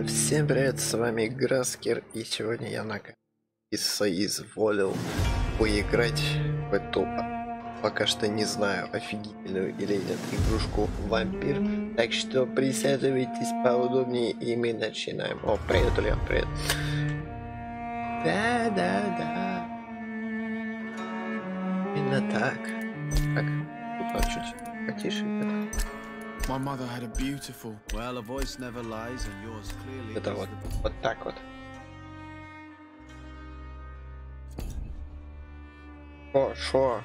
Всем привет, с вами Граскер, и сегодня я соизволил поиграть в эту, пока что не знаю, офигительную или нет, игрушку Vampyr. Так что присаживайтесь поудобнее, и мы начинаем. О, привет, Ульян, привет. Да. Именно так. Так, тут чуть потише. My mother had a beautiful. Well, a voice never lies, and yours clearly. Это вот так вот. О, шо?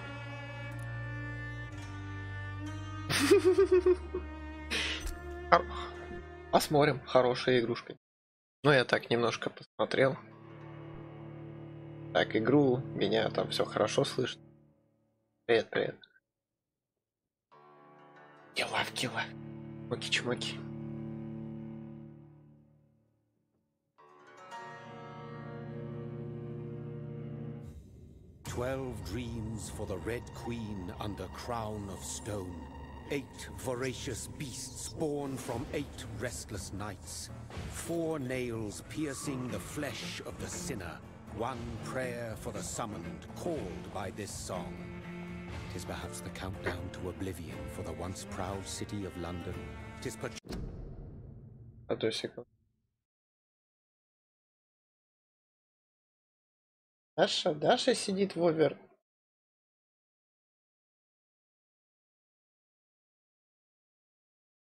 Посмотрим, хорошая игрушка. Ну, я так немножко посмотрел. Так, игру, меня там все хорошо слышно. Привет. Дела. Моки-чмоки. "12 dreams for the Red Queen under crown of stone. 8 voracious beasts born from 8 restless nights. 4 nails piercing the flesh of the sinner. 1 prayer for the summoned, called by this song. 'Tis perhaps the countdown to oblivion for the once proud city of London. 'Tis Одну секунду. Даша сидит в овер.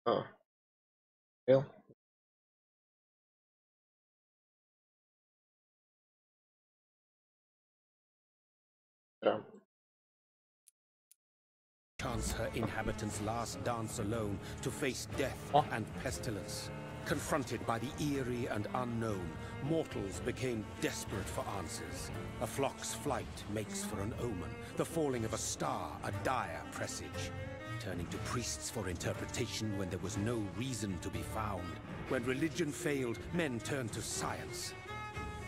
А. Понял? Да. chance her inhabitants' last dance alone to face death and pestilence. Confronted by the eerie and unknown, mortals became desperate for answers. A flock's flight makes for an omen, the falling of a star a dire presage. Turning to priests for interpretation when there was no reason to be found. When religion failed, men turned to science.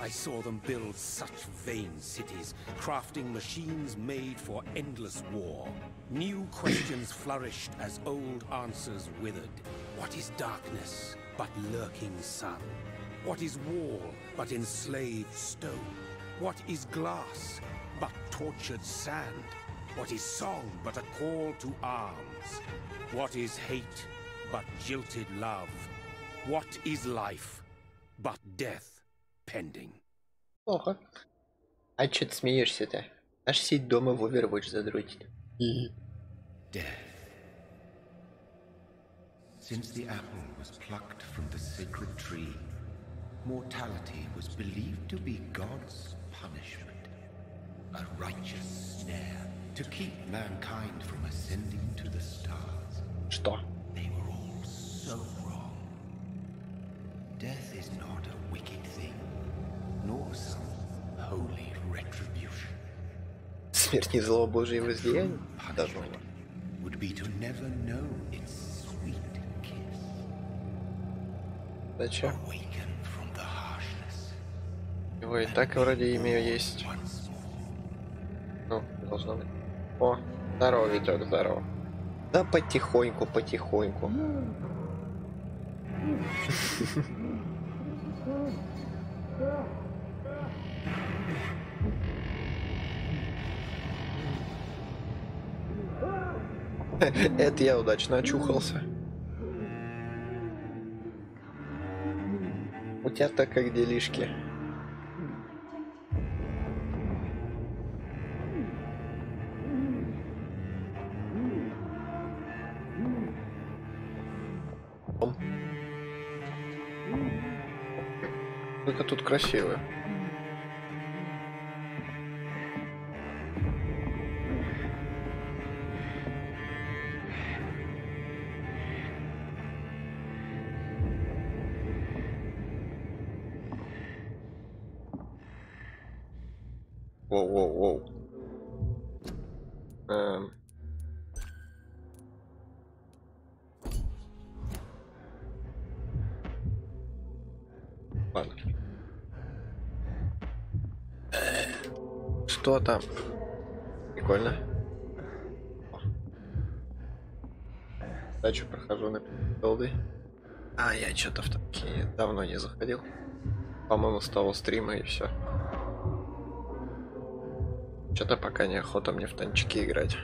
I saw them build such vain cities, crafting machines made for endless war. New questions flourished as old answers withered. What is darkness but lurking sun? What is wall but enslaved stone? What is glass but tortured sand? What is song but a call to arms? What is hate but jilted love? What is life but death? Плохо. А чё ты смеешься-то? Аж сидеть дома в Overwatch задротить. Death. Since the apple was plucked from the sacred tree, mortality was believed to be God's punishment. A righteous snare to keep mankind from ascending to the stars. Что? They were all so wrong. Death is not a wicked thing, nor some holy retribution. Смерть не зло Божье возлияние? Должно быть. Would be to never know its sweet kiss. Зачем? Awaken from the harshness. Его и так вроде имя есть. Ну, должно быть. О, здорово, Витек, здорово. Да потихоньку. Это я удачно очухался. У тебя-то как делишки? Это тут красиво. Воу. Ладно. Что там? Прикольно. Дачу прохожу на билды. А, я что-то в такие давно не заходил. По-моему, с того стрима и все. Что-то пока неохота мне в танчики играть.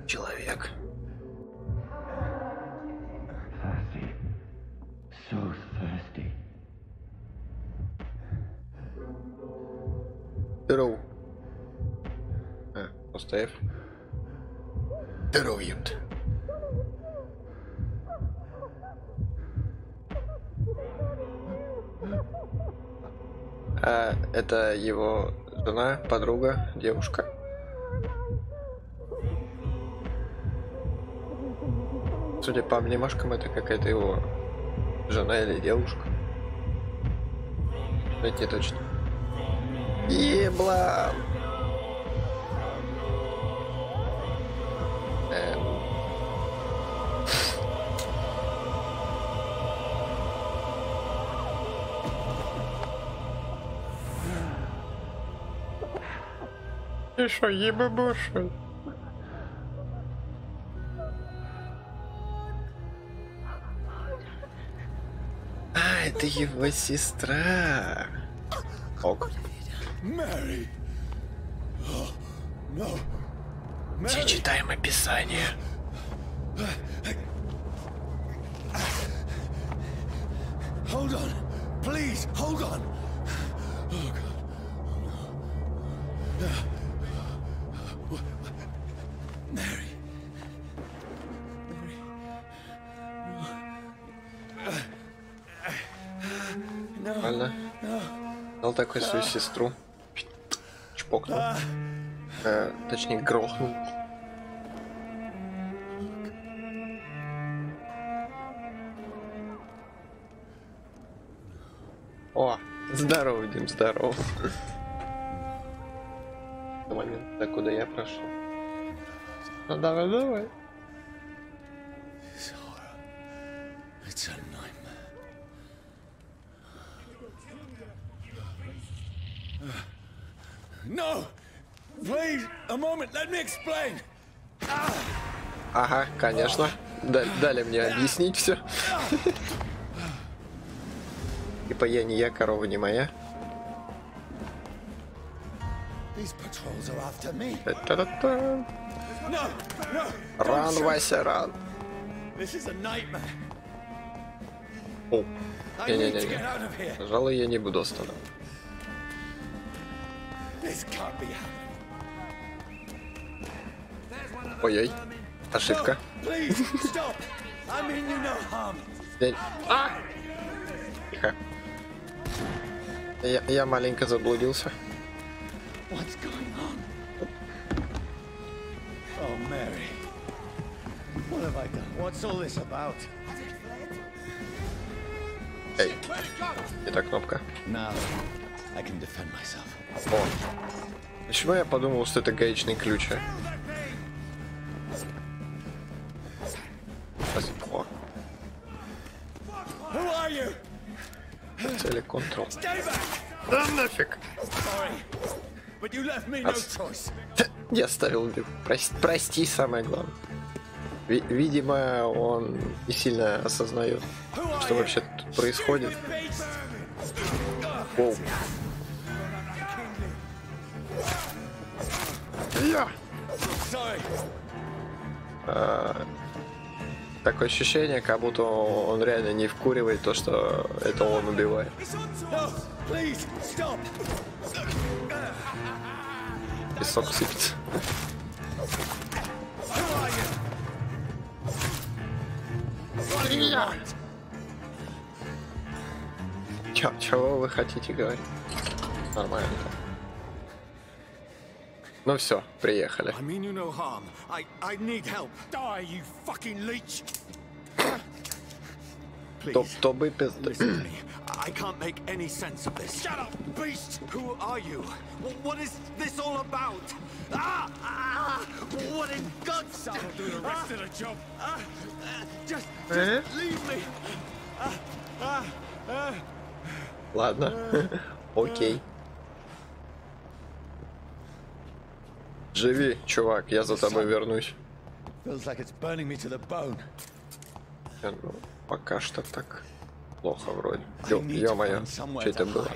Человек. So thirsty. ДРУГ. А, Ставь. ДРУГ. А, это его жена, подруга, девушка. Судя по обнимашкам, это какая-то его жена или девушка. Это не точно. Ебла! Ты шо, ебабоши? А, это его сестра. Ок. Mary. Oh, no. Все читаем описание. Hold on. Please, hold on. Oh, God. Mary. Нормально. Дал такой свою сестру. Чпокнул. Точнее, грохнул. О, здорово, Дим, здорово. На момент, до куда я прошел. Ну давай, давай. It's a nightmare. No! Please, a moment, let me explain. Ага, конечно. Дали мне объяснить все. Типа я не я, корова не моя. These patrols are after me. Та-та-та. No, no. Ран, Вася, ран. This is a nightmare. О, I need to get не-не-не. out of here. Пожалуй, я не буду останавливать. This can't be happening. Ой-ой. Ошибка. Please, stop. I mean you no harm. А! Тихо. Я маленько заблудился. What's going on? Oh, Mary. What have I done? What's all this about? Эй, это кнопка. Now, I can defend myself. О. Почему я подумал, что это гаечный ключ? О. Who are you? Цели контрол. Stay back. Да нафиг. Sorry, but you left me no choice. Я оставил. Прости, самое главное. Видимо, он не сильно осознает, что вообще тут происходит. Воу. Я. Такое ощущение, как будто он реально не вкуривает то, что это он убивает. Песок сыпется. Чего вы хотите говорить? Нормально. Ну все, приехали. I mean you no harm. I need help. Die, you fucking leech. Тобы пизды. Listen to me. I can't make any sense of this. Shut up, beast! Who are you? What is this all about? What in God's name? I'll do the rest of the job. Just leave me. Ладно. Окей. Живи, чувак, я за тобой вернусь. Feels like it's burning me to the bone. Ну, пока что так плохо вроде. Ё-моё, что это было?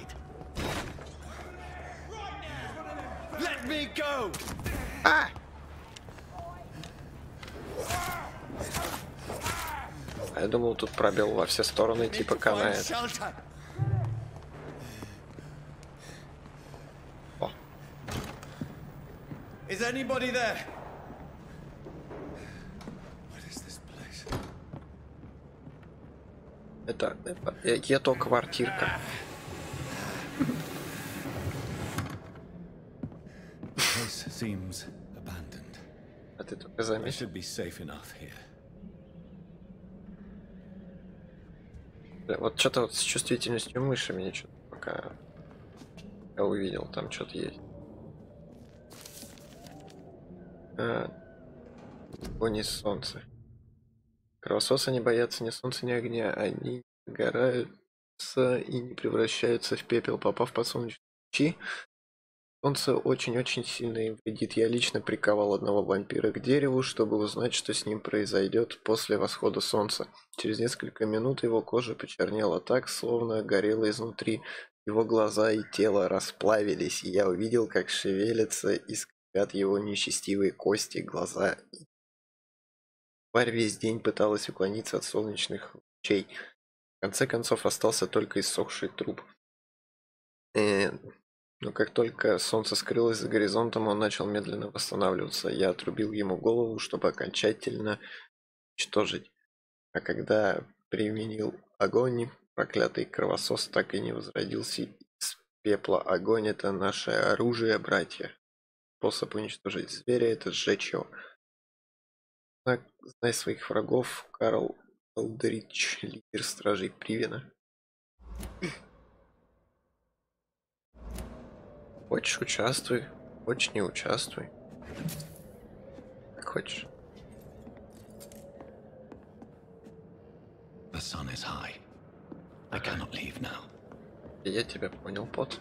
А! Я думал, тут пробел во все стороны, типа канает. О. Это квартирка. А ты только заметил. Да, вот что-то вот с чувствительностью мыши мне что-то пока я увидел, там что-то есть. Они солнце. Кровососы не боятся ни солнца, ни огня. Они гораются и не превращаются в пепел, попав под солнечные лучи. Солнце очень-очень сильно им вредит. Я лично приковал одного вампира к дереву, чтобы узнать, что с ним произойдет после восхода солнца. Через несколько минут его кожа почернела так, словно горела изнутри. Его глаза и тело расплавились, и я увидел, как шевелятся и скрипят его нечестивые кости, глаза. Тварь весь день пыталась уклониться от солнечных лучей. В конце концов остался только иссохший труп. Но как только солнце скрылось за горизонтом, он начал медленно восстанавливаться. Я отрубил ему голову, чтобы окончательно уничтожить. А когда применил огонь, проклятый кровосос так и не возродился из пепла. Огонь — это наше оружие, братья. Способ уничтожить зверя — это сжечь его. Знай своих врагов, Карл Элдрич, лидер стражей Привина. Хочешь — участвуй, хочешь — не участвуй. Как хочешь. Я тебя понял, пот.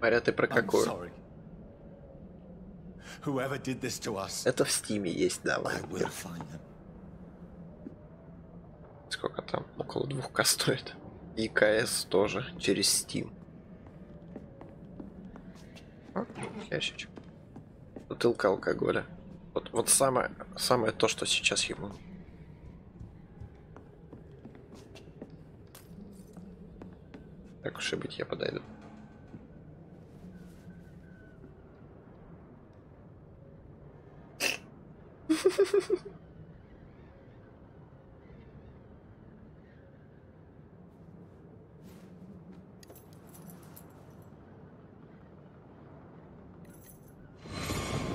Мария, ты про какую? Это в Стиме есть, да, Vampyr. Сколько там? Около 2К стоит. И КС тоже через Steam. Ящичек. Бутылка алкоголя. Вот самое то, что сейчас ему. Так уж и быть, я подойду.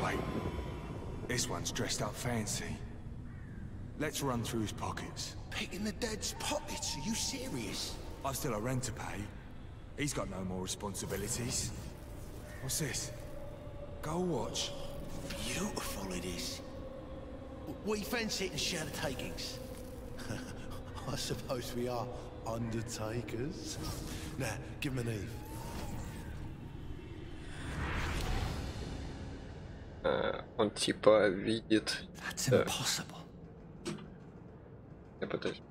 Wait, this one's dressed up fancy. Let's run through his pockets. Picking the dead's pockets? Are you serious? I've still a rent to pay. He's got no more responsibilities. What's this? Gold watch. Beautiful it is. We fancy it and share the takings. I suppose we are undertakers. Now, give him an Eve. Он типа видит. Я пытаюсь.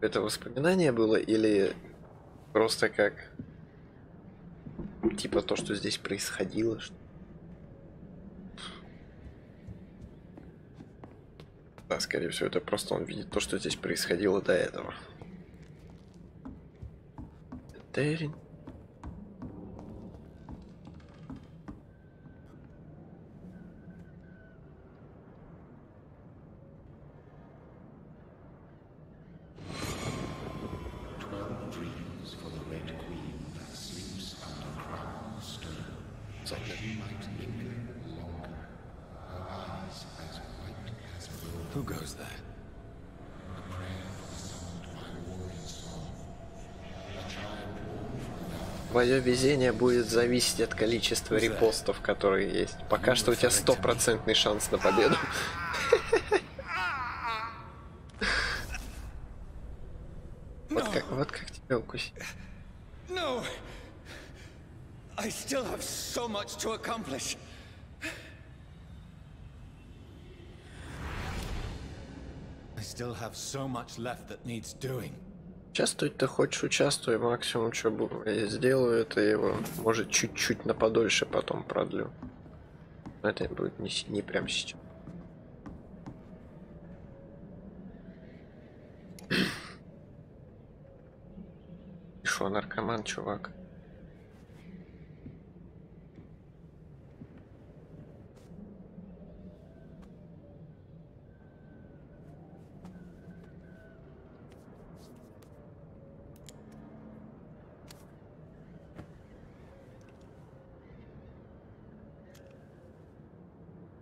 Это воспоминание было или просто как типа то, что здесь происходило? Да, скорее всего, это просто он видит то, что здесь происходило до этого. Терень. Who goes there? твое везение будет зависеть от количества репостов, которые есть. Пока что у тебя 100% шанс на победу. Вот как тебя укусить? No! I still have so much to accomplish. I still have so much left that needs doing. Участвовать ты хочешь, участвуй. Максимум, что я сделаю, это его, может, чуть-чуть на подольше потом продлю. Но это будет не прям сейчас. И шо, наркоман, чувак?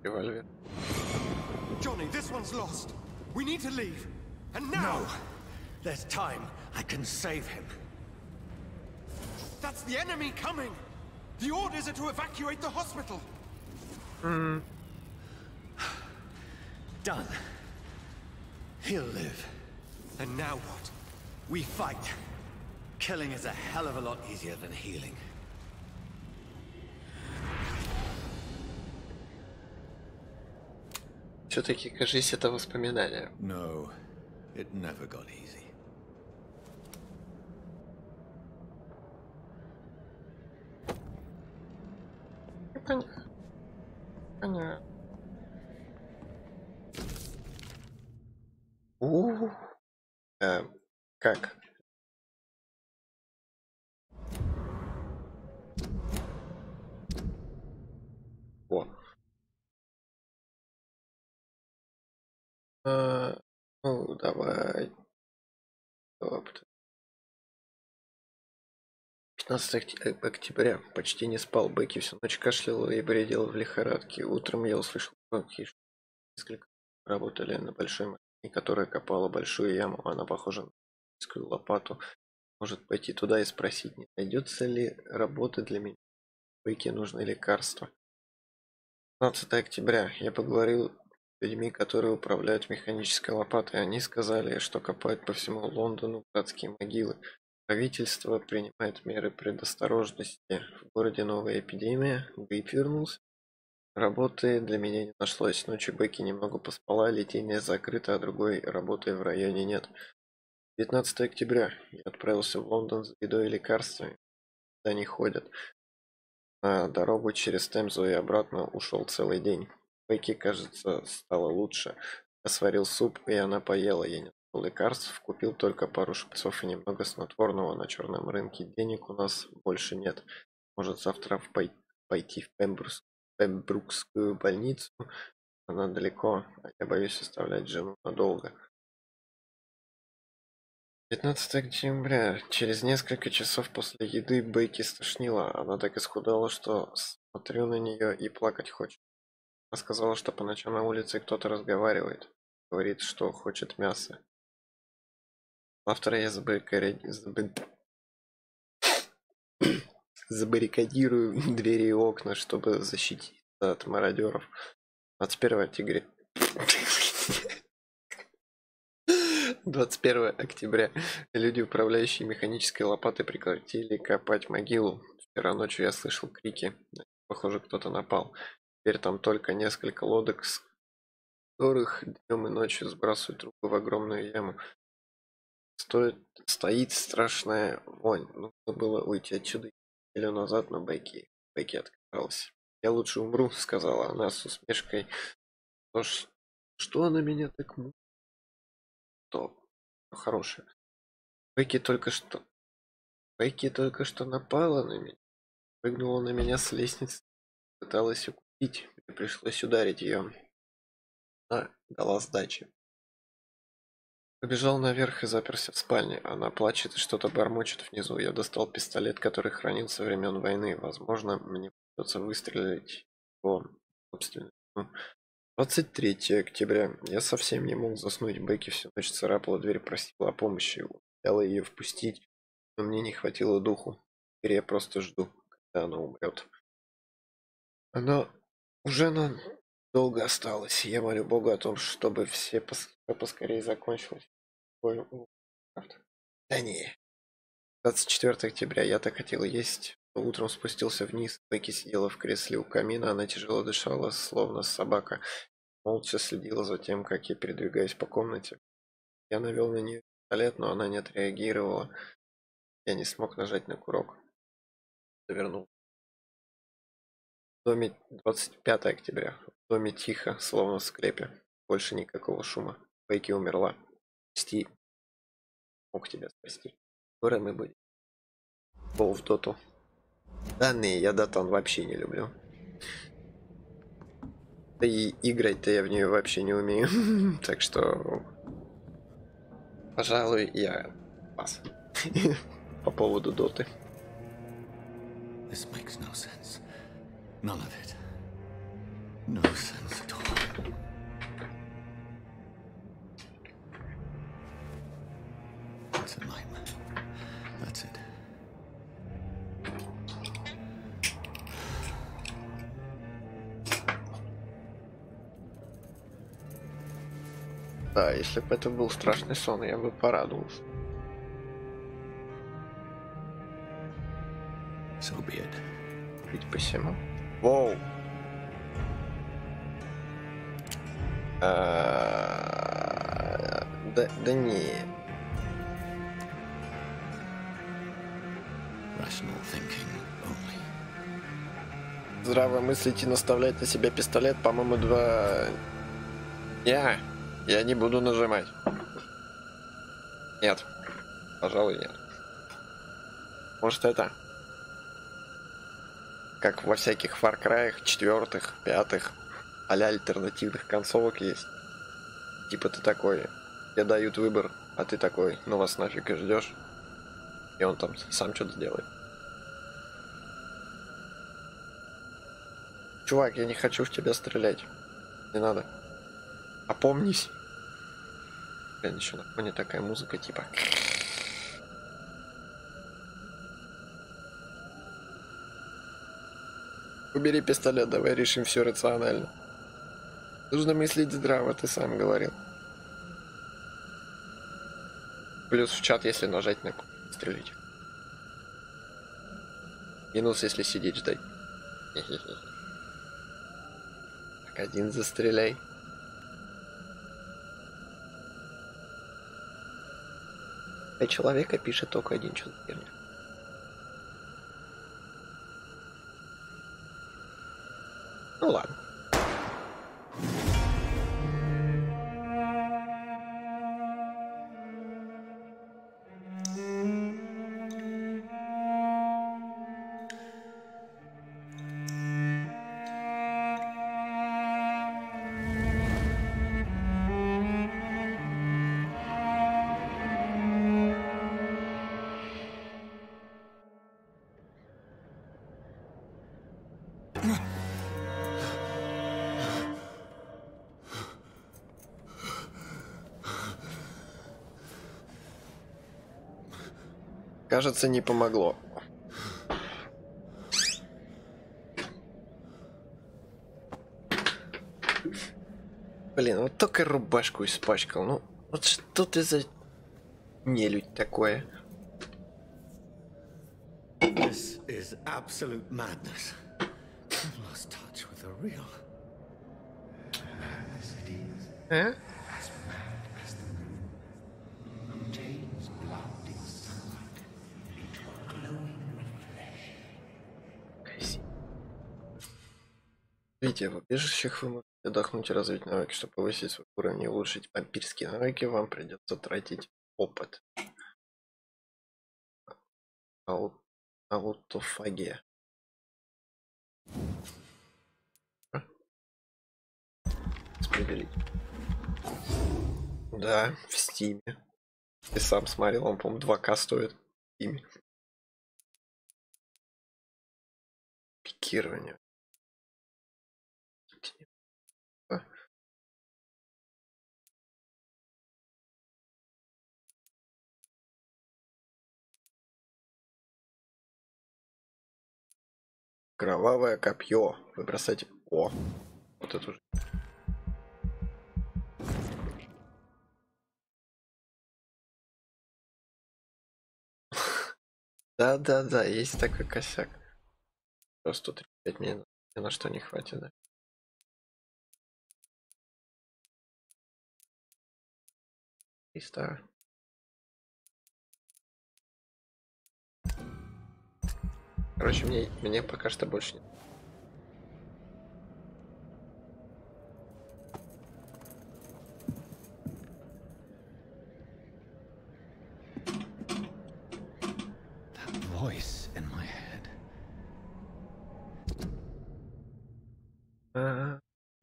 Револьвер. Johnny, this one's lost. We need to leave. And now! No. There's time. I can save him. That's the enemy coming! The orders are to evacuate the hospital! Done. He'll live. And now what? We fight. Killing is a hell of a lot easier than healing. Все-таки, кажись, это воспоминание. No, it never got easy. Понятно. Как? О. Ну, давай. 15 октября. Почти не спал. Бекки всю ночь кашлял и бредил в лихорадке. Утром я услышал громкие шумы. Несколько работали на большой машине, которая копала большую яму. Она похожа на детскую лопату. Может пойти туда и спросить, не найдется ли работы для меня. Бекки нужны лекарства. 15 октября. Я поговорил с людьми, которые управляют механической лопатой. Они сказали, что копают по всему Лондону братские могилы. Правительство принимает меры предосторожности. В городе новая эпидемия. Грипп вернулся. Работы для меня не нашлось. Ночью Бекки немного поспала, литейная закрыта, а другой работы в районе нет. 19 октября. Я отправился в Лондон за едой и лекарствами. Туда не ходят. На дорогу через Темзу и обратно ушел целый день. Бекки, кажется, стало лучше. Я сварил суп, и она поела. Я не нашел лекарств, купил только пару шприцов и немного снотворного на черном рынке. Денег у нас больше нет. Может, завтра пойти в Пембрукскую больницу? Она далеко, а я боюсь оставлять жену надолго. 15 октября. Через несколько часов после еды Бекки стошнила. Она так исхудала, что смотрю на нее и плакать хочет. Она сказала, что по ночам на улице кто-то разговаривает. Говорит, что хочет мяса. Завтра я забаррикадирую двери и окна, чтобы защититься от мародеров. 21 октября. 21 октября. Люди, управляющие механической лопатой, прекратили копать могилу. Вчера ночью я слышал крики. Похоже, кто-то напал. Теперь там только несколько лодок, с которых днем и ночью сбрасывают трупы в огромную яму. Стоит страшная вонь. Нужно было уйти отсюда неделю назад, но Бекки отказалась. Я лучше умру, сказала она с усмешкой. Что она меня так мучит? Что? Хорошее. Бекки только что напала на меня. Прыгнула на меня с лестницы. Пыталась укусить. Мне пришлось ударить ее. Она дала сдачи. Побежал наверх и заперся в спальне. Она плачет и что-то бормочет внизу. Я достал пистолет, который хранил со времен войны. Возможно, мне придется выстрелить по собственному. 23 октября. Я совсем не мог заснуть. Бекки всю ночь царапала дверь, просила о помощи. Умоляла ее впустить, но мне не хватило духу. Я просто жду, когда она умрет. Она уже нам долго осталось. Я молю Бога о том, чтобы все поскорее закончилось. Да не. 24 октября я так хотел есть. Утром спустился вниз. Бекки сидела в кресле у камина. Она тяжело дышала, словно собака. Молча следила за тем, как я передвигаюсь по комнате. Я навел на нее пистолет, но она не отреагировала. Я не смог нажать на курок. Завернул. В доме 25 октября. В доме тихо, словно в склепе. Больше никакого шума. Бекки умерла. Спасти. Мог тебя спасти. Скоро мы будем. Бол в доту. Да не, я датан вообще не люблю. Да и играть-то я в нее вообще не умею. Так что... Пожалуй, я пас. По поводу доты. This makes no sense. None of it. No sense at all. It's a nightmare. That's it. Да, если бы это был страшный сон, я бы порадовался. So be it. Ведь посему. Воу. Да не. Rational thinking only. Здраво мыслить и наставлять на себя пистолет, по-моему, два... Я не буду нажимать. Нет. Пожалуй, нет. Может, это... Как во всяких Far Cry 4, 5, а-ля альтернативных концовок есть. Типа ты такой, тебе дают выбор, а ты такой, ну вас нафиг и ждешь. И он там сам что-то делает. Чувак, я не хочу в тебя стрелять. Не надо. Опомнись. Блин, еще на фоне такая музыка типа. Убери пистолет, давай решим все рационально. Нужно мыслить здраво, ты сам говорил. Плюс в чат, если нажать на стрелять. Минус, если сидеть ждать. Так, один застреляй. Для человека пишет только один человек. Ну ладно. Кажется, не помогло. Блин, вот только рубашку испачкал. Ну, вот что ты за нелюдь такое? This is absolute madness. I've lost touch with the real. Madness it is. А? As mad as the moon. Obtains blood in sunlight into a glowing reflection. Видите, в убежищах вы можете отдохнуть и развить навыки. Чтобы повысить свой уровень и улучшить вампирские навыки, вам придется тратить опыт. Аутофагия. Распределить. Да, в стиме. Ты сам смотрел, он, по-моему, 2К стоит в стиме. Пикирование. Кровавое копье. Вы бросаете. О, вот это уже. Да, есть такой косяк. 135 минут. Ни на что не хватит, да? И ставь. Короче, мне пока что больше нет. Voice in my head.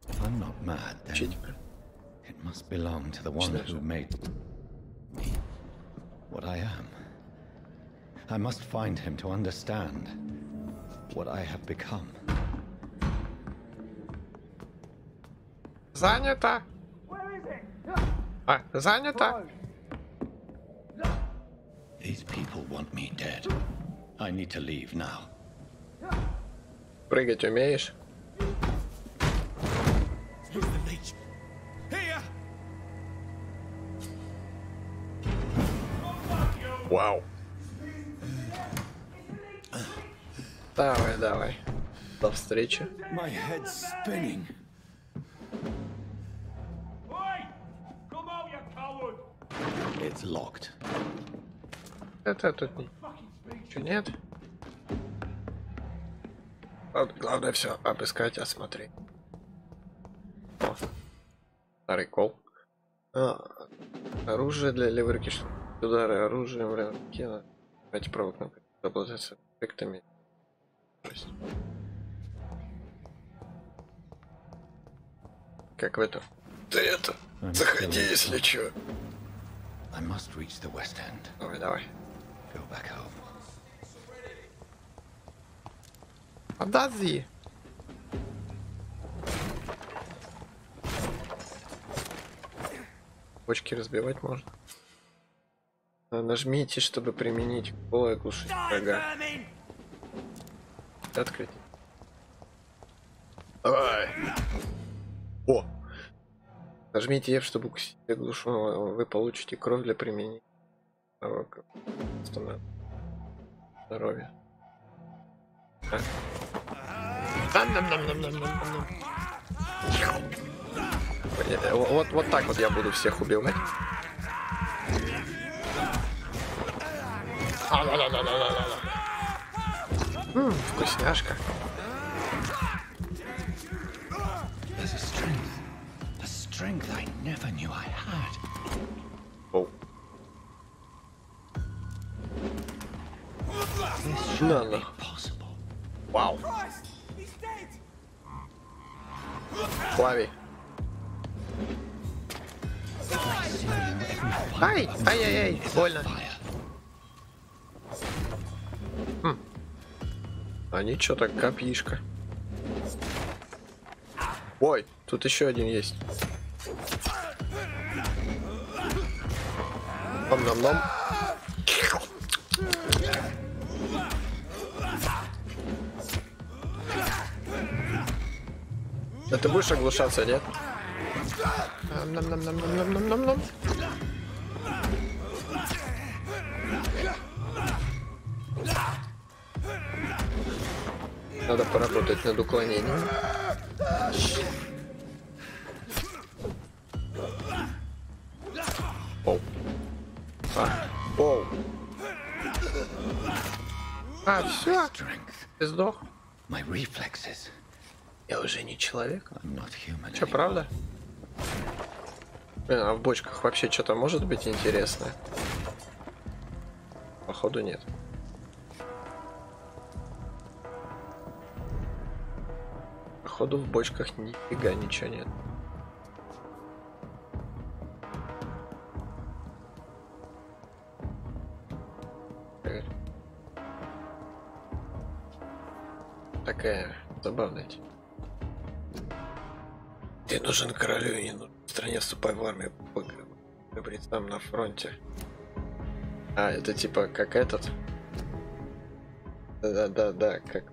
If I'm not mad, then it must belong to the one who made me what I am. I must find him to understand what I have become. Занято. Занято. These people want me dead. I need to leave now. Прыгать умеешь? Вау. Давай. До встречи. My head's spinning. It's locked. Это тут ничего нет. Главное все обыскать, осмотреть. О, старый кол. Оружие для левой руки. Удары оружием левой руки. Давайте правой кнопкой. Обладаться эффектами. Как в этом? Да это. Заходи, если чё. I must reach the west end. Давай. Go back home. Подожди. Бочки разбивать можно. Нажмите, чтобы применить кол и оглушить врага. Открыть. Давай. О! Нажмите F, чтобы укусить оглушенного. Вы получите кровь для применения. Здоровье. Вот так вот я буду всех убивать. Вкусняшка. Strength I never knew I had. Оу. Вау. Плави. Ай-яй-яй, больно. А ничего так, копьишка. Ой, тут еще один есть. Ном-ном-ном. Да ты будешь оглушаться, нет? Ном-ном-ном-ном-ном-ном-ном-ном. Надо поработать над уклонением. Оу. Оу. Все. Ты сдох. Я уже не человек. Че, правда? А в бочках вообще что-то может быть интересное? Походу нет. Походу в бочках нифига ничего нет. Такая забавная тема. Ты нужен королю и не нужен в стране, вступай в армию, говорит там на фронте. А, это типа как этот? Да, как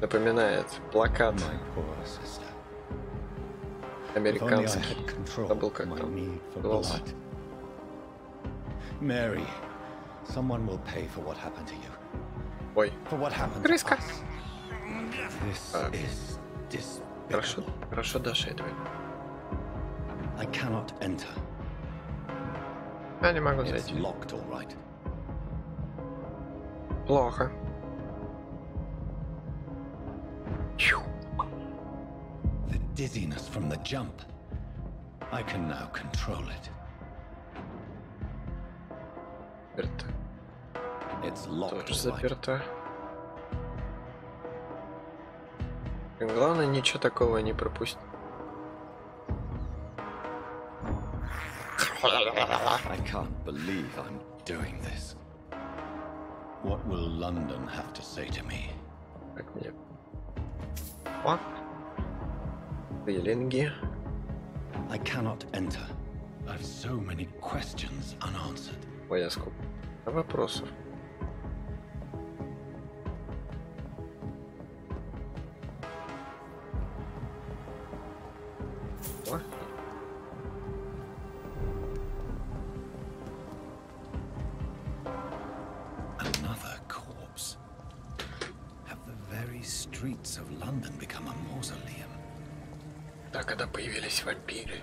Напоминает плакат американский. Забыл, как там назывался. Mary, someone will pay for what happened to you. Ой. For what happened to Крыска. us. This is Хорошо, despicable. хорошо, Даша, это. I cannot enter. Я не могу It's зайти. locked, all right. Плохо. The dizziness from the jump. I can now control it. Заперто. It's locked, Тоже all right. заперто. И главное, ничего такого не пропустить. I can't believe I'm doing this. What will London have to say to me? Как мне? О! Филинги. I cannot enter. I've so many questions unanswered. Ой, я сколько вопросов. О. Another corpse. Have the very streets of London become a mausoleum? Да, когда появились вампиры.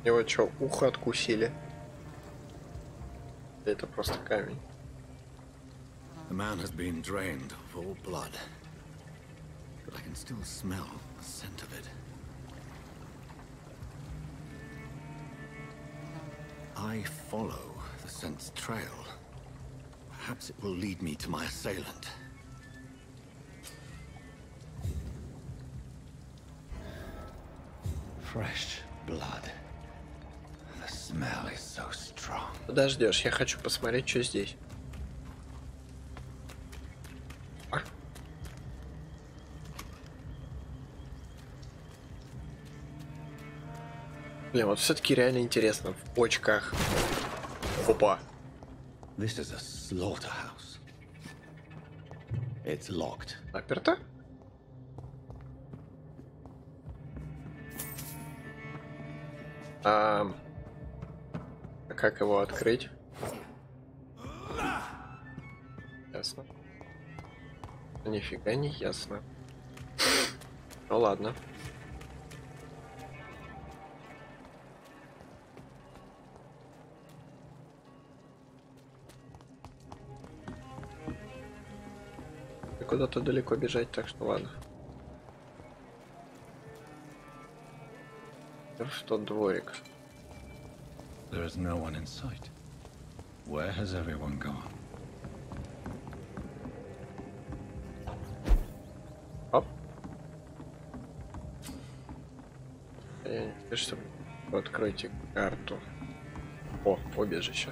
Его что, ухо откусили? Это просто камень. The man has been drained of all blood, but I can still smell the scent of it. I follow the scent's trail. Perhaps it will lead me to my assailant. Fresh blood. The smell is so strong. Подождешь, я хочу посмотреть, что здесь. А? Блин, вот все-таки реально интересно. В почках. Опа. This is a slaughterhouse. It's locked. Заперто? А как его открыть? Ясно. Нифига не ясно. Ну ладно. И куда-то далеко бежать, так что ладно. В тот дворик. There is no one in sight. Where has everyone gone? Оп. Я не хочу, чтобы... Откройте карту. О, убежище.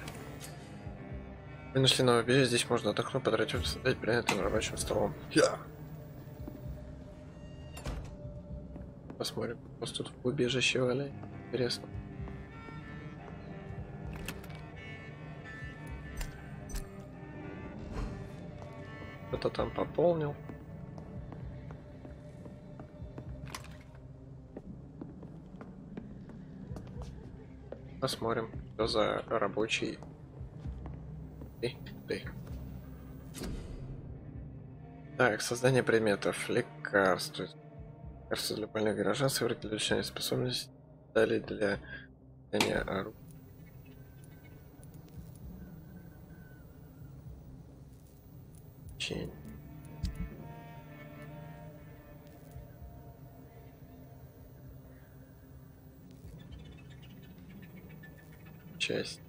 Вы нашли новое убежище, здесь можно отдохнуть, потратить, создать принятым рабочим столом. Посмотрим, что тут в убежище валяет. Интересно. Кто-то там пополнил. Посмотрим, что за рабочий. Ты. Так, создание предметов, лекарства. Лекарства для больных горожан, сыворотки для улучшения способностей, далее для оружия. Часть.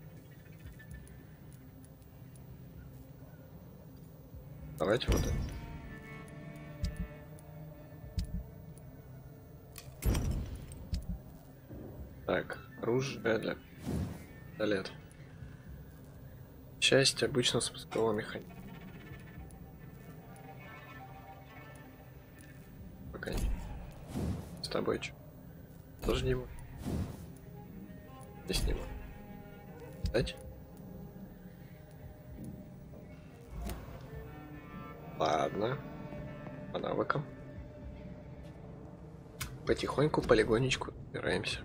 Давайте вот это. Так, оружие для пистолет. Часть обычного спускового механизма. Пока не. С тобой что? Тоже не. Здесь не могу. Кстати. Ладно. По навыкам. Потихоньку, полигонечку убираемся.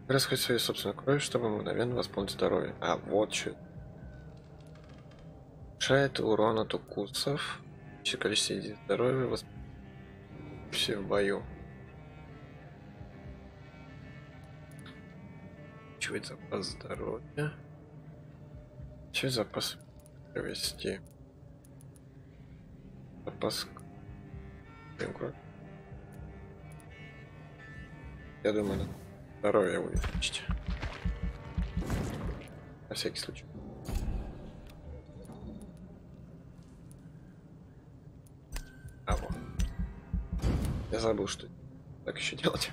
Расходить свою собственную кровь, чтобы мгновенно восполнить здоровье. А, вот что. Повышает урон от укусов. Количество единиц здоровья. Все в бою. Чего это запас здоровья? Чего запас провести? Запас. Я думаю, надо здоровье увеличить. На всякий случай. А вот. Я забыл, что так еще делать.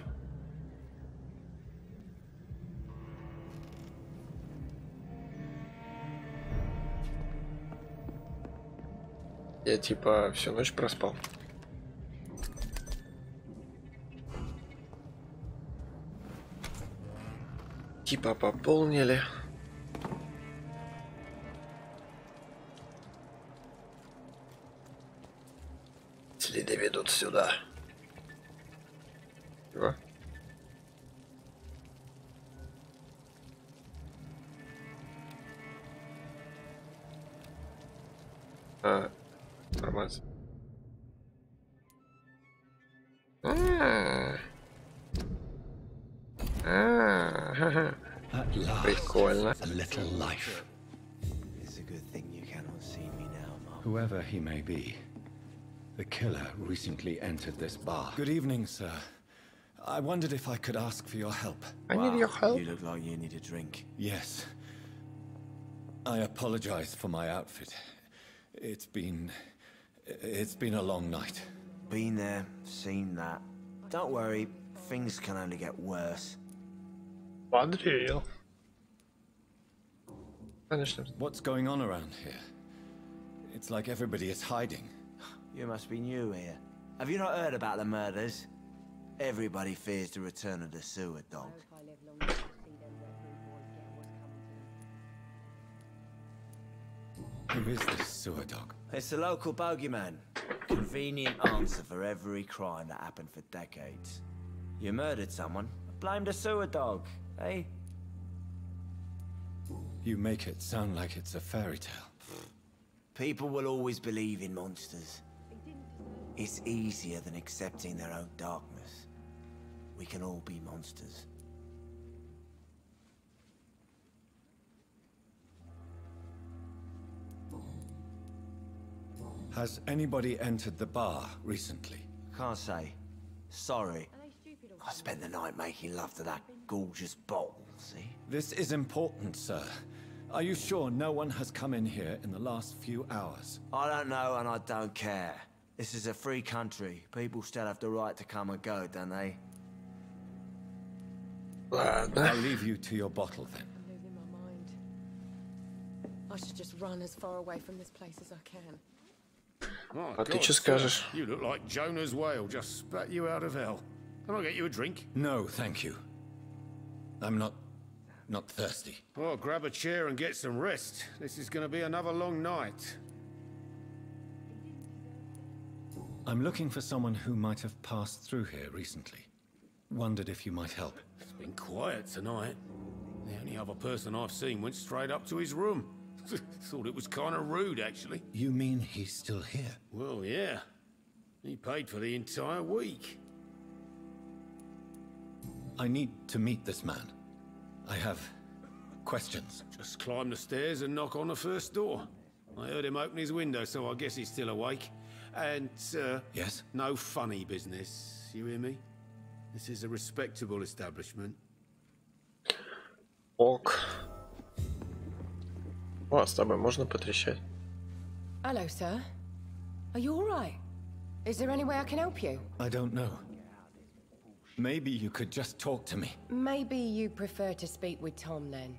Я типа всю ночь проспал. Типа пополнили. Следы ведут сюда. Чего? Информация. Прикольно. Whoever he may be, the killer recently entered this bar. Good evening, sir. I wondered if I could ask for your help. I need your help. You look like you need a drink. Yes. I apologize for my outfit. It's been a long night. Been there, seen that. Don't worry, things can only get worse. Подрел. Конечно. What's going on around here? It's like everybody is hiding. You must be new here. Have you not heard about the murders? Everybody fears the return of the sewer dog. Who is this sewer dog? It's the local bogeyman. Convenient answer for every crime that happened for decades. You murdered someone, blame the sewer dog, eh? You make it sound like it's a fairy tale. People will always believe in monsters. It's easier than accepting their own darkness. We can all be monsters. Has anybody entered the bar recently? Can't say. Sorry. I spent the night making love to that gorgeous bottle, see? This is important, sir. Are you sure no one has come in here in the last few hours? I don't know and I don't care. This is a free country. People still have the right to come and go, don't they? I'll leave you to your bottle then. I'm losing my mind. I should just run as far away from this place as I can. А ты что скажешь? You look like Jonah's whale just spat you out of hell. Can I get you a drink? No, thank you. I'm not thirsty. Well, grab a chair and get some rest. This is going to be another long night. I'm looking for someone who might have passed through here recently. Wondered if you might help. It's been quiet tonight. The only other person I've seen went straight up to his room. Thought it was kind of rude, actually. You mean he's still here? Well, yeah. He paid for the entire week. I need to meet this man. I have questions. Just climb the stairs and knock on the first door. I heard him open his window, so I guess he's still awake. And, Yes? no funny business. You hear me? This is a respectable establishment. Ок. О, с тобой можно потрещать? Hello, sir. Are you all right? Is there any way I can help you? I don't know. Maybe you could just talk to me. Maybe you prefer to speak with Tom then.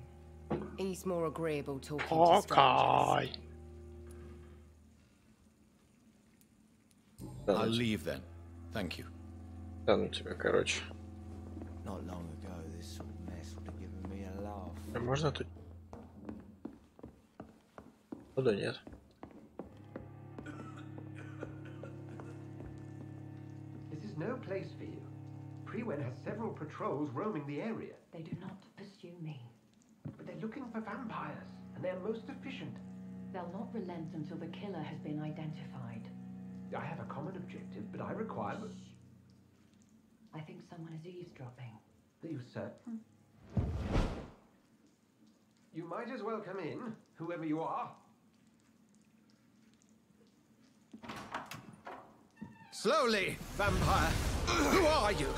He's more agreeable talking to strangers. Окей. I'll leave then. Thank you. Да ну тебя, короче. Not long ago, this sort of mess would have given me a laugh. Можно тут? Ну да нет. This is no place for you. Prewen has several patrols roaming the area. They do not pursue me. But they're looking for vampires, and they're most efficient. They'll not relent until the killer has been identified. I have a common objective, but I require... I think someone is eavesdropping. Are you certain? You might as well come in, whoever you are. Slowly, vampire. Who are you?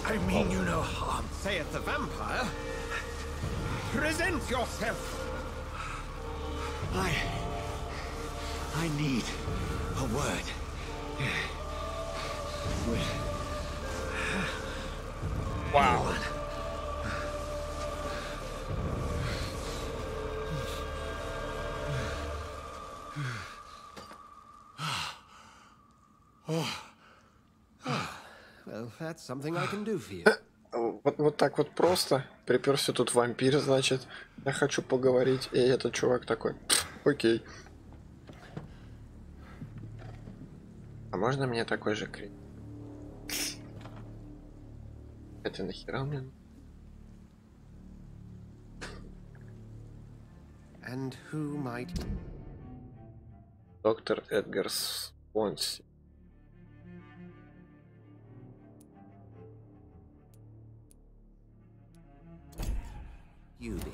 I mean you no harm. Saith the vampire. Present yourself. I need a word. Wow. Well, that's something I can do for you. Вот так вот просто. Приперся тут вампир, значит. Я хочу поговорить. И этот чувак такой. Окей. А можно мне такой же крик? Это нахера мне? And who might... Доктор Эдгар Свонси. You be?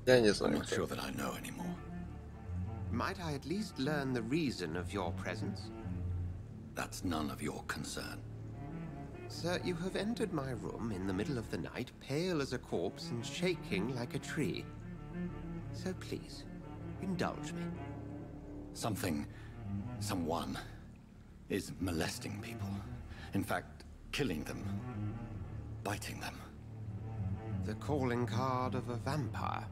Я не I'm знаю. not sure that I know anymore. Might I at least learn the reason of your presence? That's none of your concern. Sir, you have entered my room in the middle of the night, pale as a corpse and shaking like a tree. So please, indulge me. Someone is molesting people. In fact, killing them. Biting them. The calling card of a vampire.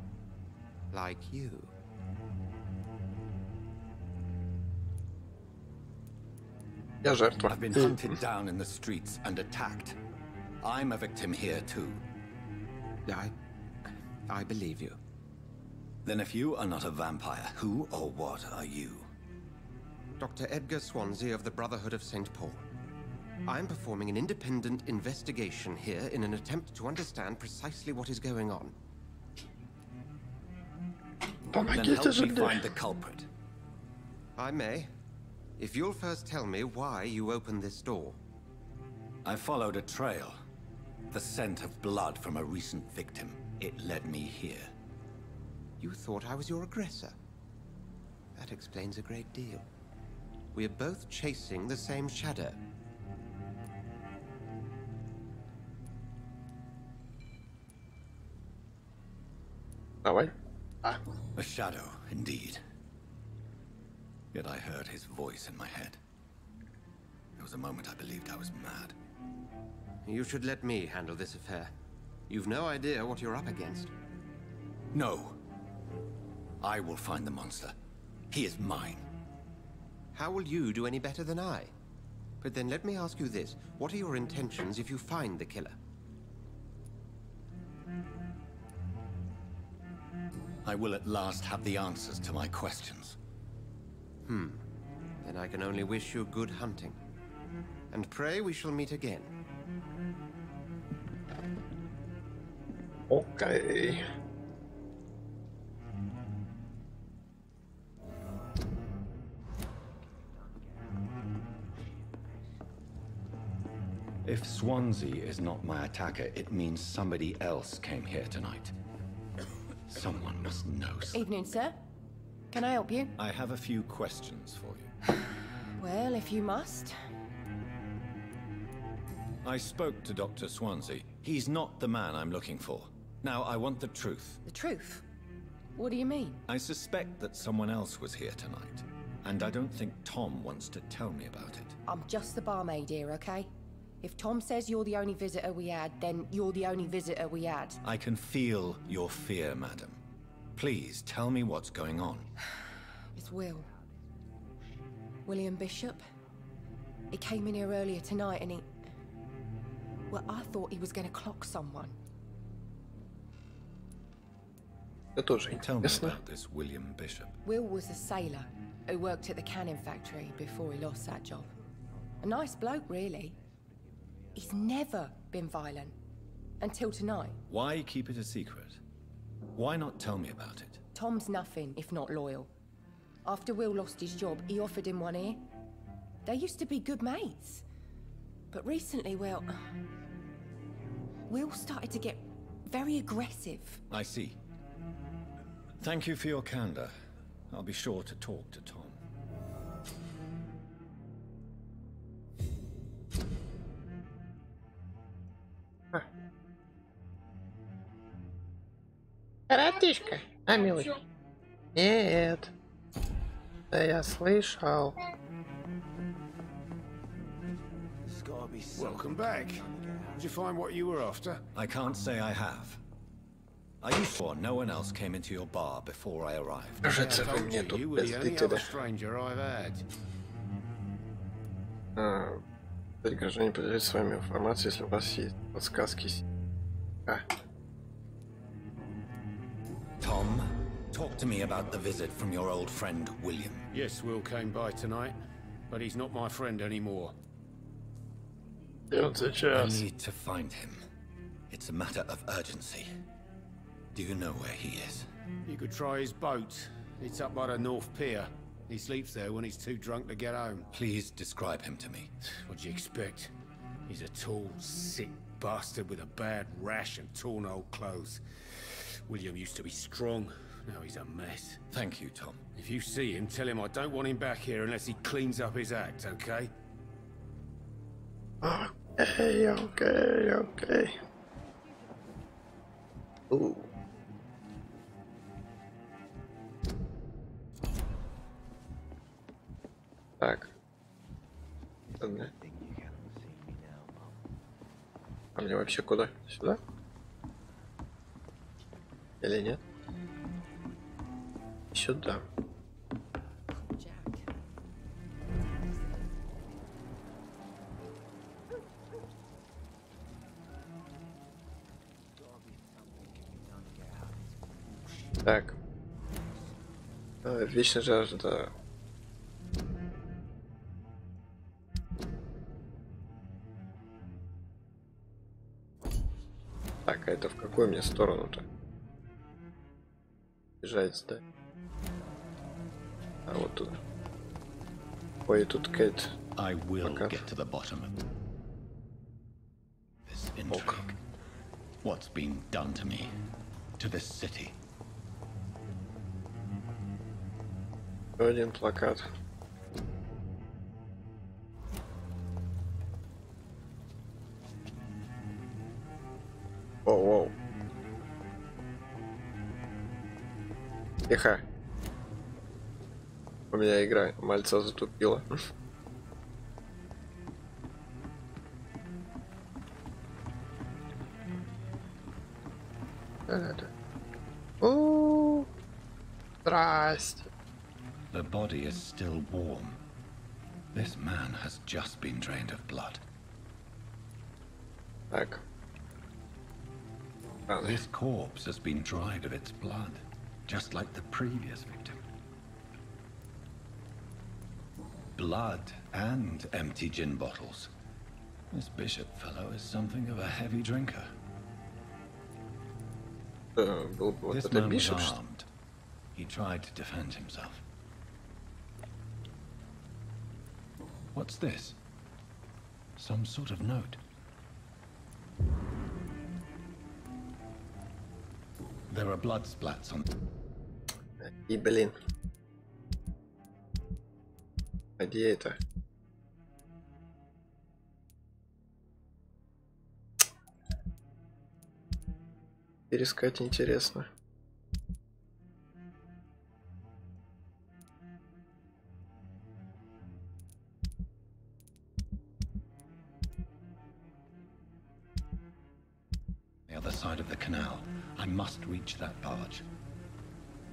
Like you. Я жертва. I've been hunted down in the streets and attacked. I'm a victim here too. I believe you. Then if you are not a vampire, who or what are you? Dr. Edgar Swansea of the Brotherhood of St. Paul. I'm performing an independent investigation here in an attempt to understand precisely what is going on. Then help me find the culprit. I may. If you'll first tell me why you opened this door. I followed a trail. The scent of blood from a recent victim. It led me here. You thought I was your aggressor. That explains a great deal. We're both chasing the same shadow. Давай. A shadow, indeed. Yet I heard his voice in my head. There was a moment I believed I was mad. You should let me handle this affair. You've no idea what you're up against. No. I will find the monster. He is mine. How will you do any better than I? But then let me ask you this. What are your intentions if you find the killer? I will at last have the answers to my questions. Then I can only wish you good hunting. And pray we shall meet again. Окей. If Swansea is not my attacker, it means somebody else came here tonight. Someone must know something. Evening, sir. Can I help you? I have a few questions for you. Well, if you must. I spoke to Dr. Swansea. He's not the man I'm looking for. Now, I want the truth. The truth? What do you mean? I suspect that someone else was here tonight. And I don't think Tom wants to tell me about it. I'm just the barmaid here, okay? If Tom says you're the only visitor we had, then you're the only visitor we had. I can feel your fear, madam. Please, tell me what's going on. It's Will. William Bishop. He came in here earlier tonight and he... Well, I thought he was going to clock someone. Tell me about this William Bishop. Will was a sailor who worked at the cannon factory before he lost that job. A nice bloke, really. He's never been violent. Until tonight. Why keep it a secret? Why not tell me about it? Tom's nothing if not loyal. After Will lost his job, he offered him one ear. They used to be good mates. But recently, well... Will started to get very aggressive. I see. Thank you for your candor. I'll be sure to talk to Tom. Коротышка, а, милый? Нет. Да я слышал. Welcome back. Did you find what you were after? I can't say I have. Are you sure no one else came into your bar before I arrived? Кажется, вы мне тут пиздите, да? Граждане, поделитесь с вами информацией, если у вас есть подсказки. Tom, talk to me about the visit from your old friend William. Yes, Will came by tonight, but he's not my friend anymore. I need to find him. It's a matter of urgency. Do you know where he is? You could try his boat. It's up by the North Pier. He sleeps there when he's too drunk to get home. Please describe him to me. What do you expect? He's a tall, sick bastard with a bad rash and torn old clothes. William used to be strong. Now he's a mess. Thank you, Tom. If you see him, tell him I don't want him back here unless he cleans up his act, okay? Okay. Ooh. Так. Ладно. А мне вообще куда? Сюда? Или нет? Сюда. Так. Вечная жажда. Так, а это в какую мне сторону-то? Бежать, да? А вот тут. Ой, тут Кэт. I will get to the bottom of this intrigue. What's been done to me, to this city? Один плакат. Оу. Тихо. У меня игра мальца затупила. Здрасте. The body is still warm. This man has just been drained of blood. Так. This corpse has been dried of its blood, just like the previous victim. Blood and empty gin bottles. This Bishop fellow is something of a heavy drinker. This man was armed. He tried to defend himself. What's this? Some sort of note. There are blood splats on... И, блин. А где это? Перескать интересно. The other side of the canal. I must reach that barge.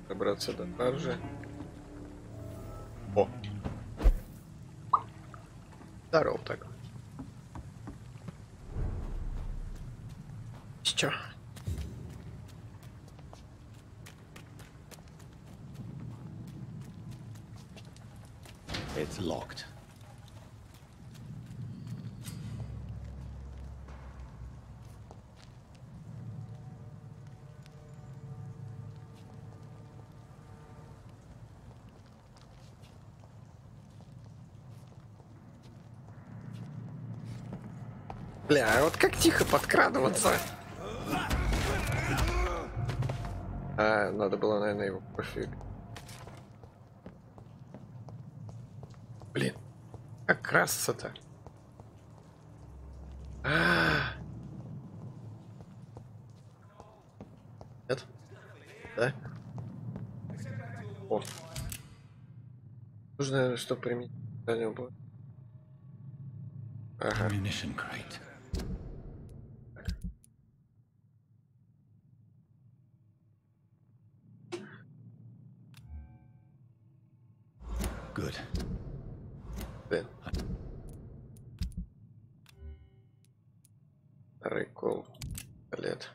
Добраться до баржи. О! Здоров так. Чё? It's locked. Бля, вот как тихо подкрадываться. А, надо было, наверное, его пофиг. Блин, как красться-то? Нет? Да? О. Нужно, наверное, что применить. Было. Ага. Ammunition crate. Good. Блин. Рыкол. Лет.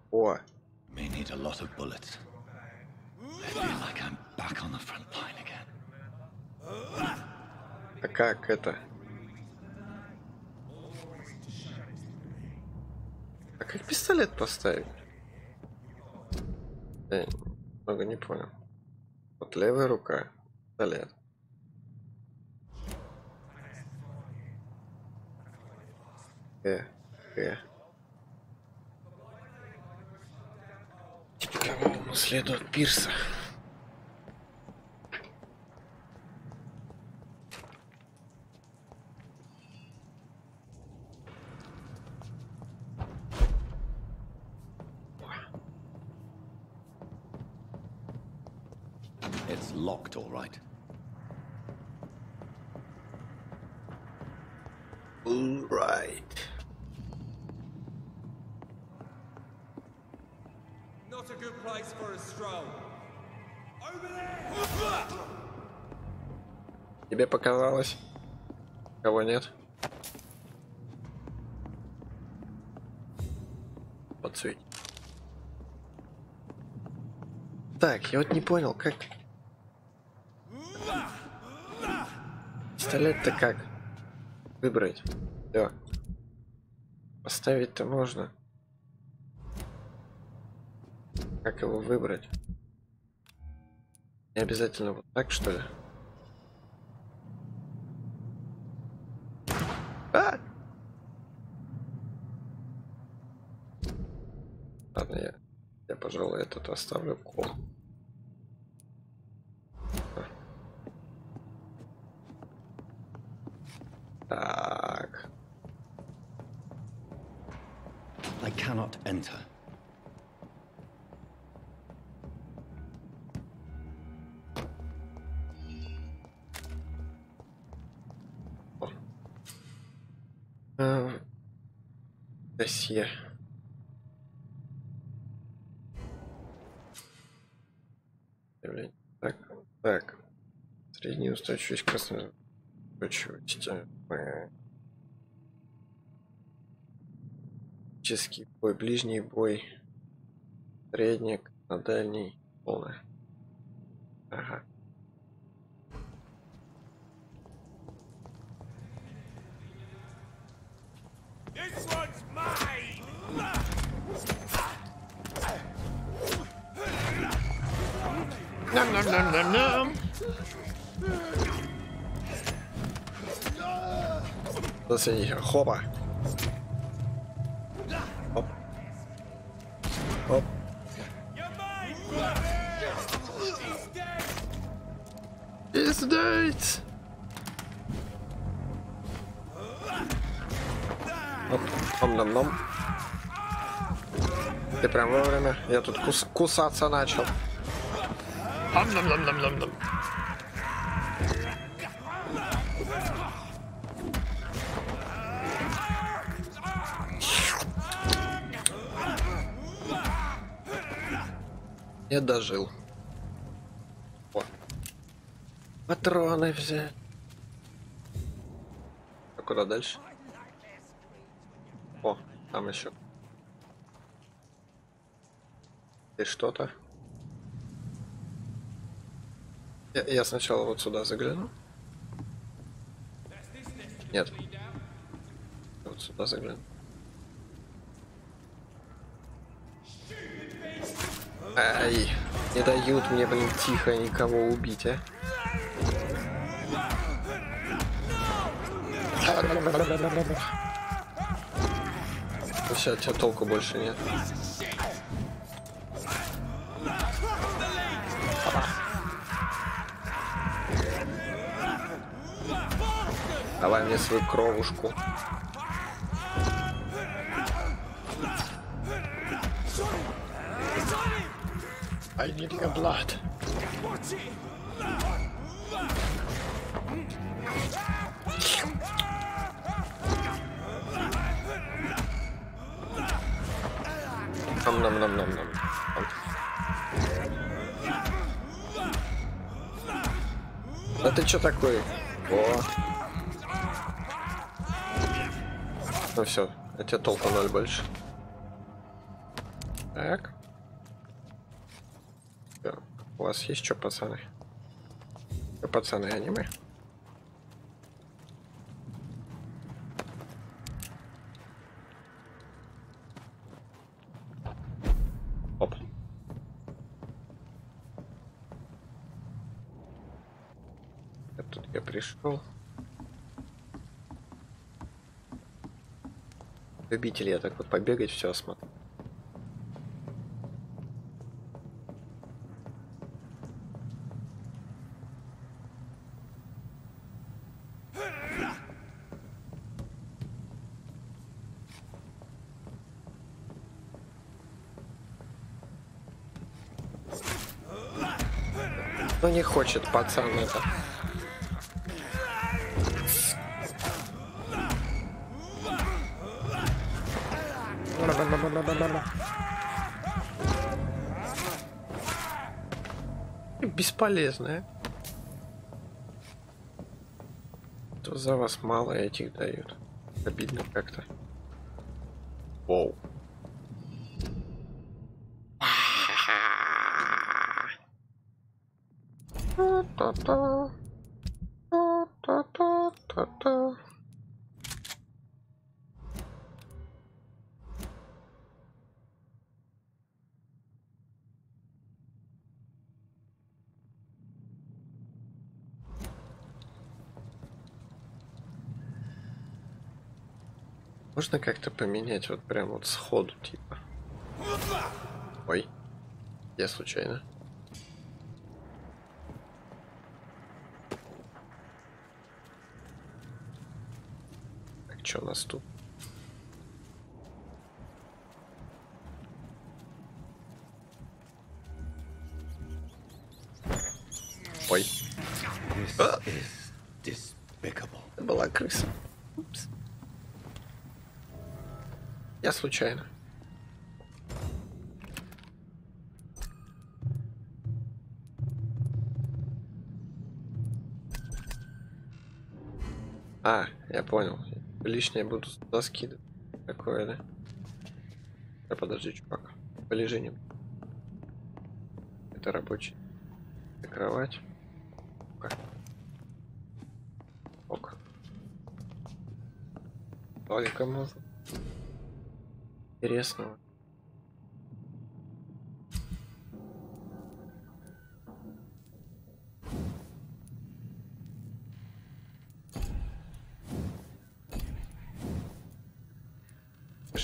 О. May need a lot of bullets. I feel like I'm back on the front line again. А как это? А как пистолет поставить? Я немного не понял. Вот левая рука, пистолет. Кому следует пирса? It's locked, all right. All right. Not a good place for a stroll. Over there! Тебе показалось? Кого нет? Подсветь. Так, я вот не понял, как... Пистолет-то как? Выбрать. Да. Поставить-то можно. Как его выбрать? Не обязательно вот так, что ли? А! Ладно, я пожалуй, этот оставлю кол. Так. I cannot enter. Досье. Так, так. Средняя устойчивость красной устойчивости. Чистый бой, ближний бой, средник, на дальний, полный. Ага. Нам-нам-нам-нам-нам. Зацени, хопа. Оп. Оп. He's dead. Оп. Ном-ном-ном. Ты прям вовремя. Я тут кусаться начал. Ном-ном-ном-ном-ном-ном. Я дожил. О. Патроны взять. куда дальше? О, там еще. И что-то. Я сначала вот сюда загляну. Нет. Вот сюда загляну. Ай, не дают мне, блин, тихо никого убить, а. Все, от тебя толку больше нет. Давай мне свою кровушку. I need your blood. Нам. Да ты чё такой? О. Ну все, от тебя толку 0 больше. Так. У вас есть что, пацаны? Пацаны, аниме. Оп. Тут я пришел. Любитель я так вот побегать, все осмотрю. Ну не хочет пацан это. Бесполезная. То за вас мало этих дают. Обидно как-то. Воу. Можно как-то поменять вот прям вот сходу типа. Ой, я случайно. Так, что у нас тут? Ой. Это была крыса. Упс. Я случайно. А, я понял. Лишнее буду туда скидывать. Такое, да? Да подожди, чувак. Полежи не. Это рабочий. Это кровать. Ок. Только можно. Интересного.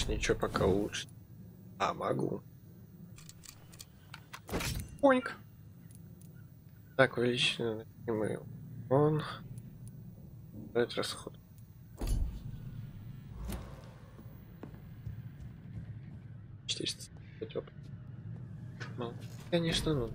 Ничего пока улучшить. А, могу. Поинк. Так, увеличенный email. Он. Дать расход. Ну, конечно, ну.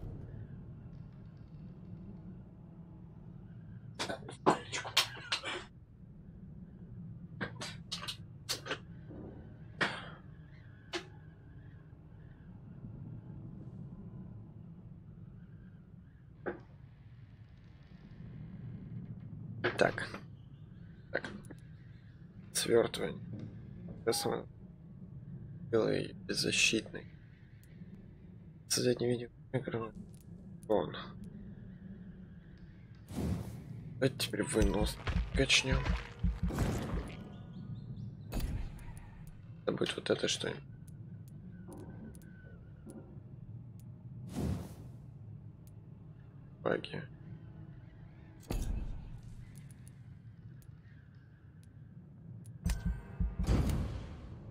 Так. Так. Свертывание. Белый беззащитный. Создать не видео микрофон. Давайте теперь вынос качнем. Это будет вот это что-нибудь. Баги.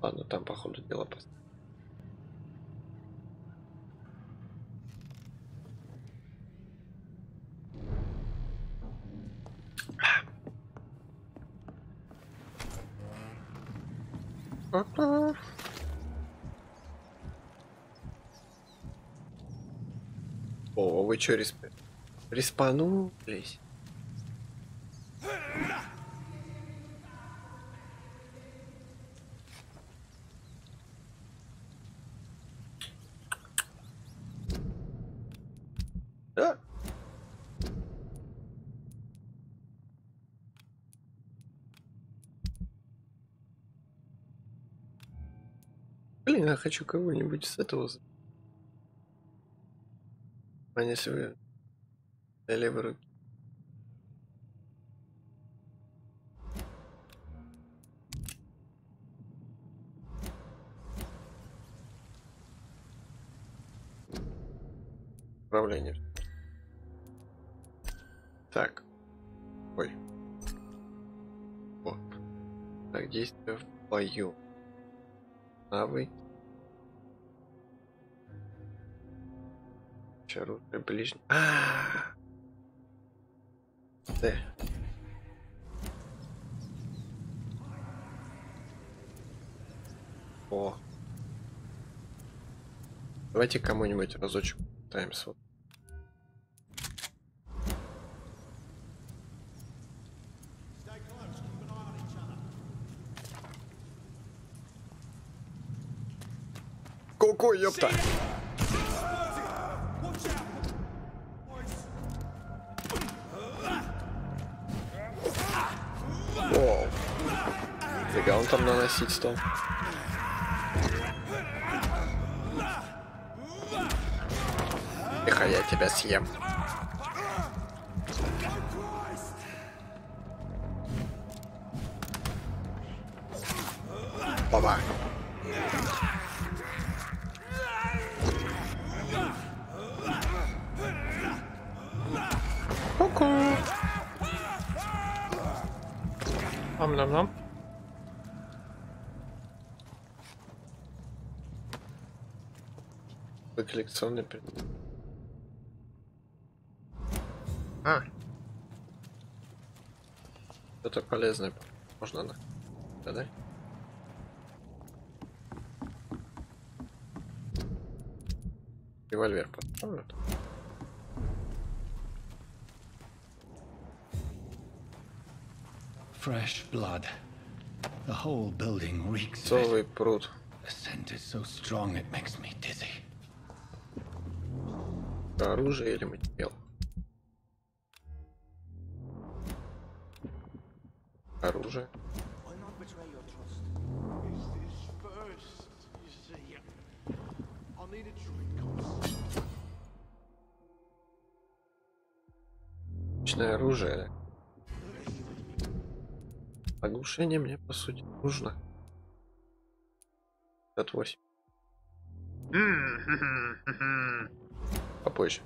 Ладно, там по ходу дела поставим. О, вы чё респанулись? Да? Блин, я хочу кого-нибудь с этого. А если вы на левой руке. Управление. Так. Ой. О. Так, действие в бою. Новый. Оружие ближний. Да. О. Давайте кому-нибудь разочек пытаемся. Ко-ко, ёпта! О, фига он там наносить стал. Тихо, я тебя съем. Опа. Ку-ку. Ам-нам-нам. Коллекционный предмет. Что-то полезное. Можно на. Да? Револьвер поставлю. Fresh blood. The whole building reeks. Совый пруд. The scent is so strong it makes me dizzy. Оружие или материал? Оружие. Личное оружие. Оглушение мне по сути нужно. 58. Попозже.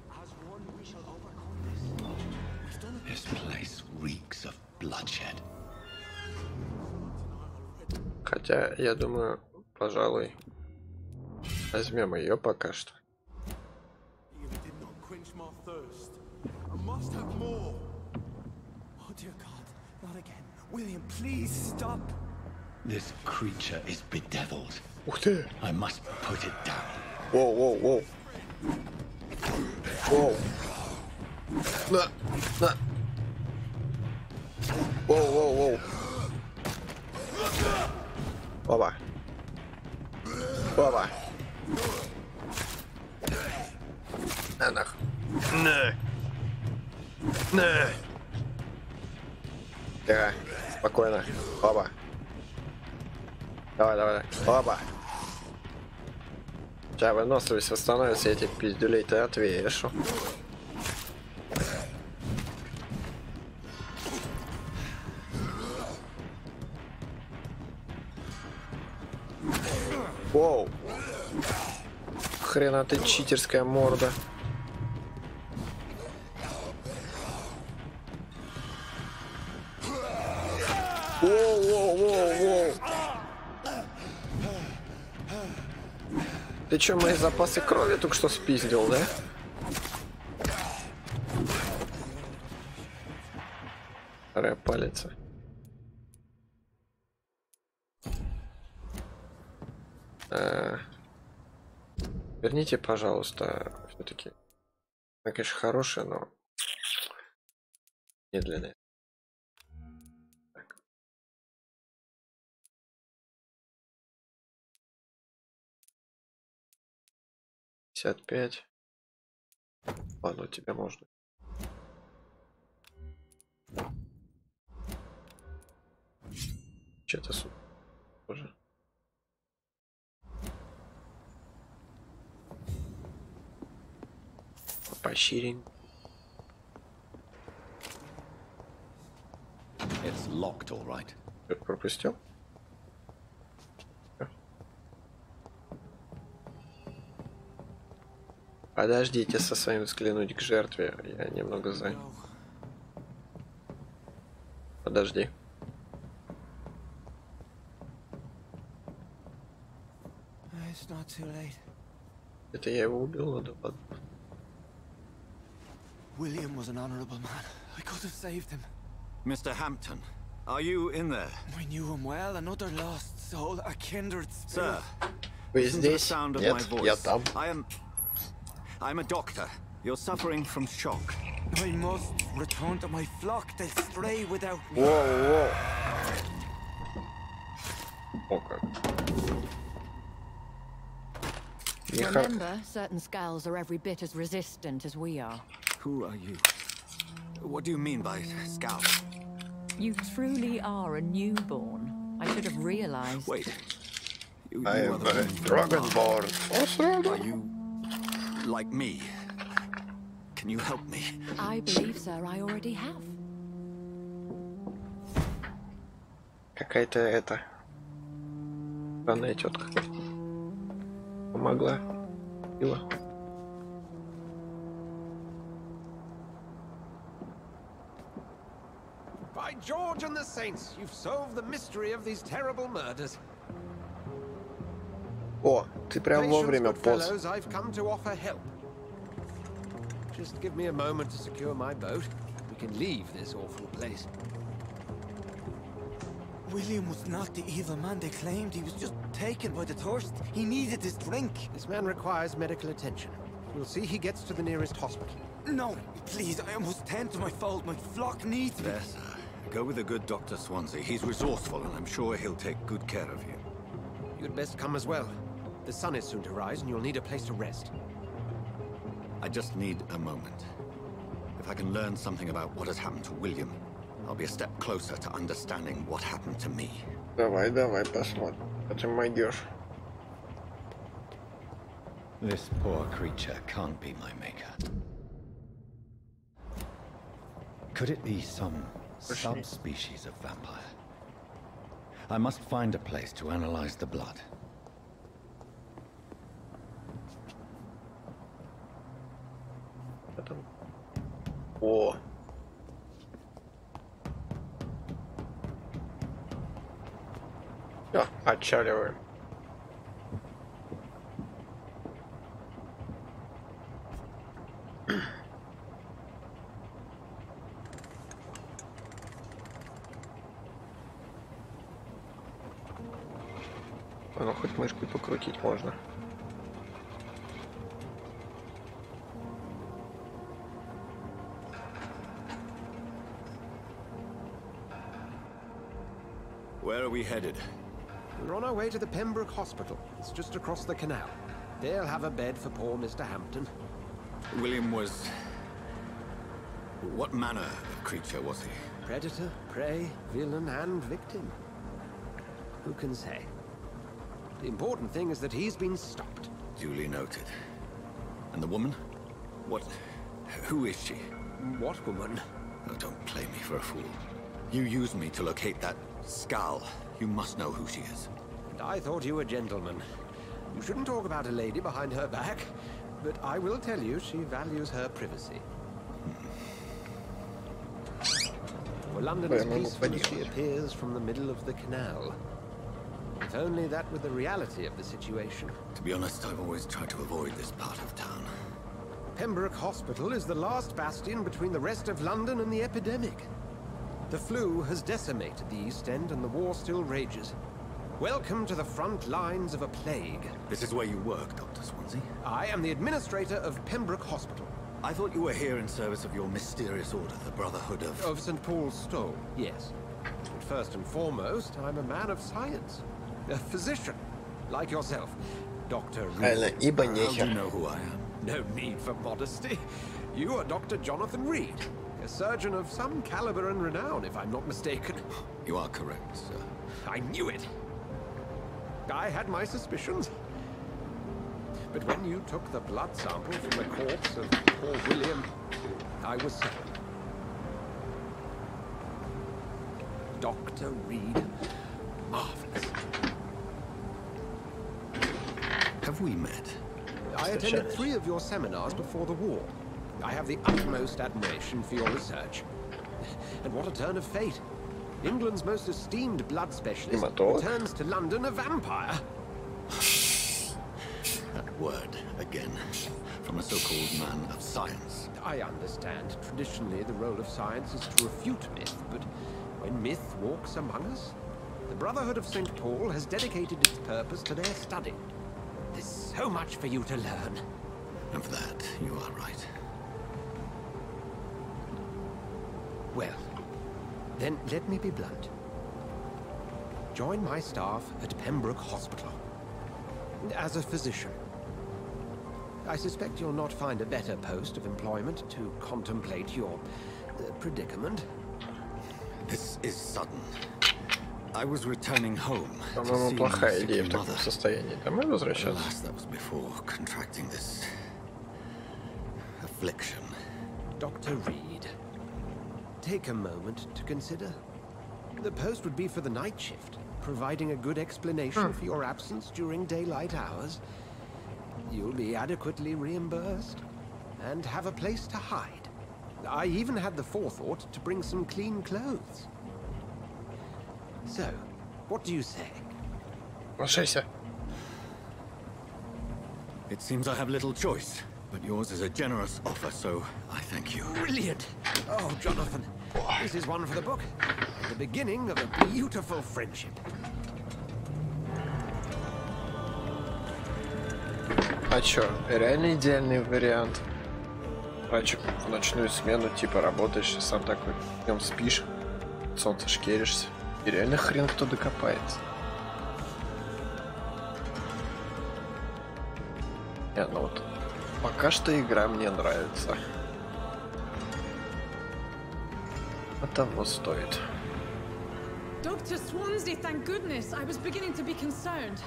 This place reeks of bloodshed. Хотя, я думаю, пожалуй, возьмем ее пока что. This creature is bedeviled. Ух ты! I must put it down. Воу, воу, воу. Воу. На. Воу, воу, воу. Опа. Опа. На нах. На. Да, спокойно. Опа. Давай, давай. Оба. Сейчас выносливость восстановится, этих пиздюлей ты отвешу. Воу. Хрена ты читерская морда. Воу. Ты чё, мои запасы крови только что спиздил, да? Вторая палец. Верните, пожалуйста, все-таки. Она, конечно, хорошая, но медленная. Так. $55. Ладно, у тебя можно. Что-то супер. Тоже. Поощрение. It's locked, all right. Пропустил? Подождите со своим взглянуть к жертве. Я немного занят. Подожди. Это я его убил, да ладно. William was an honorable man. I could have saved him. Mr. Hampton, are you in there? I knew him well, another lost soul, a kindred spirit. Sir, Вы здесь? Нет, я там. I'm a doctor. You're suffering from shock. I must return to my flock. They'll stray without me. Воу. О как. Remember, certain skulls are every bit as resistant as we are. Who are you? What do you mean by scout? You truly are a newborn. I should have realized. Wait. I am a dragonborn. Are you like me? Can you help me? I believe, sir, I already have. Какая-то это странная тетка помогла. Ила. By George and the Saints, you've solved the mystery of these terrible murders. О, ты прям вовремя поз. I've come to offer help. Just give me a moment to secure my boat. We can leave this awful place. William was not the evil man they claimed. He was just taken by the thirst. He needed this drink. This man requires medical attention. We'll see he gets to the nearest hospital. No, please, I must tend to my fold. My flock needs me. Yes, sir. Go with the good Dr. Swansea. He's resourceful, and I'm sure he'll take good care of you. You'd best come as well. The sun is soon to rise, and you'll need a place to rest. I just need a moment. If I can learn something about what has happened to William, I'll be a step closer to understanding what happened to me. Давай, посмотрим. Это могёшь. This poor creature can't be my maker. Could it be some subspecies of vampire? I must find a place to analyze the blood. О. Всё, отчаливаем. Ну, хоть мышкой покрутить можно. Where are we headed? We're on our way to the Pembroke Hospital. It's just across the canal. They'll have a bed for poor Mr. Hampton. William was... What manner of creature was he? Predator, prey, villain, and victim. Who can say? The important thing is that he's been stopped. Duly noted. And the woman? What? Who is she? What woman? Oh, don't play me for a fool. You used me to locate that skull. You must know who she is. And I thought you a gentleman. You shouldn't talk about a lady behind her back, but I will tell you she values her privacy. For London is peaceful as she appears from the middle of the canal. If only that were the reality of the situation. To be honest, I've always tried to avoid this part of town. Pembroke Hospital is the last bastion between the rest of London and the epidemic. The flu has decimated the East End and the war still rages. Welcome to the front lines of a plague. This is where you work, Dr. Swansea? I am the administrator of Pembroke Hospital. I thought you were here in service of your mysterious order, the Brotherhood of... Of St. Paul's Stole, yes. But first and foremost, I'm a man of science. A physician, like yourself. Dr. Reed. How do you know who I am? No need for modesty. You are Dr. Jonathan Reed, a surgeon of some caliber and renown, if I'm not mistaken. You are correct, sir. I knew it. I had my suspicions. But when you took the blood sample from the corpse of poor William, I was certain. Dr. Reed, marvelous. Have we met? I attended 3 of your seminars before the war. I have the utmost admiration for your research. And what a turn of fate. England's most esteemed blood specialist returns to London a vampire. That word, again, from a so-called man of science. I understand. Traditionally, the role of science is to refute myth, but when myth walks among us, the Brotherhood of St. Paul has dedicated its purpose to their study. There's so much for you to learn. Of that, you are right. Well, then let me be blunt. Join my staff at Pembroke Hospital. As a physician. I suspect you'll not find a better post of employment to contemplate your predicament. This is sudden. I was returning home. По-моему, плохая идея в таком состоянии домой возвращаться. Alas, that was before contracting this affliction. Dr. Reed, take a moment to consider. The post would be for the night shift, providing a good explanation for your absence during daylight hours. You'll be adequately reimbursed and have a place to hide. I even had the forethought to bring some clean clothes. So, what do you say? It seems I have little choice, but yours is a generous offer, so I thank you. Brilliant! Oh, Jonathan, this is one for the book. The beginning of a beautiful friendship. А чё, реально идеальный вариант. Врач в ночную смену, типа работаешь, сам такой, днем спишь, солнце шкеришься. И реально хрен кто докопается. Ну вот, пока что игра мне нравится. А того стоит. Dr. Swansea, thank goodness. I was beginning to be concerned.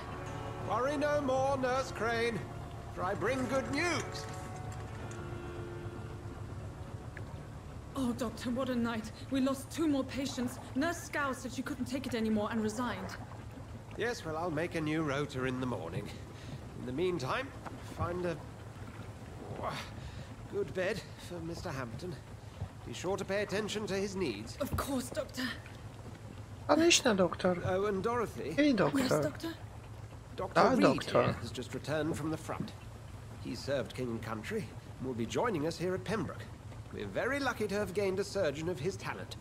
Worry no more, Nurse Crane, for I bring good news. Oh, Doctor, what a night. We lost 2 more patients. Nurse Scow said she couldn't take it anymore and resigned. Yes, well, I'll make a new rota in the morning. In the meantime, find a good bed for Mr. Hampton. Be sure to pay attention to his needs. Of course, Doctor. Отлично, доктор. Oh, and Dorothy. Hey, doctor. Yes, Doctor? Dr. Reed here has just returned from the front. He served King and Country and will be joining us here at Pembroke. We're very lucky to have gained a surgeon of his talent,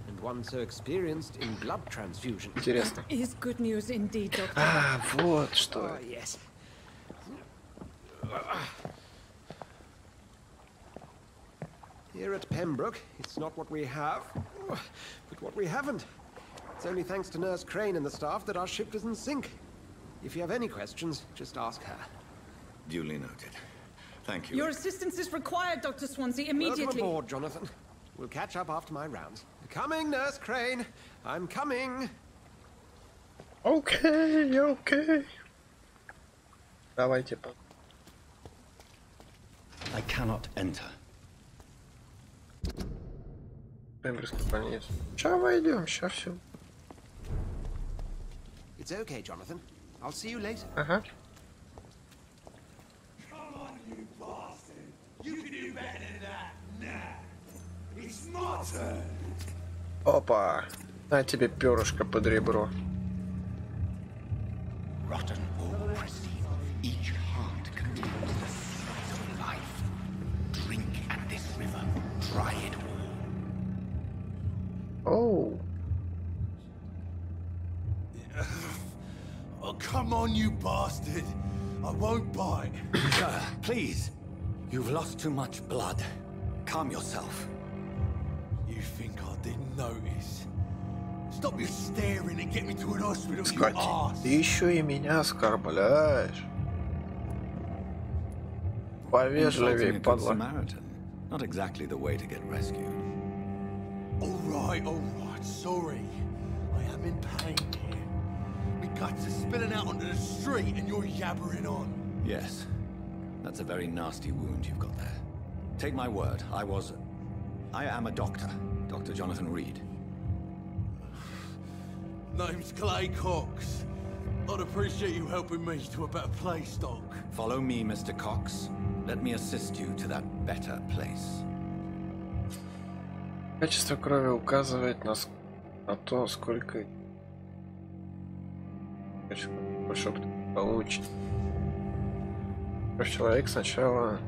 and one so experienced in blood transfusion. Интересно. Is good news indeed, Doctor. А, вот что. Oh, yes. Here at Pembroke, it's not what we have, but what we haven't. It's only thanks to Nurse Crane and the staff that our ship doesn't sink. If you have any questions, just ask her. Duly noted. Thank you. Your assistance is required, Dr. Swansea, immediately. Welcome aboard, Jonathan. We'll catch up after my rounds. Coming, Nurse Crane. I'm coming. Okay, okay. Давайте по. I cannot enter. Пемберской больницы. Сейчас войдем, сейчас все. It's okay, Jonathan. I'll see you later. Ага. Come on, you bastard! You can do better than that. Nah. It's my turn. Опа. На тебе перышко под ребро. Rotten or pristine, each heart contains the seeds of life. Drink at this river, try it all. Оу. Oh, come on, you bastard! I won't bite. Sir, please. You've lost too much blood. Calm yourself. You think I didn't notice? Stop your staring and get me to an hospital, you Кстати, ass! ты еще и меня оскорбляешь. Повежливей, Insulting a good падла. Samaritan. Not exactly the way to get rescued. Alright, sorry. I am in pain here. My guts are spilling out onto the street and you're yabbering on. Yes. That's a very nasty wound you've got there. Take my word, I am a doctor. Dr. Jonathan Reed. Name's Clay Cox. I'd appreciate you helping me to a better place, Doc. Follow me, Mr. Cox. Let me assist you to that better place. Качество крови указывает на то, сколько больше получит. Человек сначала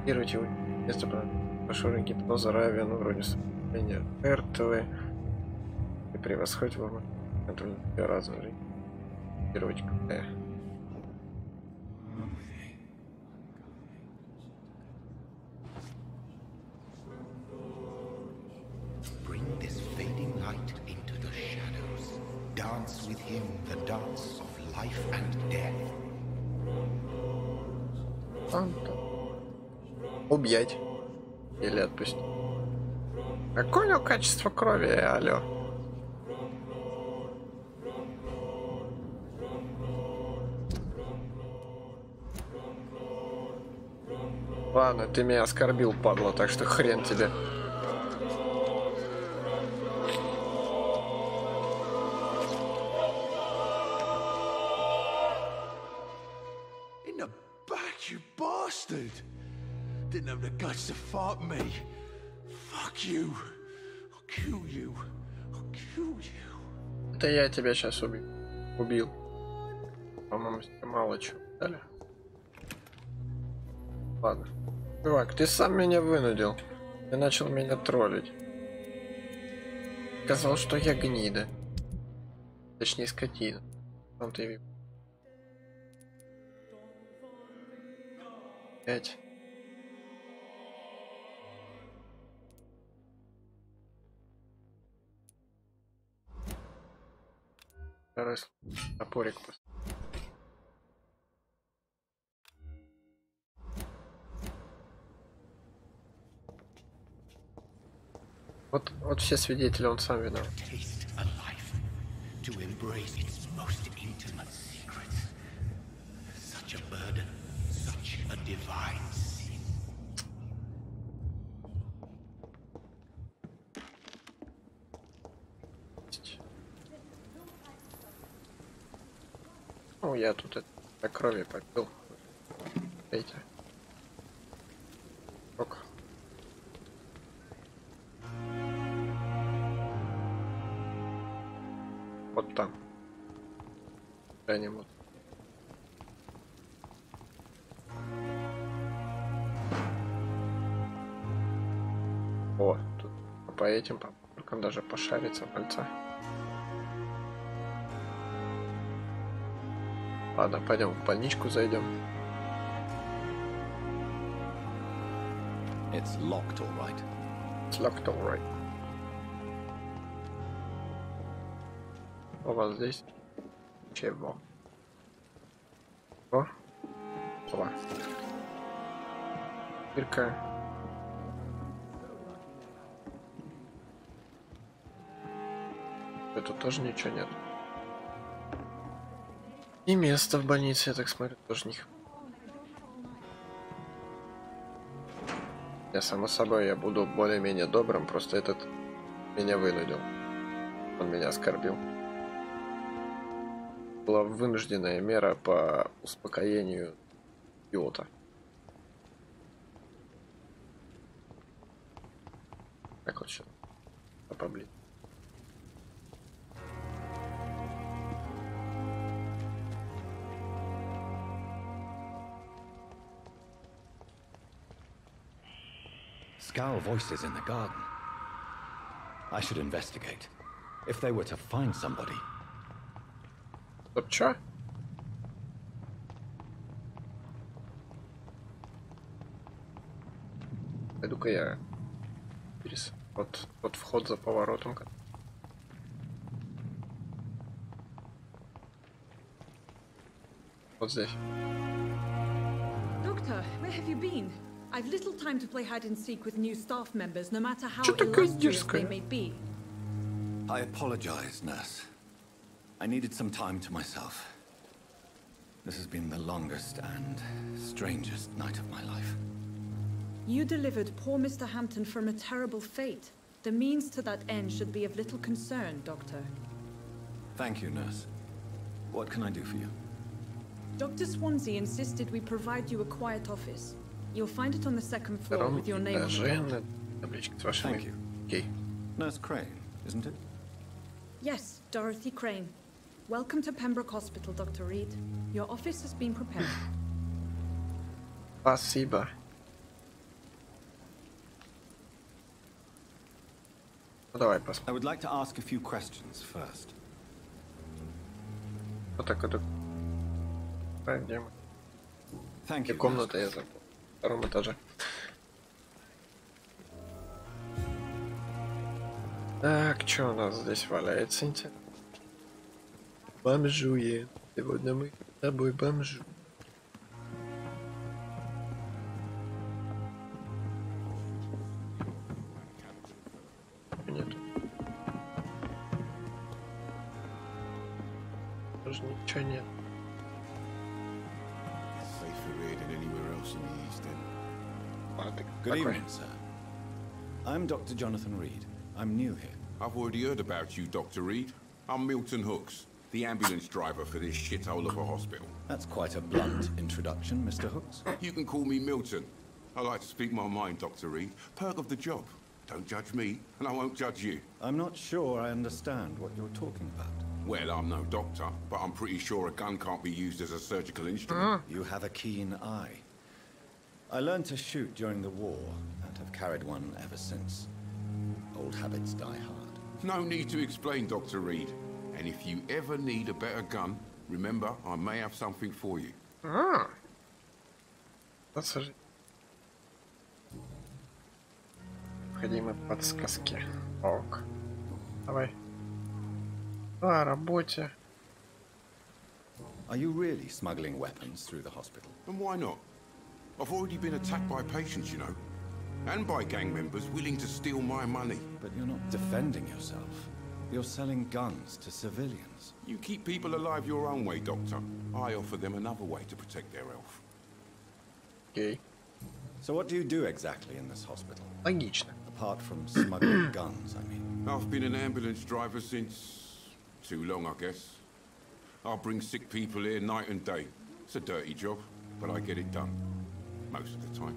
его место пошел гипноза равен вроде состояния жертвы и превосходит его контроль разного регировочка. Bring this fading light into the shadows. Dance with him the dance of life and death. Убьять или отпустить. Какое у него качество крови, алло? Ладно, ты меня оскорбил, падла, так что хрен тебе. In the back, you bastard! Didn't have the guts to fuck me. Fuck you. I'll kill you. I'll kill you. Это я тебя сейчас убил. По-моему, мало чего дали. Ладно. Чувак, ты сам меня вынудил. Ты начал меня троллить. Сказал, что я гнида. Точнее, скотина. Там ты... 5. Второй топорик. Вот все свидетели, он сам виноват. Ну, я тут это крови попил. Эти. Ок. Вот там. Вот. О, тут по этим попоркам даже пошарится пальца. Ладно, пойдем в больничку зайдем. It's locked, all right. It's locked, all right. У вас здесь чего? О, два. Дырка. Тут тоже ничего нет. И место в больнице, я так смотрю, тоже не. Я, само собой, я буду более-менее добрым, просто этот меня вынудил. Он меня оскорбил. Была вынужденная мера по успокоению идиота. Так вот сейчас. Поближе. Scowl voices in the garden. I should investigate. If they were to find somebody. Чё? Пойду-ка я через тот вход за поворотом. Вот здесь. Doctor, where have you been? I've little time to play hide and seek with new staff members, no matter how illustrious they may be. I apologize, nurse. I needed some time to myself. This has been the longest and strangest night of my life. You delivered poor Mr. Hampton from a terrible fate. The means to that end should be of little concern, Doctor. Thank you, nurse. What can I do for you? Dr. Swansea insisted we provide you a quiet office. You'll find it on the second floor with your name on the top. Thank you. Okay. Nurse Crane, isn't it? Yes, Dorothy Crane. Welcome to Pembroke Hospital, Dr. Reed. Your office has been prepared. Спасибо. Давай посмотрим. I would like to ask a few questions first. Вот так вот. Где мы? Thank you. Комната я забыл. На втором этаже. Так, что у нас здесь валяется, интересно? Бомжует. Сегодня мы с тобой бомжу. Нет. Тоже ничего нет. Good evening, sir. I'm Dr. Jonathan Reed. I'm new here. I've already heard about you, Dr. Reed. I'm Milton Hooks, the ambulance driver for this shithole of a hospital. That's quite a blunt introduction, Mr. Hooks. You can call me Milton. I like to speak my mind, Dr. Reed. Perk of the job. Don't judge me, and I won't judge you. I'm not sure I understand what you're talking about. Well, I'm no doctor, but I'm pretty sure a gun can't be used as a surgical instrument. You have a keen eye. I learned to shoot during the war, and have carried one ever since. Old habits die hard. No need to explain, Dr. Reed. And if you ever need a better gun, remember, I may have something for you. Необходимы подсказки. Ок. Давай. О работе. Are you really smuggling weapons through the hospital? And why not? I've already been attacked by patients, you know. And by gang members willing to steal my money. But you're not defending yourself. You're selling guns to civilians. You keep people alive your own way, Doctor. I offer them another way to protect their health. Okay. So what do you do exactly in this hospital? Логично. Apart from smuggling guns, I mean. I've been an ambulance driver since... too long, I guess. I bring sick people here night and day. It's a dirty job, but I get it done. Most of the time.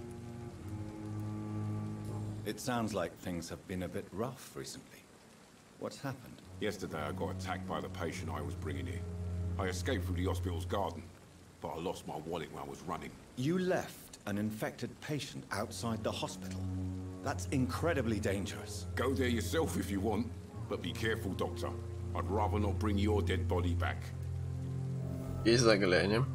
It sounds like things have been a bit rough recently. What's happened? Yesterday I got attacked by the patient I was bringing here. I escaped through the hospital's garden, but I lost my wallet when I was running. You left an infected patient outside the hospital? That's incredibly dangerous. Go there yourself if you want, but be careful, Doctor. I'd rather not bring your dead body back. И заглянем.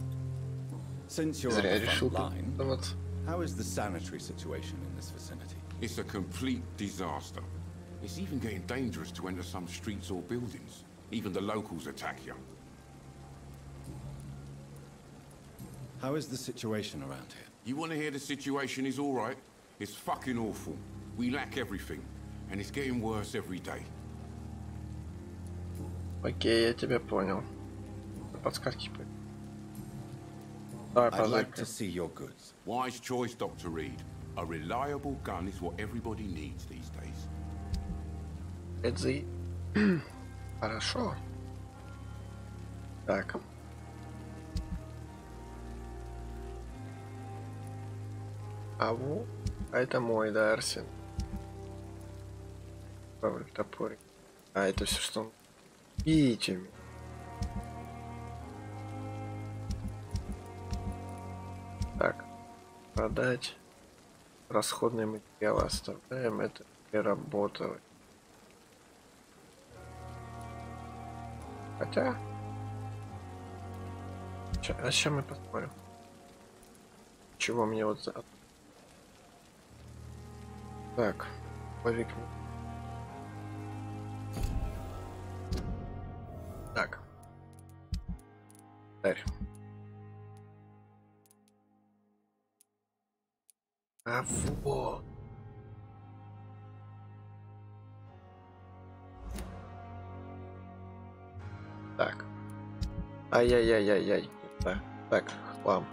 Since you're on the front line, how is the sanitary situation in this vicinity? It's a complete disaster. It's even getting dangerous to enter some streets or buildings. Even the locals attack you. How is the situation around here? You want to hear the situation is all right? It's fucking awful. We lack everything, and it's getting worse every day. Окей, я тебя понял. Подсказки. I'd like to see your goods. Wise choice, Dr. Reed. A reliable gun is what everybody needs these days. Это хорошо. Так. А это мой, да, Арсен. Топорик. А это все что? Видите? Так. Продать. Расходные материалы оставляем. Это переработать. Хотя... А сейчас мы посмотрим. Чего мне вот за... Так. Повик. Так. Ставь. А вот. Так. Ай-яй-яй-яй-яй. Так, так, хлам.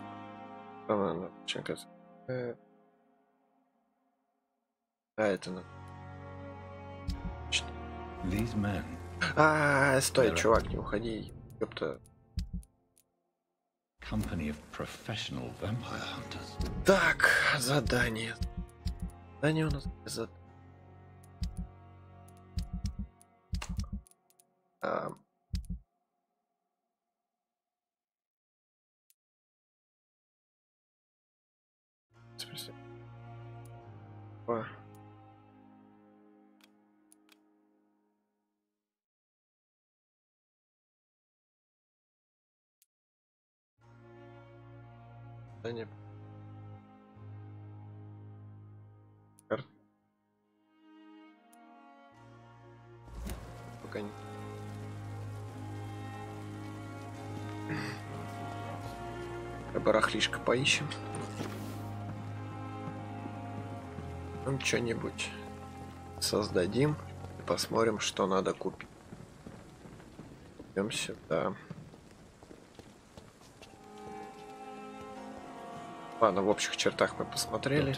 А это надо. Стой, чувак, не уходи. Ёпта. Так, задание. Задание у нас задание. Пока не. Барахлишко поищем. Ну, что-нибудь создадим и посмотрим, что надо купить. Идем сюда. Ладно, в общих чертах мы посмотрели.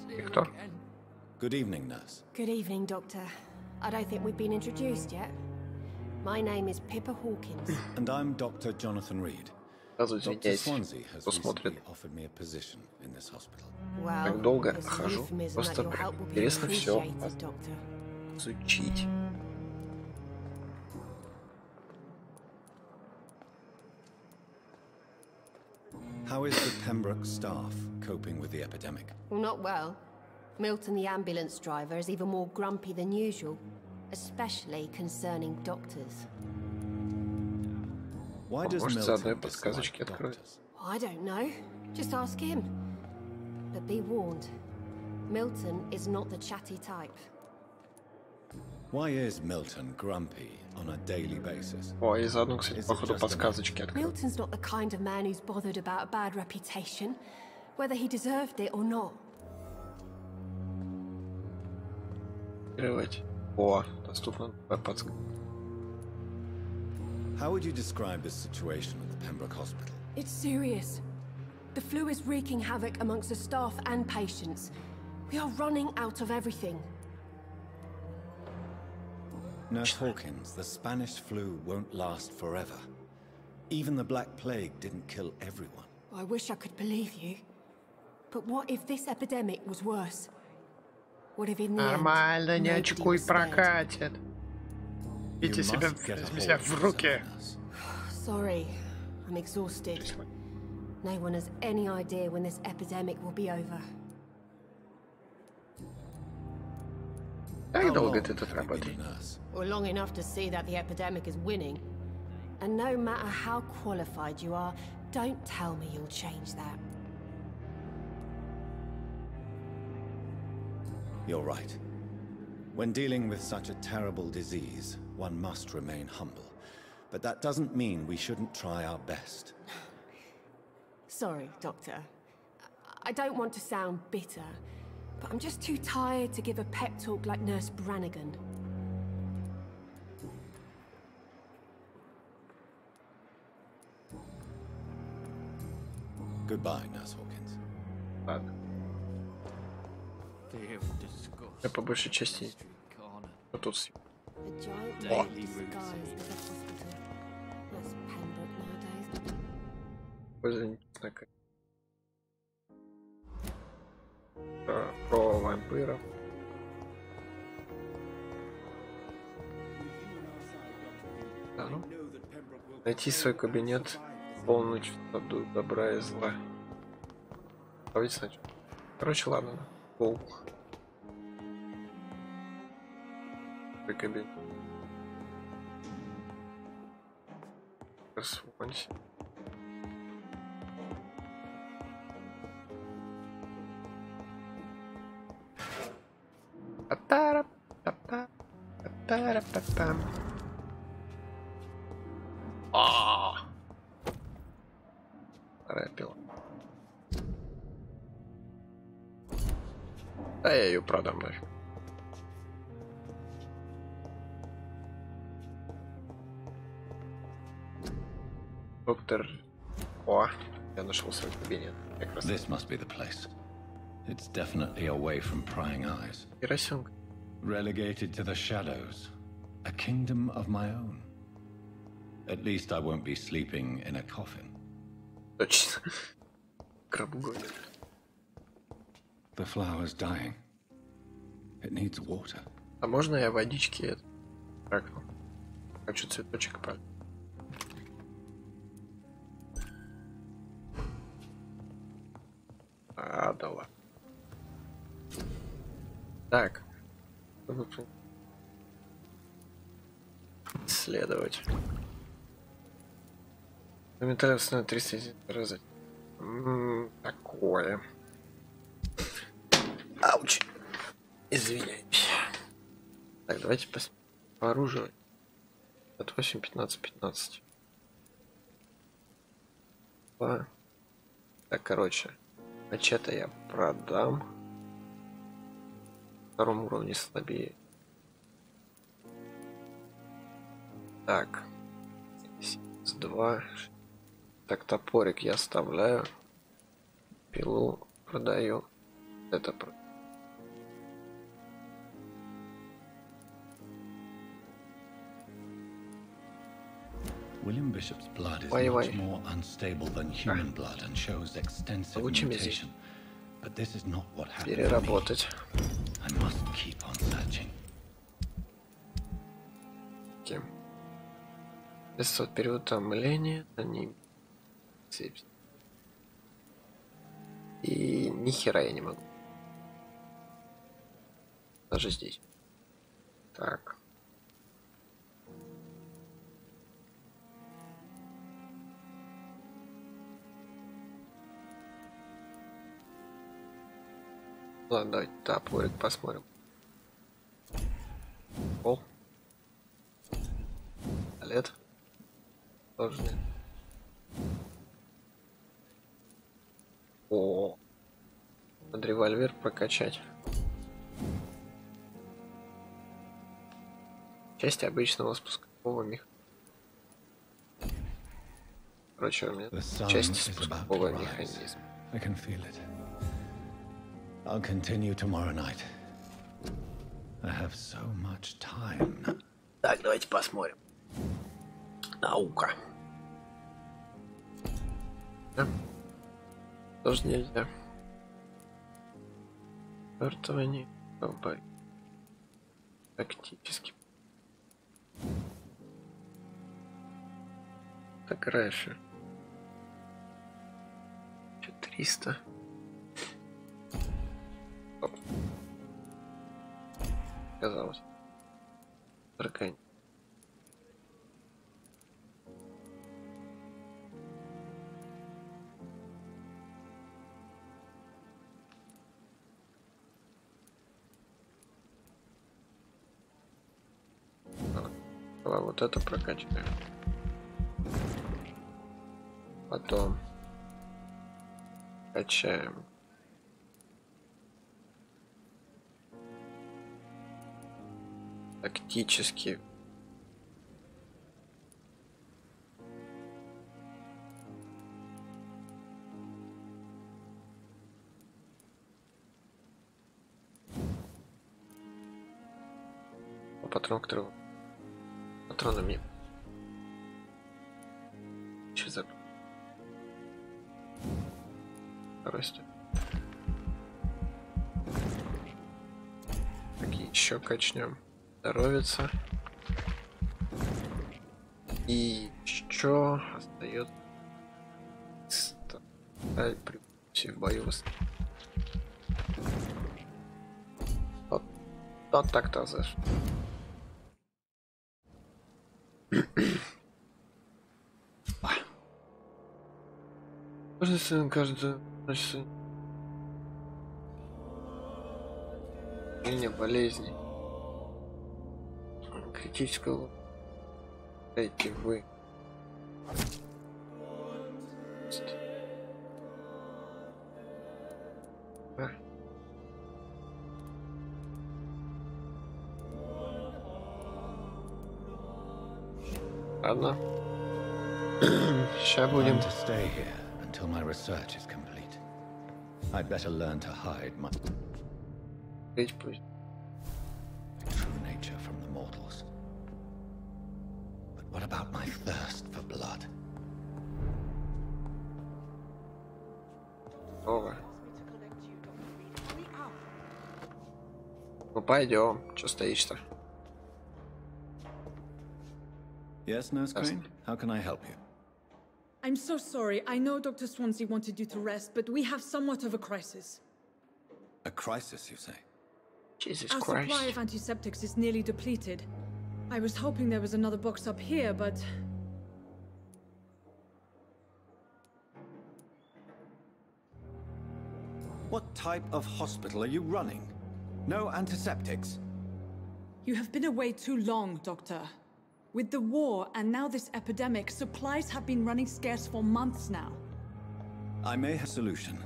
И кто? Good evening, nurse. Good evening, Doctor. I don't think we've been introduced yet. My name is Pippa Hawkins. And I'm Dr. Jonathan Reed. Dr. Swansea has recently offered me a position in this hospital. Так долго хожу, просто интересно все изучить. How is the Pembroke staff coping with the epidemic? Well, not well. Milton, the ambulance driver, is even more grumpy than usual, especially concerning doctors. Why does Milton dislike doctors? I don't know. Just ask him. But be warned, Milton is not the chatty type. Why is Milton grumpy on a daily basis? Ой, и заодно, кстати, походу подсказочки открыл. Milton's not the kind of man who's bothered about a bad reputation, whether he deserved it or not. Открывать. О, доступно подсказка. How would you describe the situation at the Pembroke Hospital? It's serious. The flu is wreaking havoc amongst the staff and patients. We are running out of everything. Nurse Hawkins, the Spanish flu won't last forever. Even the Black Plague didn't kill everyone. I wish I could believe you. But what if this epidemic was worse? What if in the Нормально, не очкуй, прокатит. Идите себя в руки. Sorry, I'm exhausted. No one has any idea when this epidemic will be over. Как долго ты тут работаешь? Well, long enough to see that the epidemic is winning. And no matter how qualified you are, don't tell me you'll change that. You're right. When dealing with such a terrible disease, one must remain humble. But that doesn't mean we shouldn't try our best. Sorry, Doctor. I don't want to sound bitter, but I'm just too tired to give a pep talk like Nurse Brannigan. Goodbye, Nurse Hawkins. Ладно. Я по большей части вот тут. О. Про вампиров. Да, ну. Найти свой кабинет, полночь в саду добра и зла. Сначала. Короче, ладно. Пол. Кабинет. Рассвонься. Вторая пила. Да я ее продам нафиг. Доктор. О, я нашел свой кабинет. This must be the place. It's definitely away from prying eyes. Керосинка. Relegated to the shadows. A kingdom of my own. At least I won't be sleeping in a coffin. Точно. Крабгой. The flower's dying. It needs water. А можно я водички тракну? Хочу цветочек полить. А, да ладно. Так. Исследовать. Моментально становится 300 раза. Такое. Ауч. Извиняюсь. Так, давайте посмотрим. По оружию. От 8, 15, 15. Так, короче. А чата я продам. На втором уровне слабее. Так. 2. Так, топорик я оставляю. Пилу продаю. Это продаю. William Bishop's blood is much more unstable than human blood and shows extensive mutation. But this is not what happened to me. I must keep on searching. Без переутомления они. И ни хера я не могу. Даже здесь. Так. Ладно, давайте топорик посмотрим. О. Пистолет. Тоже нет. О. Надо револьвер прокачать. Часть обычного спускового механизма. Короче, у меня часть спускового механизма. I'll continue tomorrow night. I have so much time. Так, давайте посмотрим. Наука. Да? Тоже нельзя. Жертвование. Тактически. Фотография. 300. Казалось. Аркань. Вот это прокачиваем. Потом качаем. Тактически. патрон, который... Патронами. Что за... Второй стоит. Так, еще качнем. Здоровится. И что остается? При в бою. Вот так-то зашел. Можно каждую болезни критического дайте вы. Ладно. Сейчас будем. Until my research is complete. I'd better learn to hide my true nature from the mortals. But what about my thirst for blood? Over. Ну пойдем. Че стоишь-то? Yes, Nurse Crane? How can I help you? I'm so sorry. I know Dr. Swansea wanted you to rest, but we have somewhat of a crisis. A crisis, you say? Jesus Our Christ. supply of antiseptics is nearly depleted. I was hoping there was another box up here, but... What type of hospital are you running? No antiseptics? You have been away too long, Doctor. With the war and now this epidemic, supplies have been running scarce for months now. I may have a solution.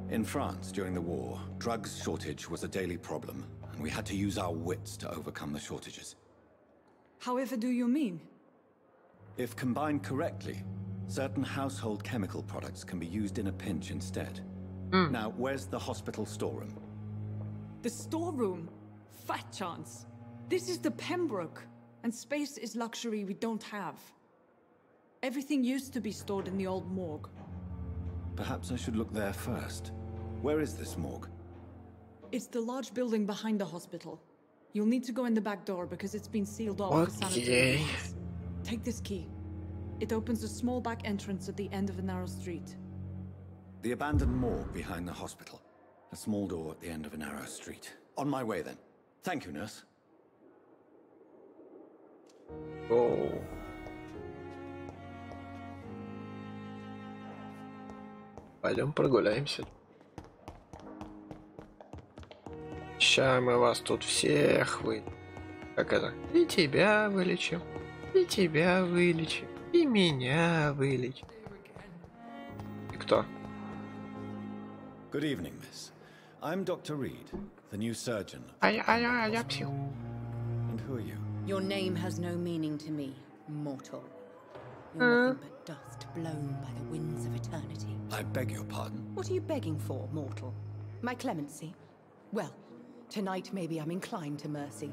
In France, during the war, drugs shortage was a daily problem, and we had to use our wits to overcome the shortages. However do you mean? If combined correctly, certain household chemical products can be used in a pinch instead. Now, where's the hospital storeroom? The storeroom? Fat chance. This is the Pembroke, and space is luxury we don't have. Everything used to be stored in the old morgue. Perhaps I should look there first. Where is this morgue? It's the large building behind the hospital. You'll need to go in the back door because it's been sealed off for sanitary reasons. Take this key. It opens a small back entrance at the end of a narrow street. The abandoned morgue behind the hospital. A small door at the end of a narrow street. On my way then. Thank you, nurse. Oh. Пойдем прогуляемся. Ща мы вас тут всех Как это? И тебя вылечим, и тебя вылечим, и меня вылечим. И кто? Good evening, miss. I'm Dr. Reed, the new surgeon. Я псих. And who are you? Your name has no meaning to me, mortal. You're nothing but dust blown by the winds of eternity. I beg your pardon? What are you begging for, mortal? My clemency? Well, tonight maybe I'm inclined to mercy.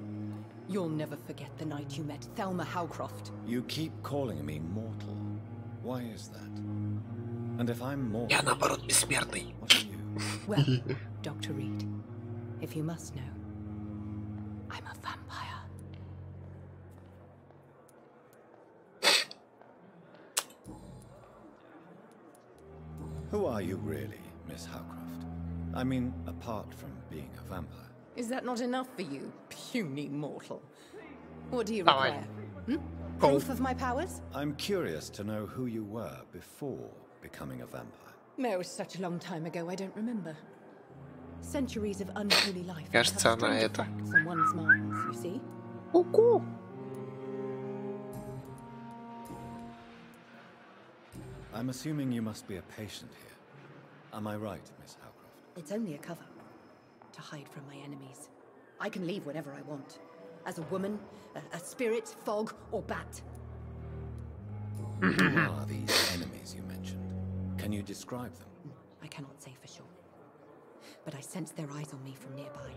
You'll never forget the night you met Thelma Howcroft. You keep calling me mortal. Why is that? And if I'm mortal... Я наоборот бессмертный. What are you? Well, Dr. Reed, if you must know, I'm a vampire. Who are you really, Miss Howcroft? I mean, apart from being a vampire. Is that not enough for you, puny mortal? What do you require? Oh. Proof of my powers? I'm curious to know who you were before becoming a vampire. No, it was such a long time ago, I don't remember. Centuries of unholy life. Кажется, она это. On one's minds, you see? Ку-ку. I'm assuming you must be a patient here. Am I right, Miss Howcroft? It's only a cover. To hide from my enemies. I can leave whenever I want. As a woman, a spirit, fog, or bat. Who are these enemies you mentioned? Can you describe them? I cannot say for sure. But I sense their eyes on me from nearby.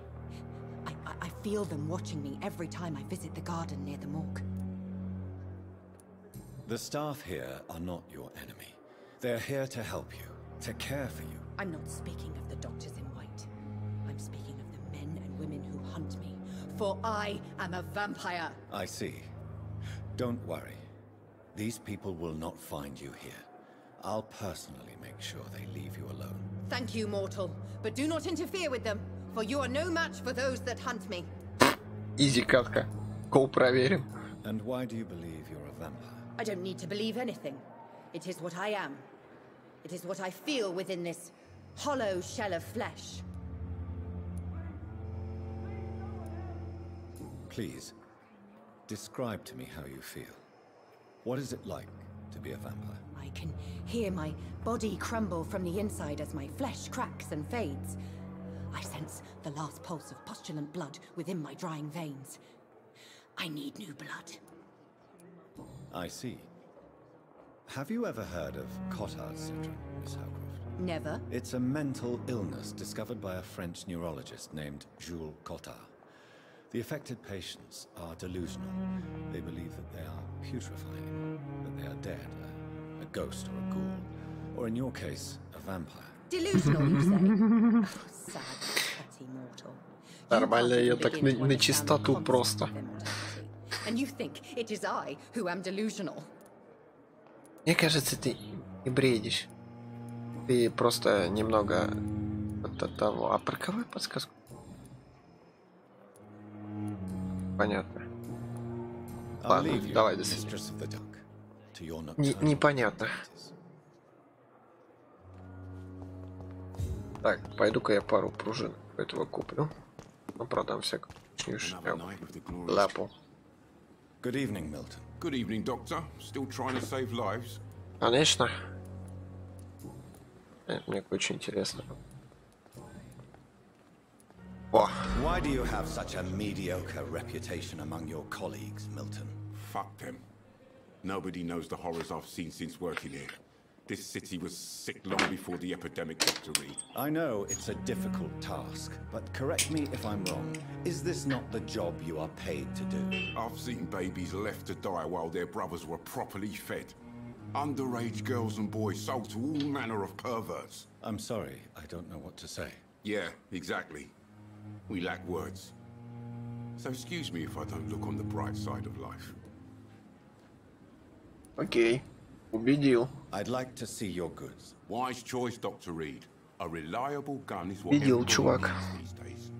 I feel them watching me every time I visit the garden near the morgue. The staff here are not your enemy. They're here to help you, to care for you. I'm not speaking of the doctors in white. I'm speaking of the men and women who hunt me. For I am a vampire. I see. Don't worry. These people will not find you here. I'll personally make sure they leave you alone. Thank you, mortal. But do not interfere with them, for you are no match for those that hunt me. Изи катка. Кол проверим. And why do you believe you're a vampire? I don't need to believe anything. It is what I am. It is what I feel within this hollow shell of flesh. Please, describe to me how you feel. What is it like to be a vampire? I can hear my body crumble from the inside as my flesh cracks and fades. I sense the last pulse of postulant blood within my drying veins. I need new blood. I see. Have you ever heard of Cotard's syndrome, Miss Howcroft? Never. It's a mental illness discovered by a French neurologist named Jules Cotard. The affected patients are delusional. They believe that they are putrefying, that they are dead, a ghost or a ghoul, or in your case, a vampire. Delusional, you say? Oh, sad, petty mortal. Нормально, я так на чистоту просто. And you think it is I who am delusional? Мне кажется, ты не бредишь. Ты просто немного от того. А про кого подсказку? Понятно. Ладно, давай до свидания. Непонятно. Так, пойду-ка я пару пружин этого куплю. Ну, продам всякую лапу. Good evening, Milton. Good evening, Doctor. Still trying to save lives? Конечно. Мне очень интересно. Why do you have such a mediocre reputation among your colleagues, Milton? Fuck them. Nobody knows the horrors I've seen since working here. This city was sick long before the epidemic, Dr. Reed. I know it's a difficult task, but correct me if I'm wrong. Is this not the job you are paid to do? I've seen babies left to die while their brothers were properly fed. Underage girls and boys sold to all manner of perverts. I'm sorry, I don't know what to say. Yeah, exactly. We lack words. So excuse me if I don't look on the bright side of life. Окей. Убедил. I'd like to see your goods. Wise choice, Dr. Reed. A reliable gun is what Убедил, чувак. these days.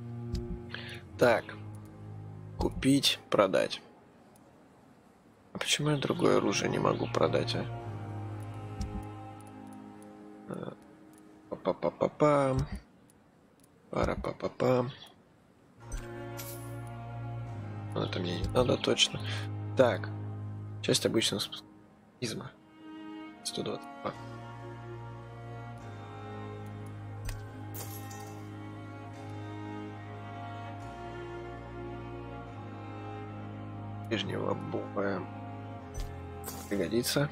Так. Купить, продать. А почему я другое оружие не могу продать, а? Па-па-па-па-пам. Пара-па-па-пам. Это мне не надо точно. Так. Часть обычного спазма. 122. Нижнего боя. Пригодится.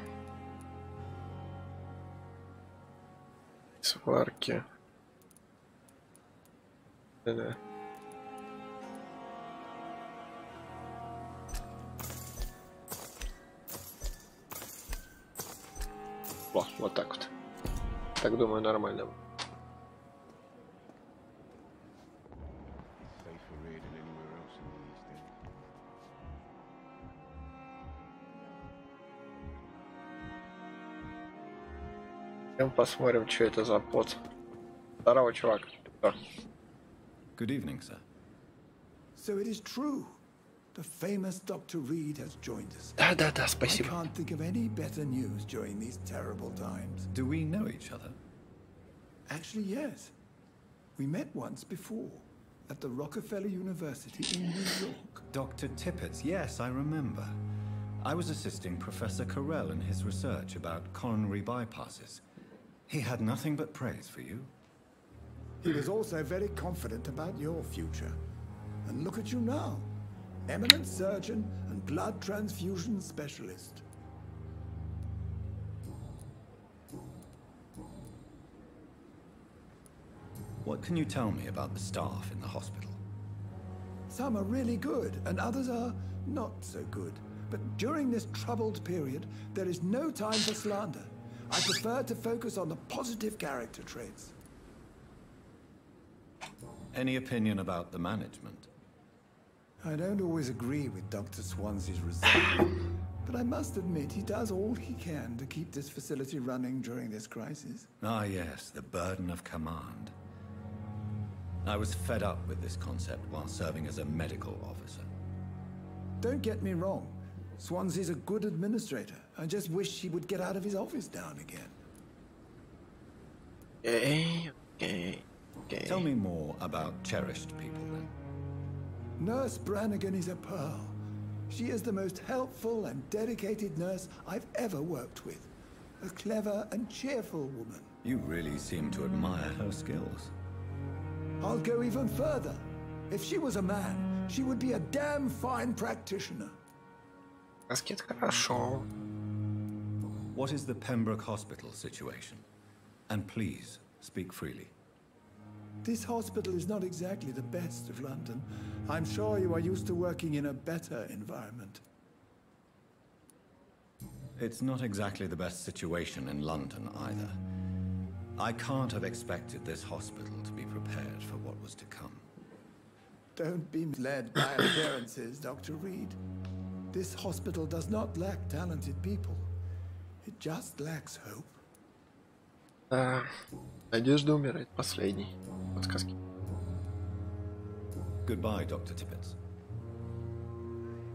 Сварки. Да-да. О, вот так вот. Так думаю, нормально. Идем посмотрим, что это за пот. Здорово, чувак. Good evening, sir. So it is true. The famous Dr. Reed has joined us. Да, спасибо. I can't think of any better news during these terrible times. Do we know each other? Actually, yes. We met once before at the Rockefeller University in New York. Dr. Tippett, yes, I remember. I was assisting Professor Carell in his research about coronary bypasses. He had nothing but praise for you. He was also very confident about your future. And look at you now. Eminent surgeon and blood transfusion specialist. What can you tell me about the staff in the hospital? some are really good and others are not so good. But during this troubled period, there is no time for slander. I prefer to focus on the positive character traits. Any opinion about the management? I don't always agree with Dr. Swansea's resolve, but I must admit he does all he can to keep this facility running during this crisis. Ah, yes, the burden of command. I was fed up with this concept while serving as a medical officer. Don't get me wrong. Swansea's a good administrator. I just wish he would get out of his office now and again. Okay. Tell me more about cherished people, then. Nurse Brannigan is a pearl. She is the most helpful and dedicated nurse I've ever worked with. A clever and cheerful woman. You really seem to admire her skills. I'll go even further. If she was a man, she would be a damn fine practitioner. Хорошо. What is the Pembroke Hospital situation? And please, speak freely. This hospital is not exactly the best of London. I'm sure you are used to working in a better environment. It's not exactly the best situation in London either. I can't have expected this hospital to be prepared for what was to come. Don't be led by appearances, Dr. Reed. This hospital does not lack talented people. It just lacks hope. Надежда умирает последней. Подсказки. Goodbye, Dr. Tippett.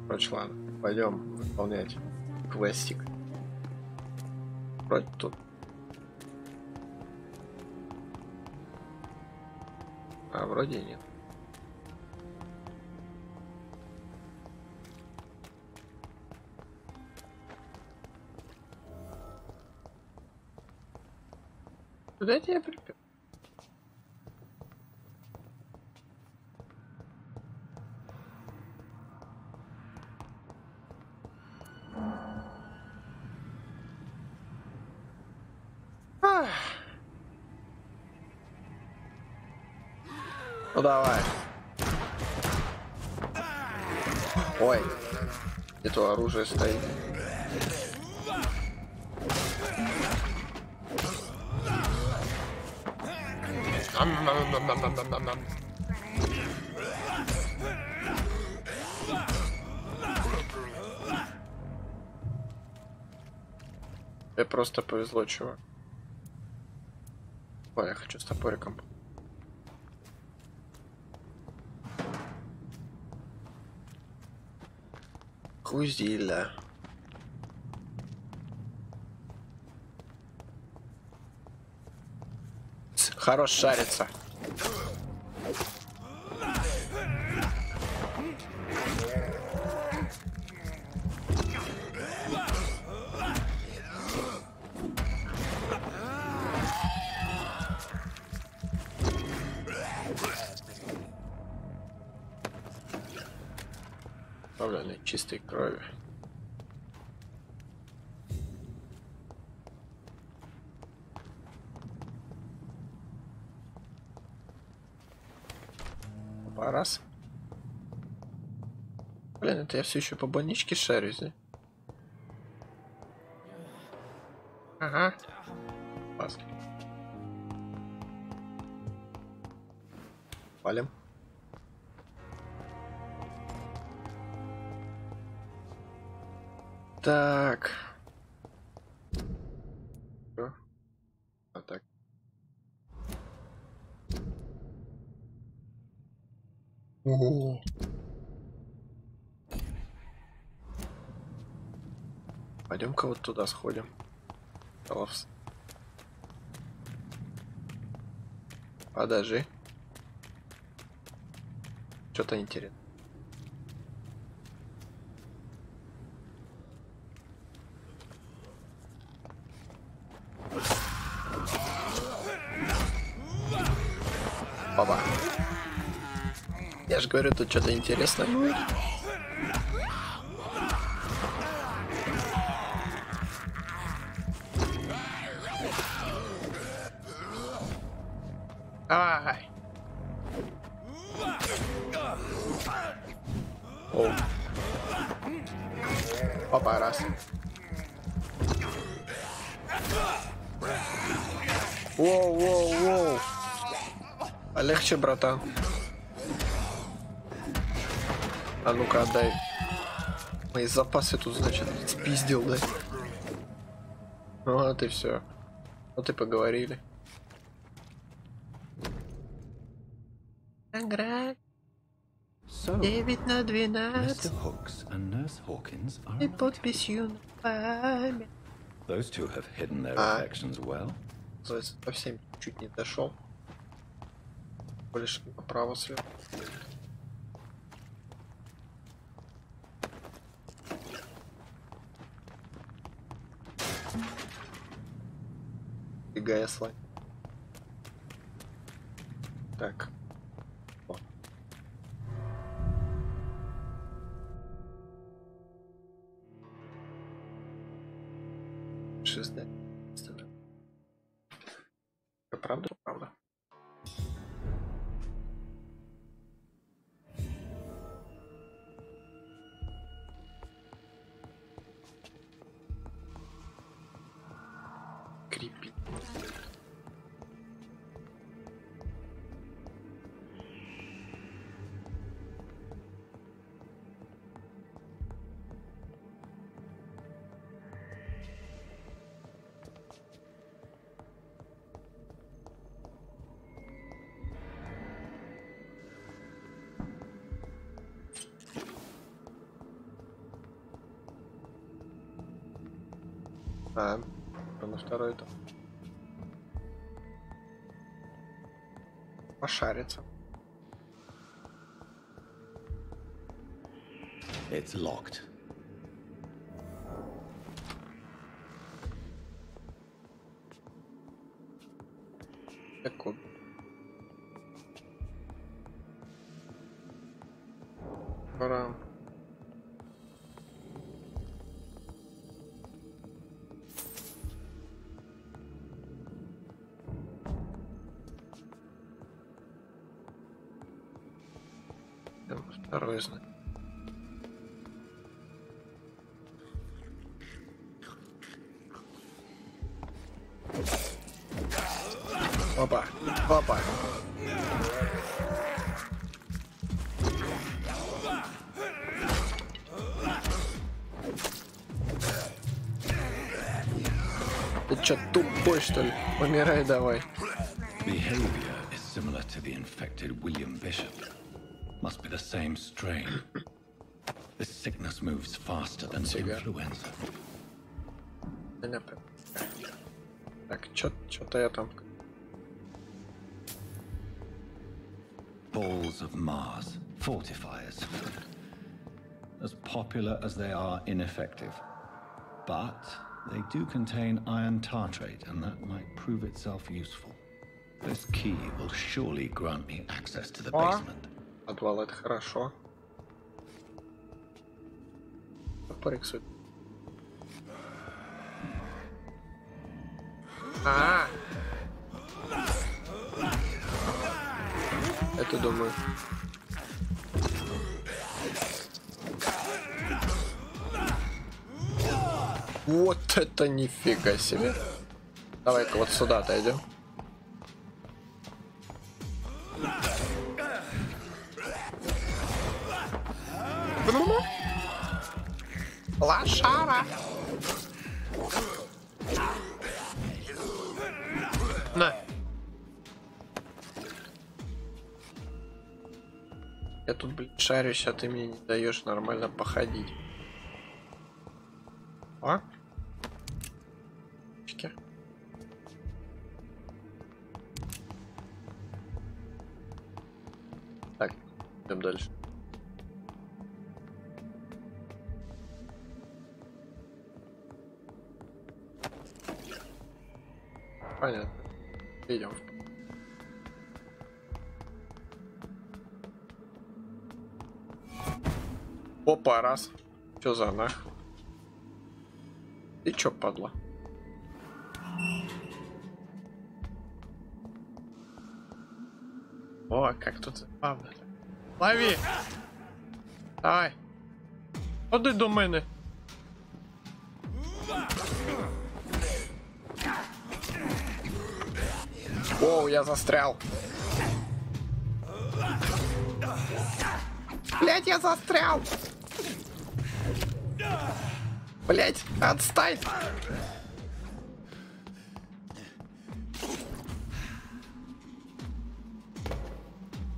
Короче, ладно. Пойдем выполнять квестик. Вроде тут. А вроде нет. Куда тебя припер? Ну давай. Ой, где то оружие стоит. Тебе просто повезло, чувак. Ой, я хочу с топориком. Кузиля. Хорош шариться. Добавление чистой крови. Раз. Блин, это я все еще по больничке шарюсь, да? Ага. Пас. Валим. Так. Что? А так. Ого. Пойдем-ка вот туда сходим. Подожди. Что-то интересно. Баба. Я же говорю, тут что-то интересное будет. Ай. О. Опа, раз. Воу. Полегче, братан. А ну-ка, отдай. Мои запасы тут, значит, спиздил, да? Вот и все. Вот и поговорили. Игра. 9 на 12. И подписью на память. Those two have hidden their affections well. Совсем чуть не дошел. Больше направо сверху. Бегая слайд. Так. О. Шестая. Правда? Правда. Крипи. На второй этап. Пошариться. It's locked. Так вот. Пора. Второй знак. Опа, опа. Ты чё, тупой, что ли? Помирай давай. Behavior is similar to the infected William Bishop. Must be the same strain. This sickness moves faster than influenza. Так, чё-то я там. Balls of Mars, fortifiers. As popular as they are ineffective. But they do contain iron tartrate, and that might prove itself useful. This key will surely grant me access to the basement. Подвал, это хорошо. Топорик суть. Это думаю. Вот это нифига себе. Давай-ка вот сюда отойдем. Лошара. На. Я тут, блин, шарюсь, а ты мне не даешь нормально походить. А? Так, идем дальше. Понятно. Идем. Опа, раз. Чё за нах? И чё, падла? О, как тут забавно. Лови! Давай. Ходи до мене. Оу, я застрял. Блять, я застрял. Блять, отстань.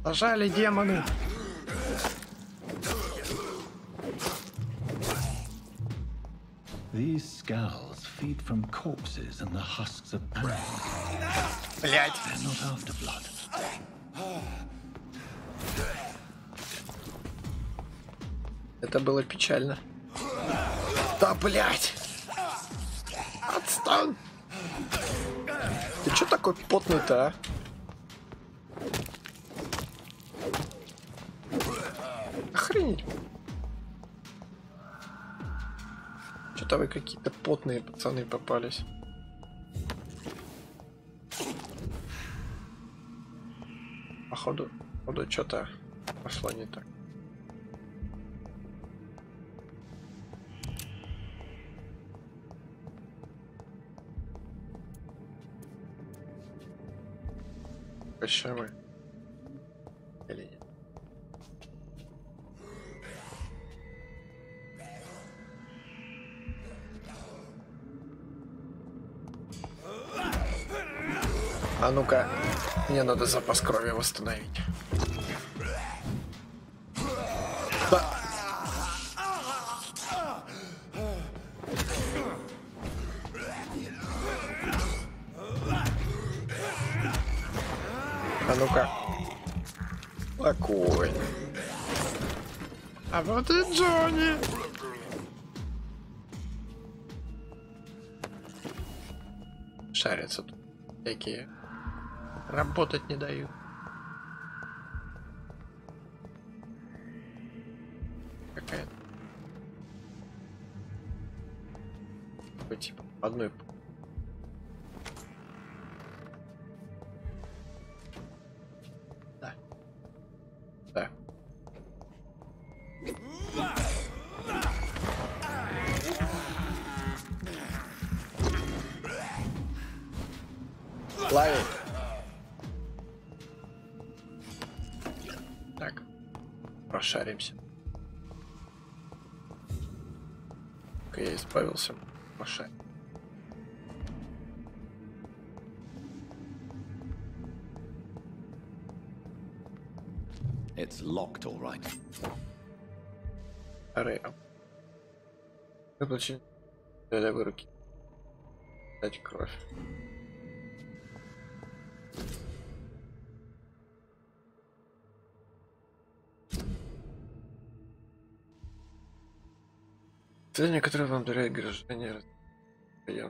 Зажали демоны. These skulls feed from corpses and the husks of animals. Блять. They're not after blood. Это было печально. Да, блять. Отстань. Ты чё такой потный-то, а? Охренеть. Что-то вы какие-то потные пацаны попались. Походу что-то пошло не так. Мы или нет? А ну-ка, мне надо запас крови восстановить. Да. А ну-ка. Такой. А вот и Джонни. Шарятся тут такие. Работать не дают. Какая-то. Типа одной. Да. Да. Лайк. Так, прошаримся. Я избавился. Пошарим. It's locked, all right. Рейл. Выключи левой руки. Дать кровь. Сведения, которые вам дарят граждане, я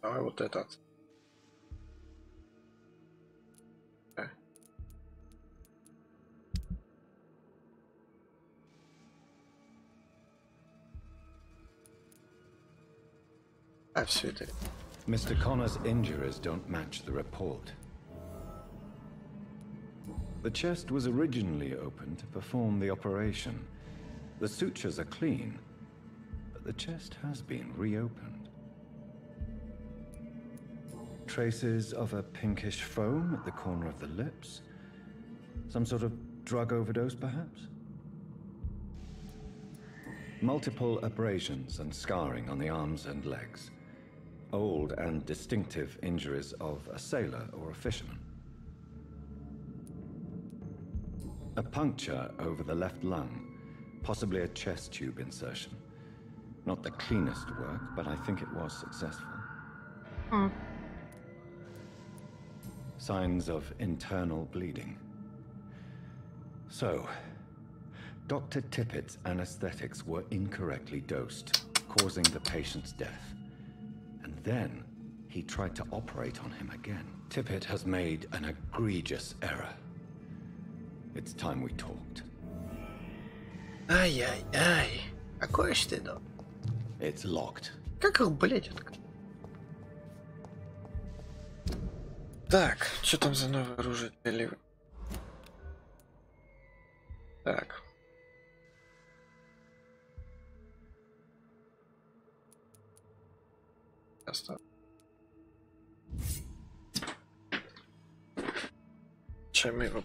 давай вот этот. Absolutely. Mr. Connor's injuries don't match the report. The chest was originally opened to perform the operation. The sutures are clean, but the chest has been reopened. Traces of a pinkish foam at the corner of the lips. Some sort of drug overdose, perhaps? Multiple abrasions and scarring on the arms and legs. Old and distinctive injuries of a sailor or a fisherman. A puncture over the left lung, possibly a chest tube insertion. Not the cleanest work, but I think it was successful. Signs of internal bleeding. So, Dr. Tippett's anesthetics were incorrectly dosed, causing the patient's death. And then, he tried to operate on him again. Tippett has made an egregious error. It's time we talked. Ай-яй-яй. Какой ж ты, да? It's locked. Как их, блядь, Так, что там за новое оружие для Ливы? Так. Оставь. Чем его...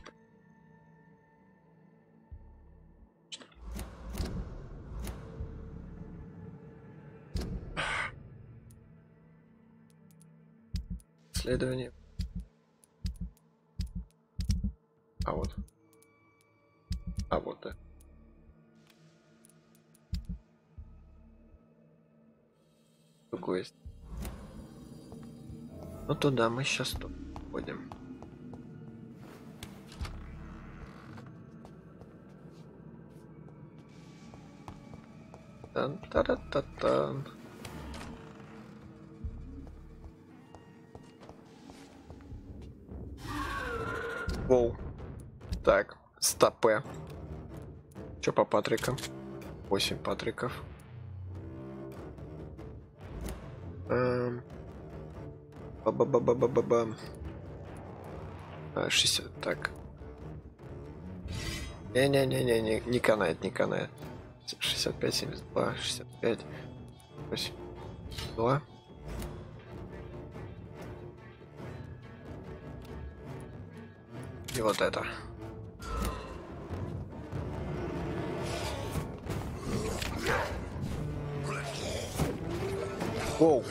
Исследование. А вот. А вот, да. Другой есть. Ну туда мы сейчас тут ходим. Тан-та-та-та-тан. Воу. Так, стопе. Чё по Патрикам? 8 Патриков. Ба-ба-ба-ба-ба-бам. 60, так. Не-не-не-не, не канает, не канает. 65, 72, 65, 82. И вот это. Воу.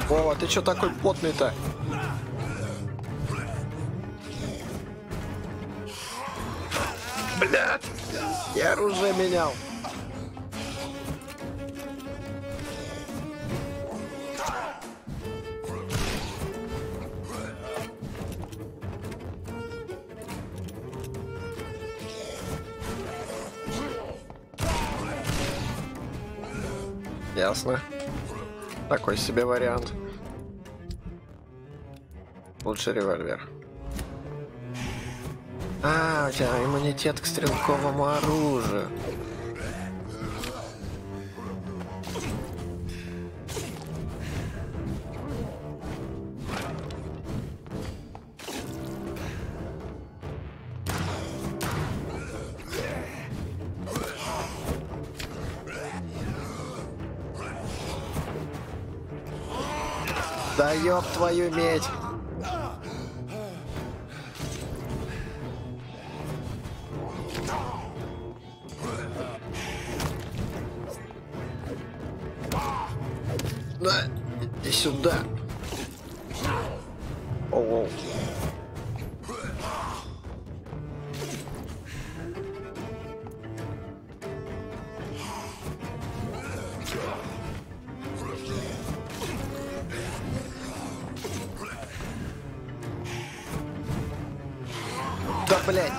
Вова, ты чё такой потный-то? Блядь, я оружие менял. Ясно. Такой себе вариант. Лучше револьвер. А, у тебя иммунитет к стрелковому оружию. Да ёб твою медь! Да, иди сюда. Оу. Да, блядь.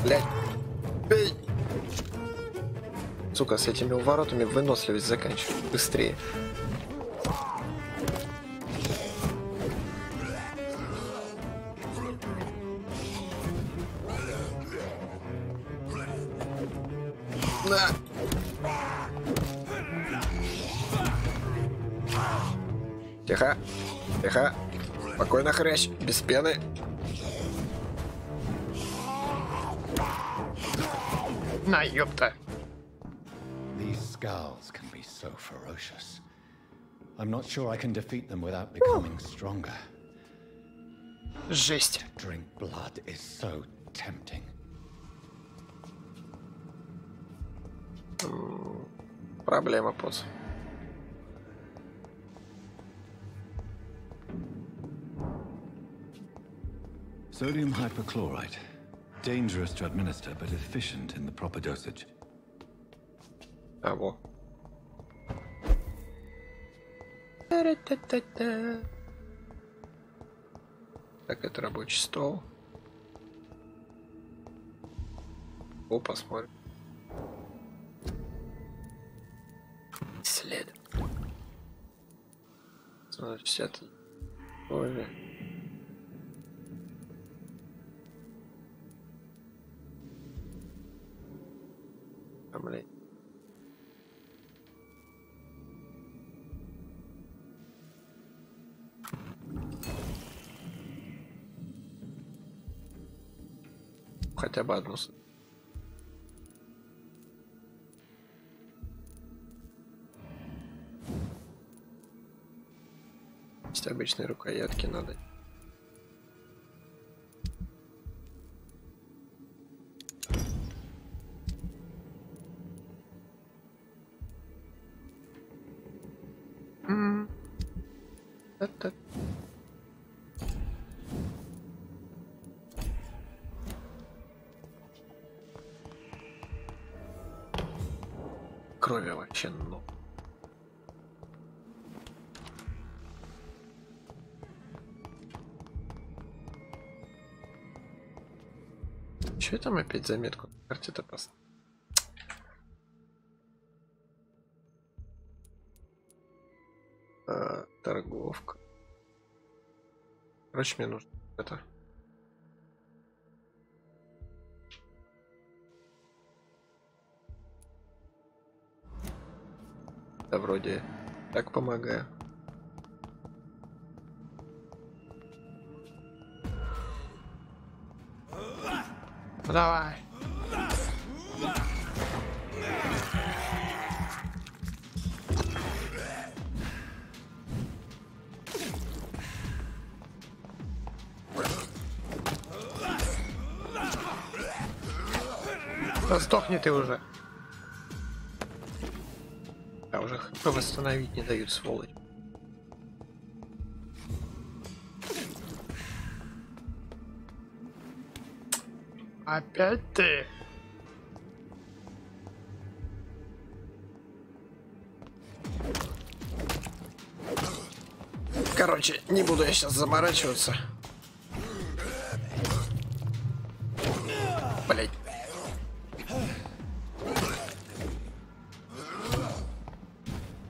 Блядь. Бей. Сука, с этими уворотами выносливость заканчивать быстрее. На. Тихо. Тихо. Спокойно, хрящ. Без пены. На, ёпта. These skulls can be so ferocious. I'm not sure I can defeat them without becoming stronger. Жесть. To drink blood is so tempting. Проблема, поц. Sodium hypochlorite. Dangerous to administer, but efficient in the proper dosage. А, во. Так, это рабочий стол. О, посмотрим. Исследуем. Смотри, все это. Ой. Блин. Хотя бы одну. Есть обычные рукоятки надо. Это. Крови вообще, ну. Че там опять заметку на карте-то поставил? Торговка. Короче, мне нужно это. Да вроде так помогаю. Ну, давай. Да сдохни ты уже. А уже хп восстановить не дают, сволочь. Опять ты. Короче, не буду я сейчас заморачиваться. Блять.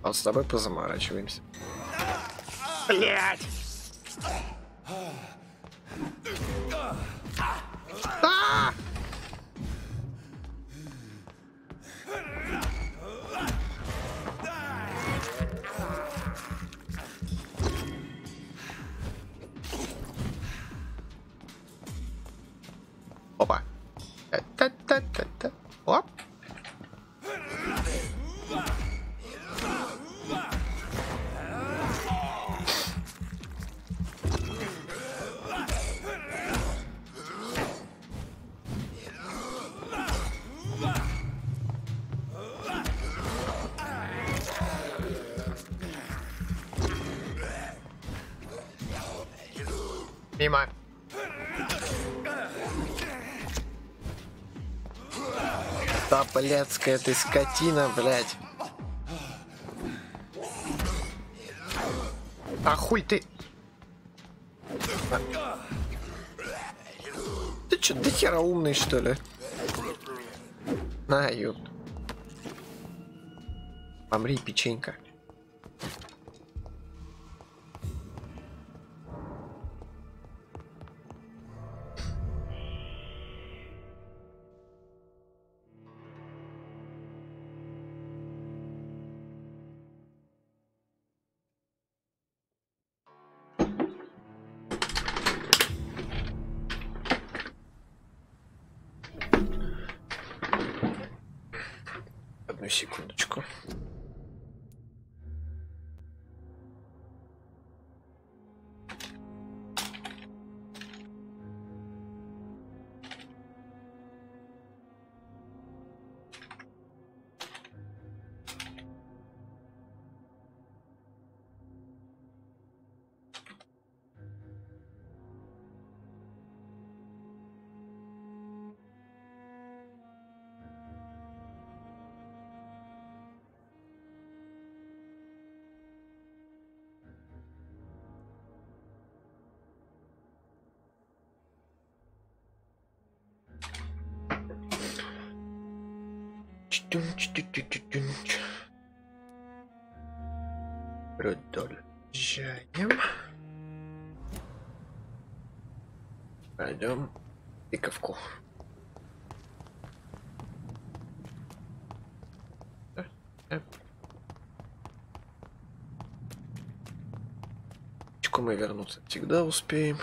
Вот с тобой позаморачиваемся. Блять. А! Опа. Та-та-та-та-та. Оп. Мимо. Да, блядская ты скотина, блядь. А хуй ты. Ты чё, до хера умный, что ли? На, ёп. Помри, печенька. Одну секундочку. Продолжаем. Пойдем тыковку. Мы вернуться всегда успеем.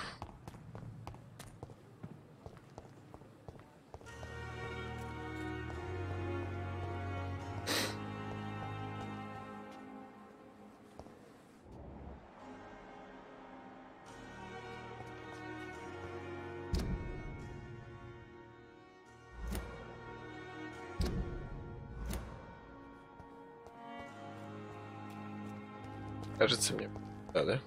Кажется мне, да?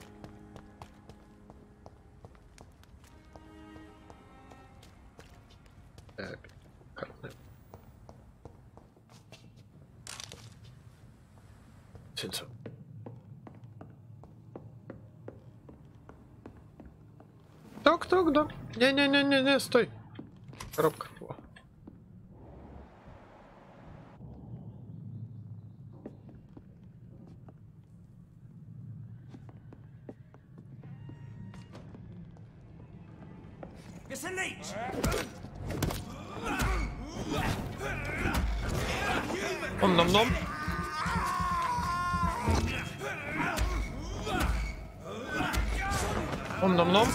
Ток-ток-ток. Не-не-не-не-не, стой. Коробка. О. Ом-ном-ном. Ом-ном-ном.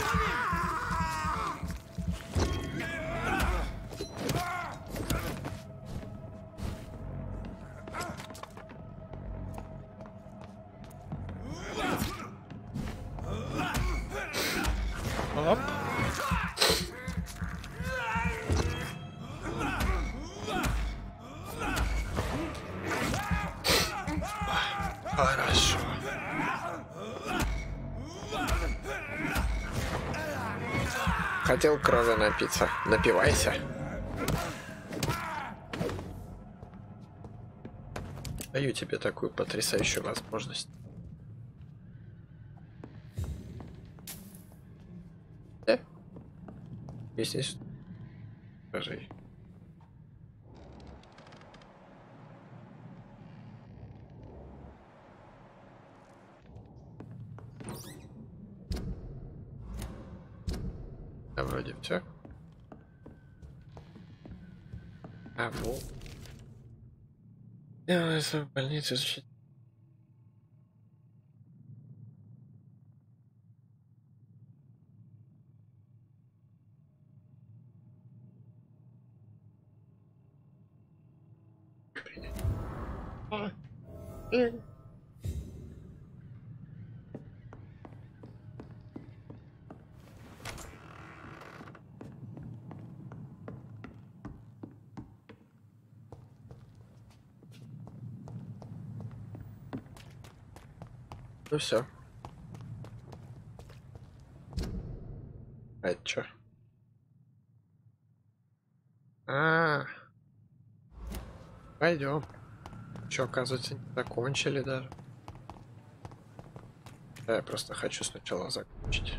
Оп. Хорошо. Хотел крови напиться. Напивайся. Даю тебе такую потрясающую возможность. Здесь. Скажи. Да, вроде все. А вот. Я в больнице защитить. Ну все. А это чё? Пойдем. Че, оказывается, не закончили даже. Да, я просто хочу сначала закончить.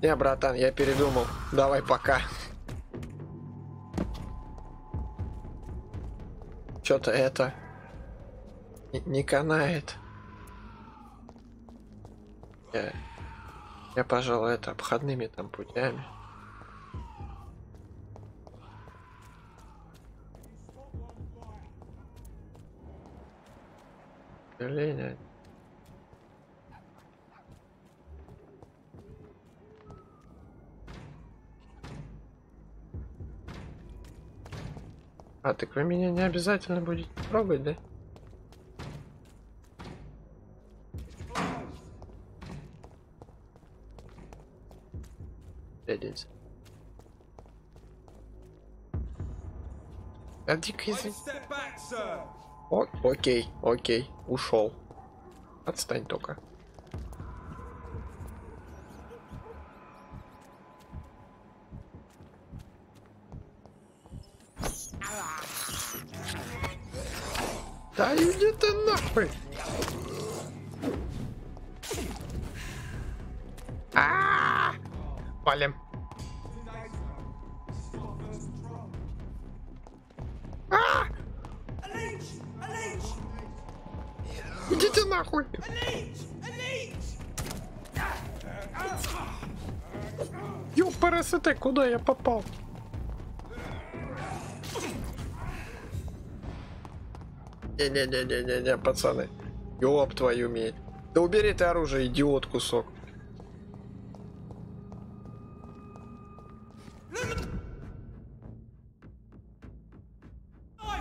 Не, братан, я передумал. Давай пока. Что-то это не канает. Я, пожалуй, это обходными там путями. К сожалению. А, так вы меня не обязательно будете трогать, да? А дико окей, окей, ушел. Отстань только. Да иди ты нахуй! Валим. Идите нахуй! Ёпарасоте, куда я попал? Не-не-не-не-не, пацаны. Ёб твою медь. Да убери ты оружие, идиот кусок.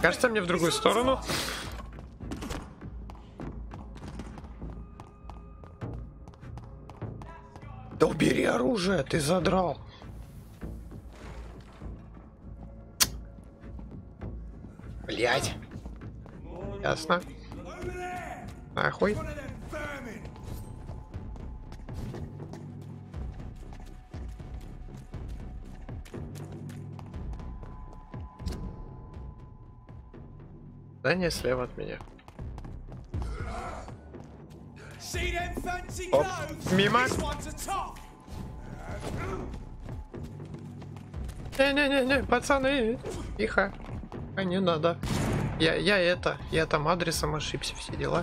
Кажется, мне в другую сторону. Да убери оружие, ты задрал. Блять. Ясно. Нахуй. Да не, слева от меня. Оп, мимо. Не-не-не-не, пацаны, тихо. А не надо. Я там адресом ошибся, все дела.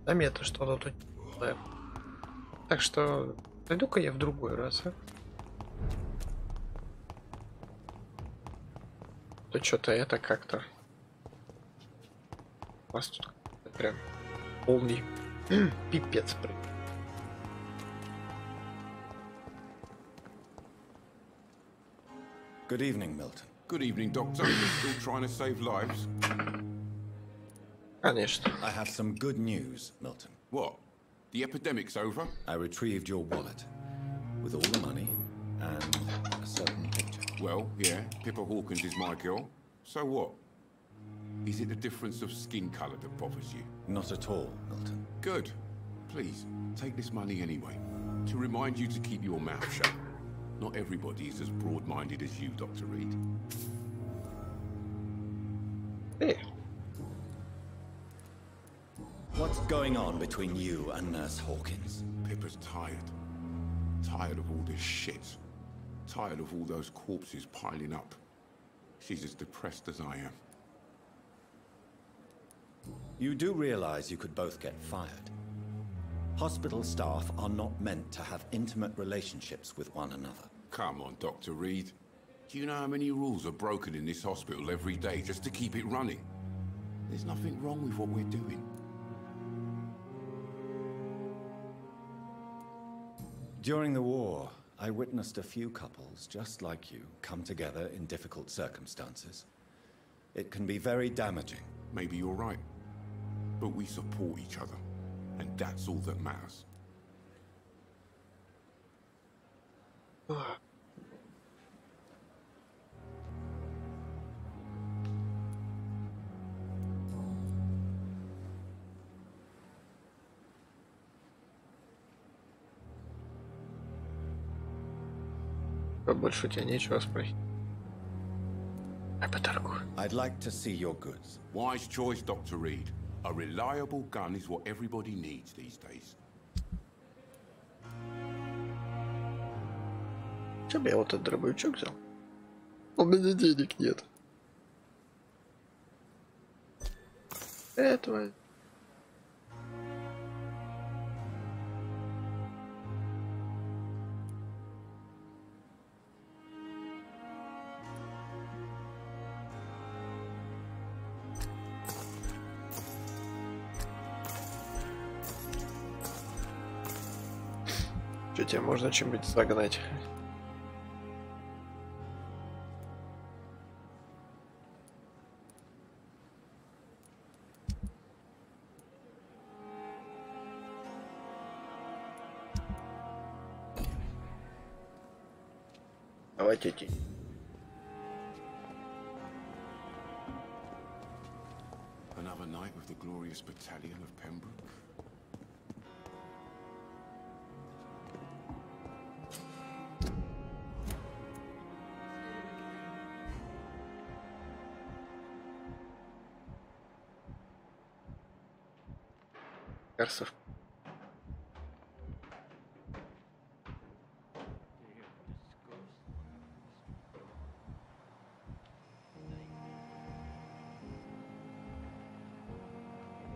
Да мне-то что-то тут. Да. Так что пойду-ка я в другой раз, а? То что-то это как-то. У вас тут прям полный пипец. Good evening, Milton. Good evening, Doctor. You're still trying to save lives? Конечно. I have some good news, Milton. What? The epidemic's over? I retrieved your wallet with all the money and a certain picture. Well, yeah, Pippa Hawkins is my girl. So what? Is it the difference of skin colour that bothers you? Not at all, Milton. Good. Please, take this money anyway. To remind you to keep your mouth shut. Not everybody is as broad-minded as you, Dr. Reed. Hey. What's going on between you and Nurse Hawkins? Pippa's tired. Tired of all this shit. Tired of all those corpses piling up. She's as depressed as I am. You do realize you could both get fired. Hospital staff are not meant to have intimate relationships with one another. Come on, Dr. Reed. Do you know how many rules are broken in this hospital every day just to keep it running? There's nothing wrong with what we're doing. During the war, I witnessed a few couples just like you come together in difficult circumstances. It can be very damaging. Maybe you're right. But we support each other. And that's all that matters. Больше у тебя нечего спросить. А поторгую. I'd like to see your goods. Wise choice, Dr. Reed. A reliable gun is what everybody needs these days. Че бы я вот этот дробовичок взял? У меня денег нет. Этого. Что тебе можно чем-нибудь загнать? Хватите. Another night with the glorious battalion of Pembroke. Персов.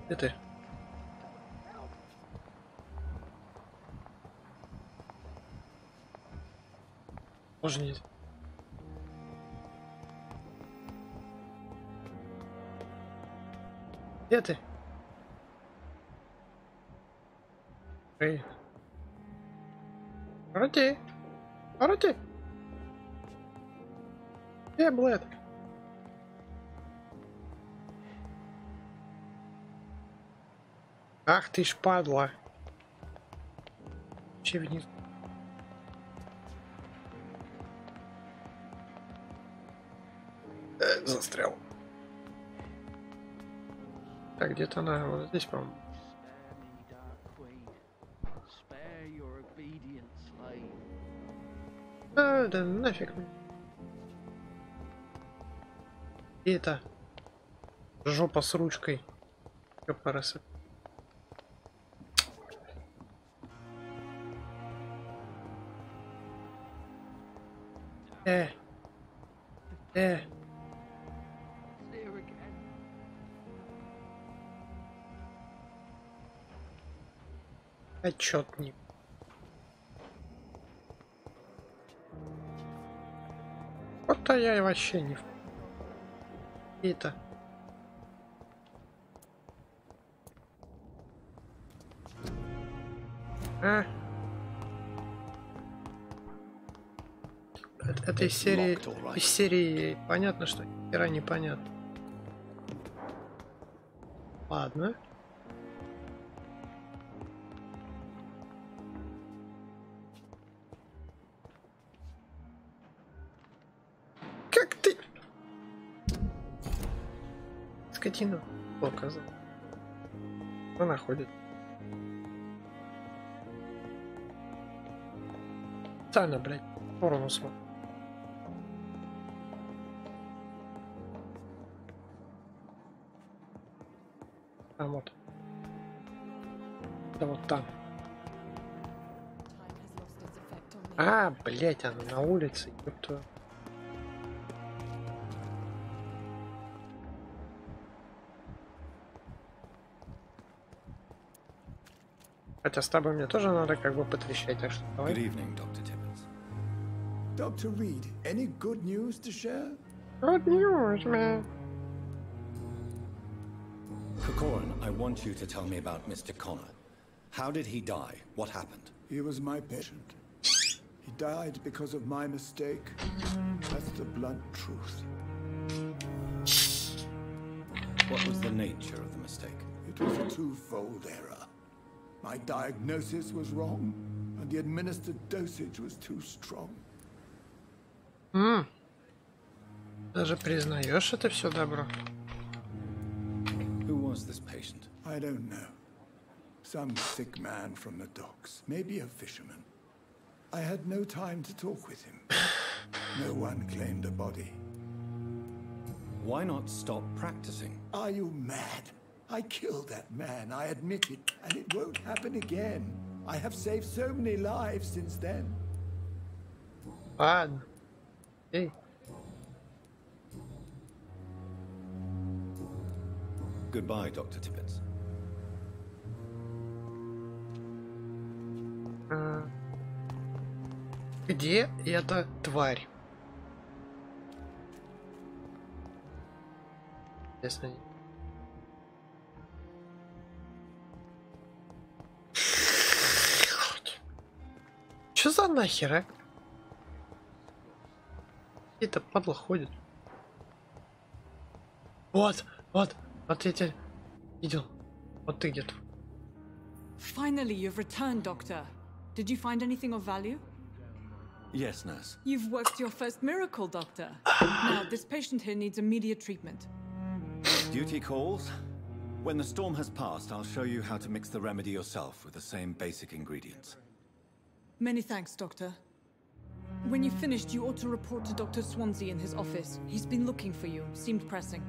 Где ты? Тоже нет. Где ты? Эй. Ороти. Ороти. Где Блэд? Ах ты ж падла. Че вниз? Застрял. Так, где-то она вот здесь, по-моему. Да нафиг. И это жопа с ручкой. Ёпарасы. Отчетник. Вот-то я и вообще не... Это... Это из серии понятно, что хера непонятно. Ладно. Как ты? Скотину показал. Что находит? Специально, блядь, в сторону смотрит. Там вот. Да вот там. А, блять, она на улице. Ёпта. Хотя с тобой мне тоже надо как бы потрещать, так что давай. Good evening, Dr. Tibbets. Dr. Reed, any good news to share? Good news, man. Corcoran, I want you to tell me about Mr. Connor. How did he die? What happened? He was my patient. He died because of my mistake. That's the blunt truth. What was the nature of the mistake? It was a twofold error. My diagnosis was wrong, and the administered dosage was too strong. Даже признаешь это все добро? Who was this patient? I don't know. Some sick man from the docks, maybe a fisherman. I had no time to talk with him. No one claimed a body. Why not stop practicing? Are you mad? I killed that man, I admit it, and it won't happen again. I have saved so many lives since then. Ладно. Эй. Goodbye, Dr. Tibbets. Где эта тварь? Интересно. Чё за нахер, а? Это падла ходит. Вот я тебя видел. Вот ты где-то. Finally, you've returned, Doctor. Did you find anything of value? Yes, nurse. You've worked your first miracle, Doctor. Now, this patient here needs immediate treatment. Duty calls. When the storm has passed, I'll show you how to mix the remedy yourself with the same basic ingredients. Many thanks, Doctor. When you've finished, you ought to report to Dr. Swansea in his office. He's been looking for you. Seemed pressing.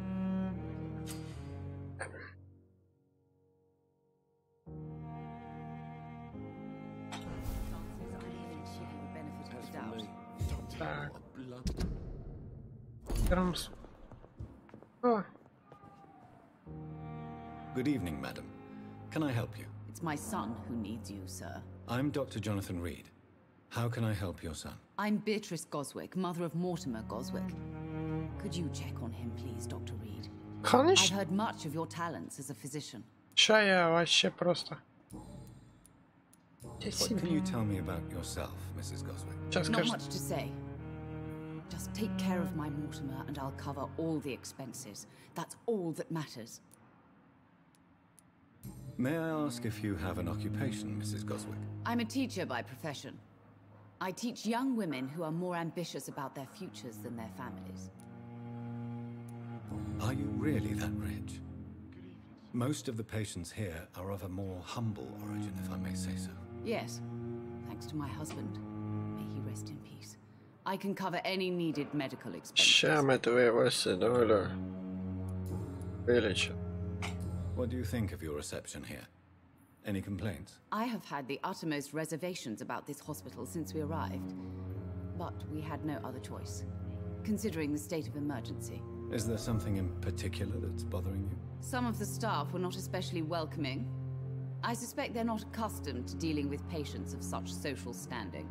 Good evening, madam. Can I help you? It's my son who needs you, sir. I'm Dr. Jonathan Reed. How can I help your son? I'm Beatrice Goswick, mother of Mortimer Goswick. Could you check on him, please, Dr. Reed? I've heard much of your talents as a physician. What can you tell me about yourself, Mrs. Goswick? Not much to say. Just take care of my Mortimer and I'll cover all the expenses. That's all that matters. May I ask if you have an occupation, Mrs. Goswick? I'm a teacher by profession. I teach young women who are more ambitious about their futures than their families. Are you really that rich? Most of the patients here are of a more humble origin, if I may say so. Yes, thanks to my husband. May he rest in peace. I can cover any needed medical expenses. What do you think of your reception here? Any complaints? I have had the uttermost reservations about this hospital since we arrived. But we had no other choice, considering the state of emergency. Is there something in particular that's bothering you? Some of the staff were not especially welcoming. I suspect they're not accustomed to dealing with patients of such social standing.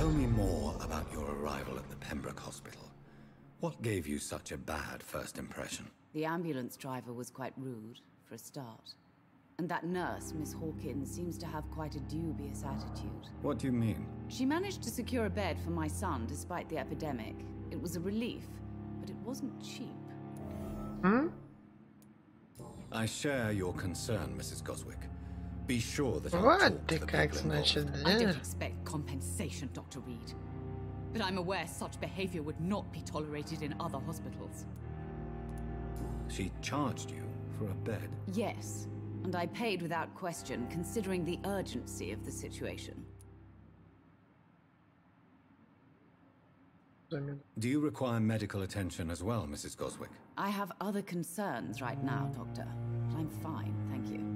Tell me more about your arrival at the Pembroke Hospital. What gave you such a bad first impression? The ambulance driver was quite rude, for a start. And that nurse, Miss Hawkins, seems to have quite a dubious attitude. What do you mean? She managed to secure a bed for my son despite the epidemic. It was a relief, but it wasn't cheap. I share your concern, Mrs. Goswick. Be sure that I'll talk to the people involved. I don't expect compensation, Dr. Reed. But I'm aware such behavior would not be tolerated in other hospitals. She charged you for a bed? Yes, and I paid without question, considering the urgency of the situation. Do you require medical attention as well, Mrs. Goswick? I have other concerns right now, Doctor. But I'm fine, thank you.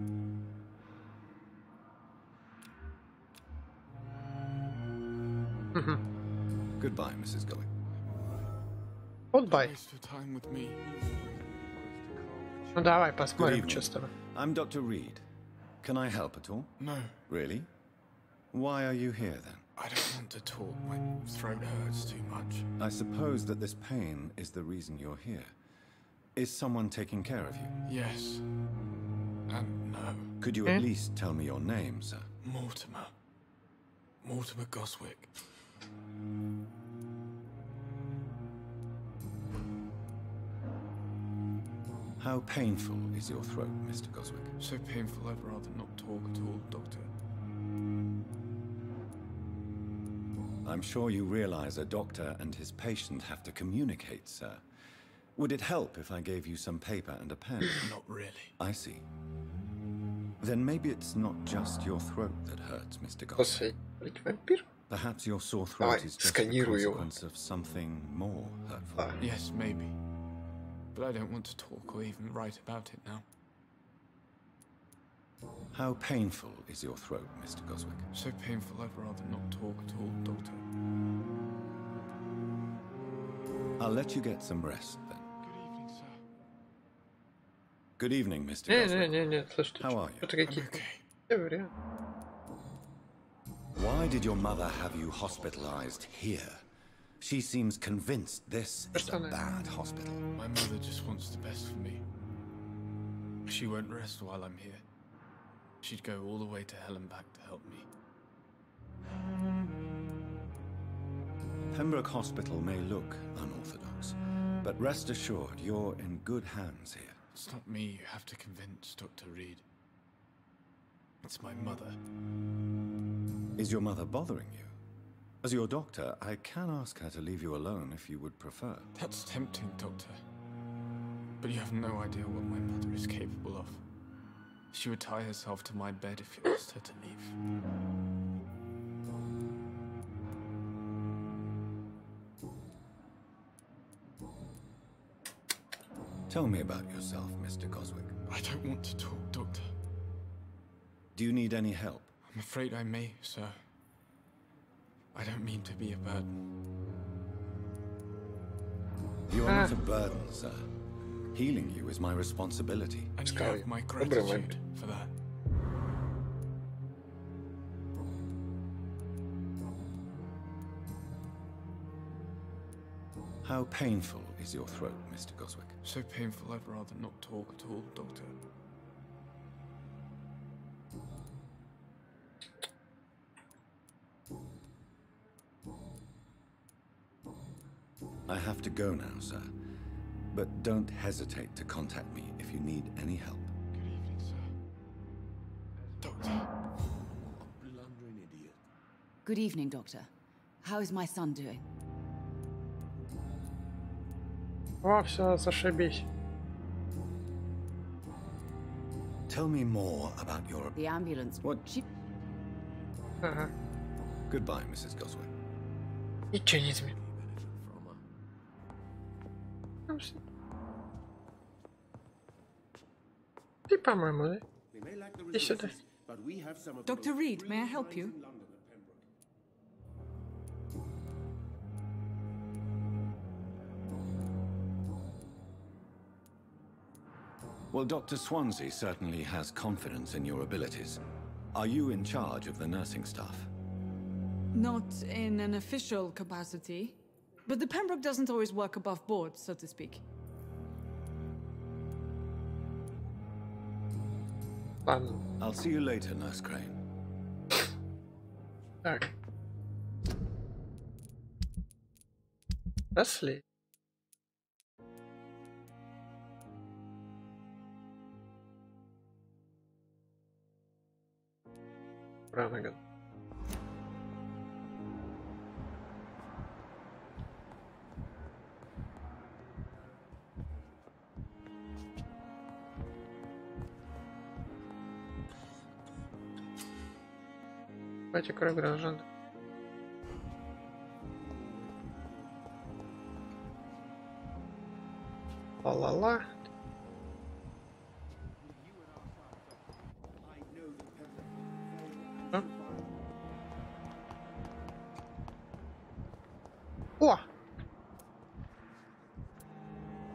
Goodbye, Mrs. Goswick. Goodbye. Ну давай Good посмотрим, evening. что с тобой. I'm Dr. Reed. Can I help at all? No. Really? Why are you here then? I don't want to talk. My throat hurts too much. I suppose that this pain is the reason you're here. Is someone taking care of you? Yes. And no. Could you at least tell me your name, sir? Mortimer. Mortimer Goswick. How painful is your throat, Mr. Goswick? So painful I'd rather not talk at all, Doctor. I'm sure you realize a doctor and his patient have to communicate, sir. Would it help if I gave you some paper and a pen? Not really. I see. Then maybe it's not just your throat that hurts, Mr. Goswick. Perhaps your sore throat is just a consequence of something more hurtful. Yes, maybe. But I don't want to talk or even write about it now. How painful is your throat, Mr. Goswick? So painful I'd rather not talk at all, Doctor. I'll let you get some rest then. Good evening, sir. Good evening, Mr. Goswick. Не, слушайте, How are you? что-то какие-то теории. Why did your mother have you hospitalized here? She seems convinced this is a bad hospital. My mother just wants the best for me. She won't rest while I'm here. She'd go all the way to hell and back to help me. Pembroke Hospital may look unorthodox, but rest assured you're in good hands here. It's not me you have to convince, Dr. Reed. It's my mother. Is your mother bothering you? As your doctor, I can ask her to leave you alone if you would prefer. That's tempting, Doctor. But you have no idea what my mother is capable of. She would tie herself to my bed if you asked her to leave. Tell me about yourself, Mr. Goswick. I don't want to talk, Doctor. Do you need any help? I'm afraid I may, sir. I don't mean to be a burden. You are not a burden, sir. Healing you is my responsibility. And you have my gratitude for that. How painful is your throat, Mr. Goswick? So painful I'd rather not talk at all, Doctor. I have to go now, sir. But don't hesitate to contact me if you need any help. Good evening, sir. Doctor. Blundering idiot. Good evening, Doctor. How is my son doing? О, все, зашибись. Tell me more about your... The ambulance. What? Ага. Goodbye, Mrs. Goswick. Ничего не изменилось. Ты, по-моему, да? Иди сюда. Dr. Reed, may I help you? Well, Dr. Swansea certainly has confidence in your abilities. Are you in charge of the nursing staff? Not in an official capacity, but the Pembroke doesn't always work above board, so to speak. I'll see you later, Nurse Crane. Так. Росли. Правильно. Давайте кровь граждан. Ла-ла-ла. О!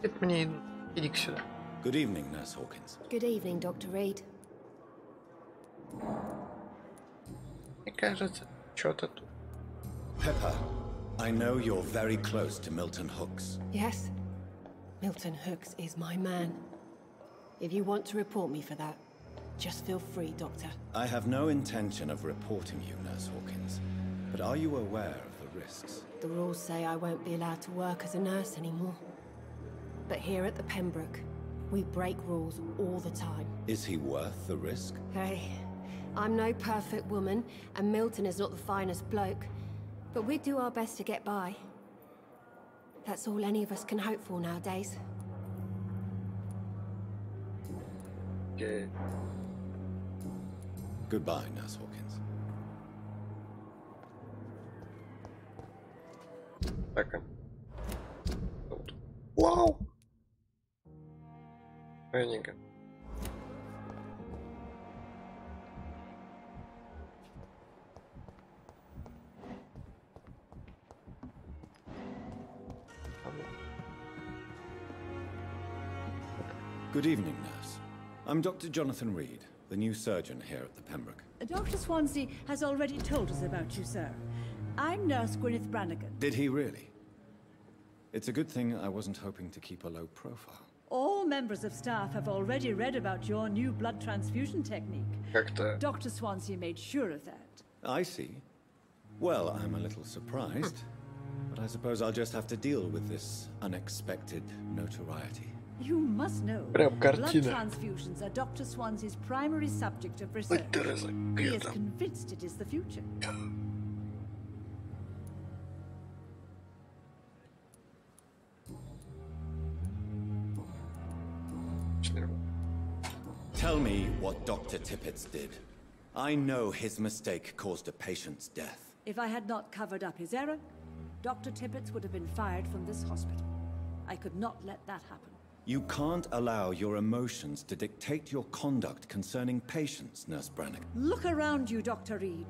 Это мне иди сюда. Good evening, Nurse Hawkins. Good evening, Dr. Reed. Мне кажется, что-то тут. Pepper, I know you're very close to Milton Hooks. Yes, Milton Hooks is my man. If you want to report me for that, just feel free, Doctor. I have no intention of reporting you, Nurse Hawkins. But are you aware of the risks? The rules say I won't be allowed to work as a nurse anymore. But here at the Pembroke, we break rules all the time. Is he worth the risk? Hey, I'm no perfect woman, and Milton is not the finest bloke. But we do our best to get by. That's all any of us can hope for nowadays. Okay. Goodbye, Nurse Hawkins. Так. Вау! Раненько. Good evening, Nurse. I'm Dr. Jonathan Reed, the new surgeon here at the Pembroke. Dr. Swansea has already told us about you, sir. I'm Nurse Gwyneth Brannigan. Did he really? It's a good thing I wasn't hoping to keep a low profile. All members of staff have already read about your new blood transfusion technique. Dr. Swansea made sure of that. I see. Well, I'm a little surprised, but I suppose I'll just have to deal with this unexpected notoriety. You must know, Прям blood картина. transfusions are Dr. Swansea's primary subject of research. He is convinced it is the future. Tell me what Dr. Tippett did. I know his mistake caused a patient's death. If I had not covered up his error, Dr. Tippett would have been fired from this hospital. I could not let that happen. You can't allow your emotions to dictate your conduct concerning patients, Nurse Brannigan. Look around you, Dr. Reed.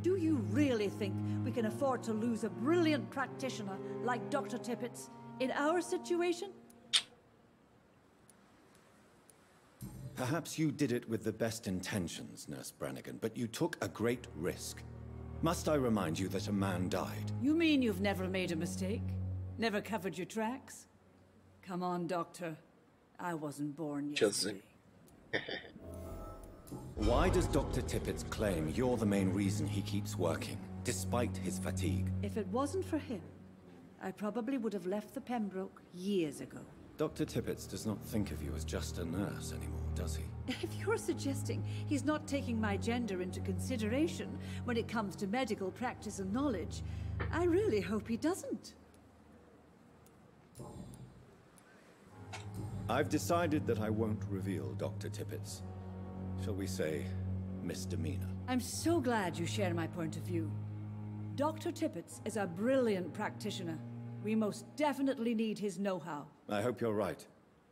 Do you really think we can afford to lose a brilliant practitioner like Dr. Tippett in our situation? Perhaps you did it with the best intentions, Nurse Brannigan, but you took a great risk. Must I remind you that a man died? You mean you've never made a mistake? Never covered your tracks? Come on, Doctor. I wasn't born yesterday. Why does Dr. Tippett claim you're the main reason he keeps working, despite his fatigue? If it wasn't for him, I probably would have left the Pembroke years ago. Dr. Tippett does not think of you as just a nurse anymore, does he? If you're suggesting he's not taking my gender into consideration when it comes to medical practice and knowledge, I really hope he doesn't. I've decided that I won't reveal Dr. Tippett's, shall we say, misdemeanor. I'm so glad you share my point of view. Dr. Tippett is a brilliant practitioner. We most definitely need his know-how. I hope you're right.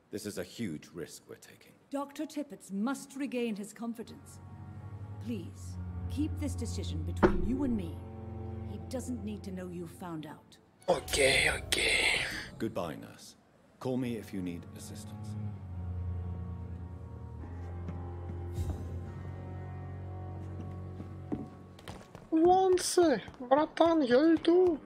This is a huge risk we're taking. Dr. Tippett must regain his confidence. Please, keep this decision between you and me. He doesn't need to know you found out. Okay. Goodbye, nurse. Call me if you need assistance. Вонце, братан, я иду.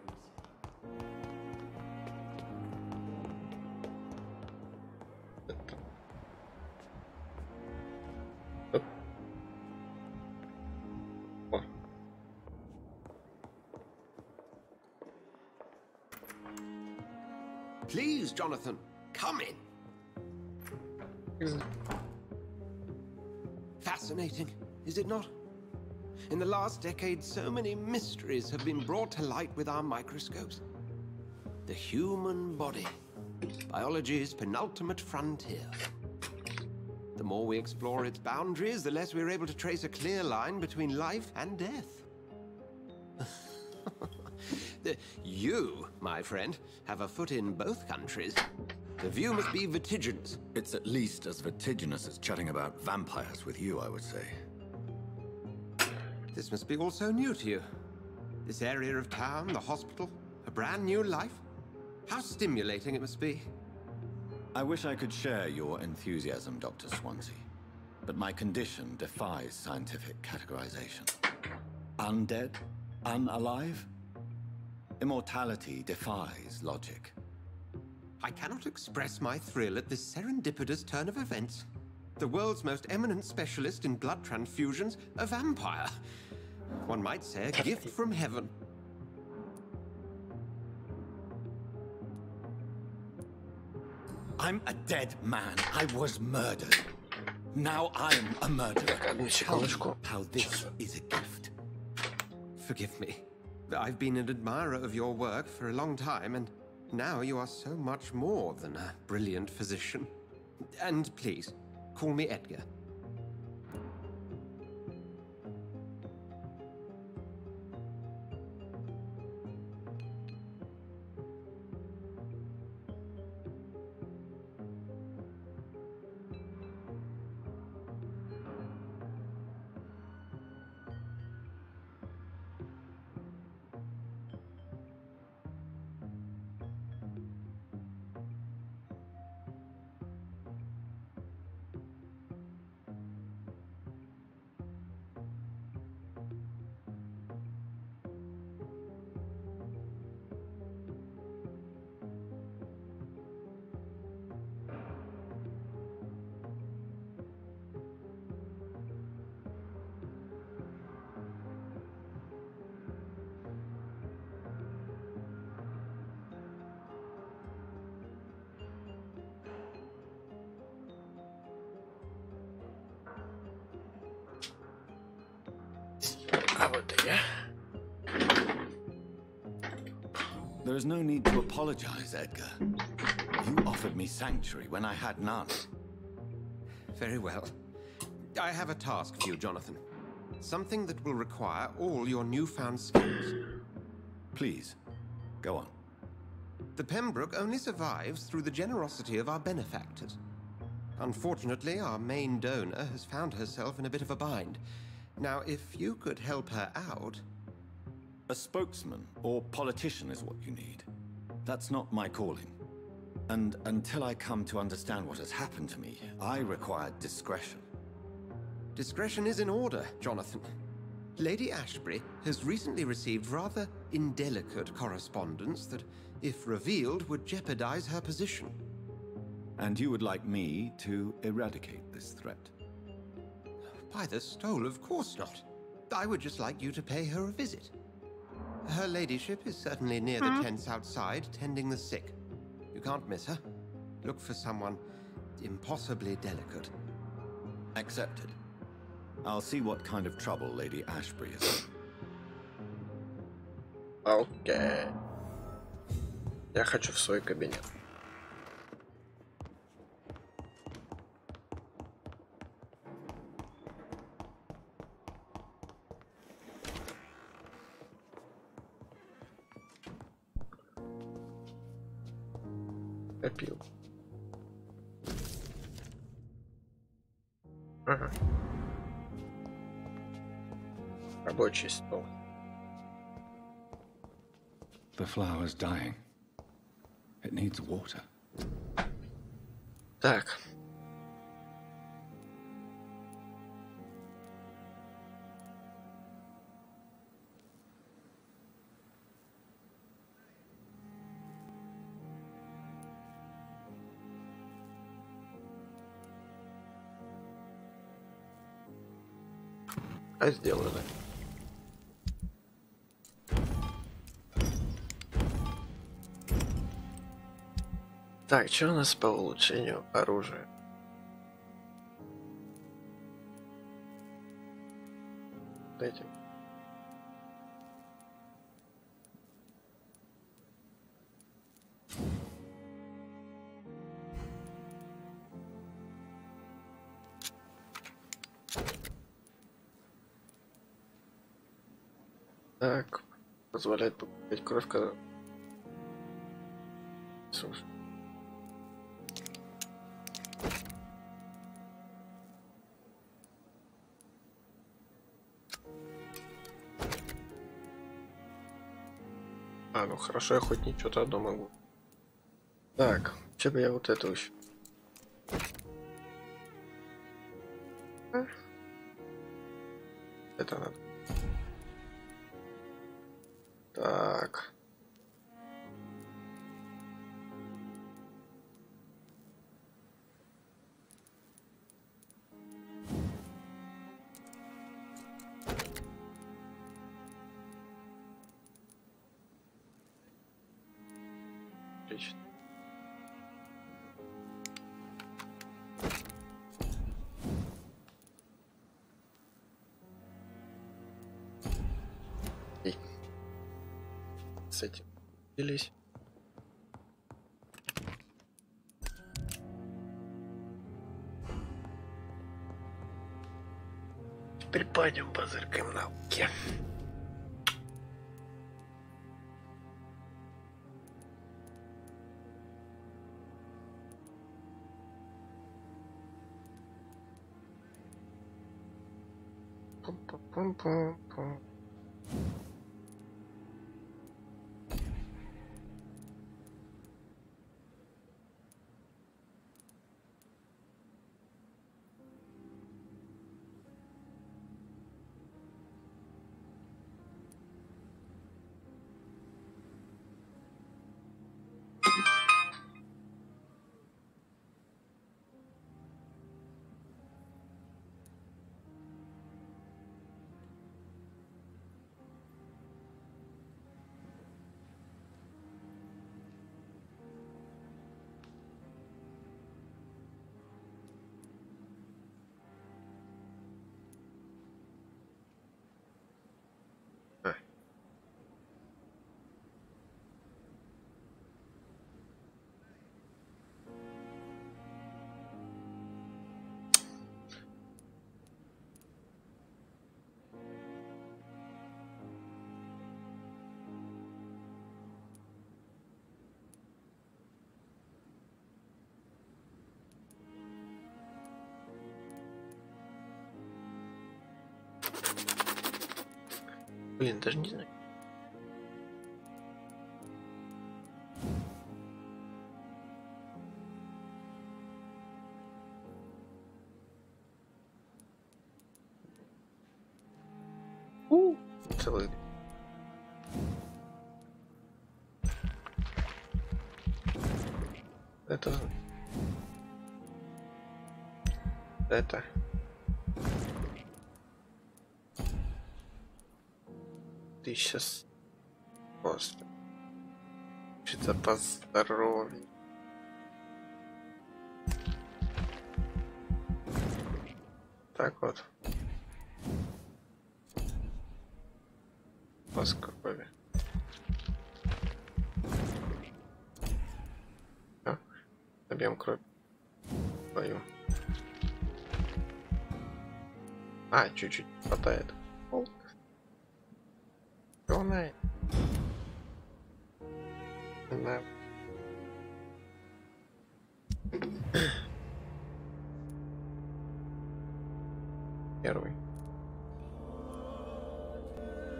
Please, Jonathan, come in. Fascinating, is it not? In the last decade, so many mysteries have been brought to light with our microscopes. The human body, biology's penultimate frontier. The more we explore its boundaries, the less we're able to trace a clear line between life and death. You, my friend, have a foot in both countries. The view must be vertiginous. It's at least as vertiginous as chatting about vampires with you, I would say. This must be all so new to you. This area of town, the hospital, a brand new life. How stimulating it must be. I wish I could share your enthusiasm, Dr. Swansea. But my condition defies scientific categorization. Undead? Unalive? Immortality defies logic. I cannot express my thrill at this serendipitous turn of events. The world's most eminent specialist in blood transfusions, a vampire. One might say a gift from heaven. I'm a dead man. I was murdered. Now I'm a murderer. How this is a gift. Forgive me. I've been an admirer of your work for a long time, and now you are so much more than a brilliant physician. And please, call me Edgar. There is no need to apologize, Edgar. You offered me sanctuary when I had none. Very well. I have a task for you, Jonathan. Something that will require all your newfound skills. Please, go on. The Pembroke only survives through the generosity of our benefactors. Unfortunately, our main donor has found herself in a bit of a bind. Now, if you could help her out... A spokesman or politician is what you need. That's not my calling. And until I come to understand what has happened to me, I require discretion. Discretion is in order, Jonathan. Lady Ashbury has recently received rather indelicate correspondence that, if revealed, would jeopardize her position. And you would like me to eradicate this threat? By the stole, of course not. I would just like you to pay her a visit. Her ladyship is certainly near the tents outside, tending the sick. You can't miss her. Look for someone impossibly delicate. Accepted. I'll see what kind of trouble Lady Ashbury is in. Окей. Я хочу в свой кабинет. Копил. Ага. Рабочий стол. The flower's dying. It needs water. Так. Сделано. Так, что у нас по улучшению оружия? Дайте. Так, позволяет покупать кровь, когда... Слушай. А, ну хорошо, я хоть не что-то одно могу. Так, что бы я вот это еще... Это надо. Так. Отлично. И с этим делись. Теперь пойдем позыркаем науки. Пум-пум-пум-пум. Блин, даже не знаю. Целый. Это. Ты сейчас просто что-то поздоровее. Так вот. Поскорбили. Набьем кровь. Твою. А, чуть-чуть хватает. Главное. Да. Первый.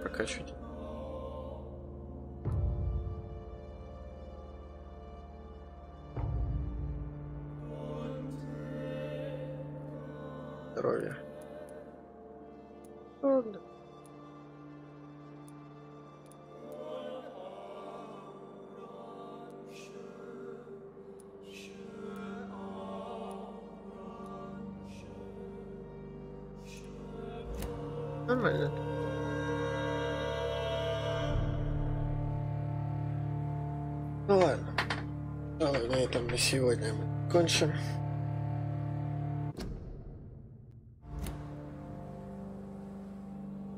Пока чуть. Здоровье. Ладно. Нормально. Ну ладно. Давай на этом на сегодня мы кончим.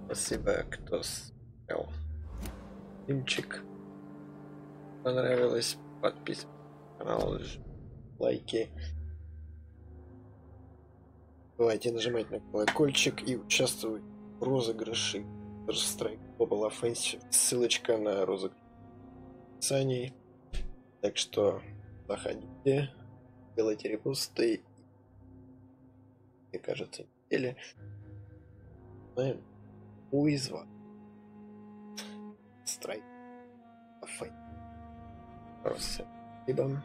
Спасибо, кто смотрел фильмчик. Понравилось, подписывайтесь на канал, лайки. Давайте нажимать на колокольчик и участвовать в розыгрыше Strike Global Offensive. Ссылочка на розыгрыш в описании. Так что заходите, делайте репосты. Мне кажется, недели. Знаем. Who is what? Strike. Спасибо.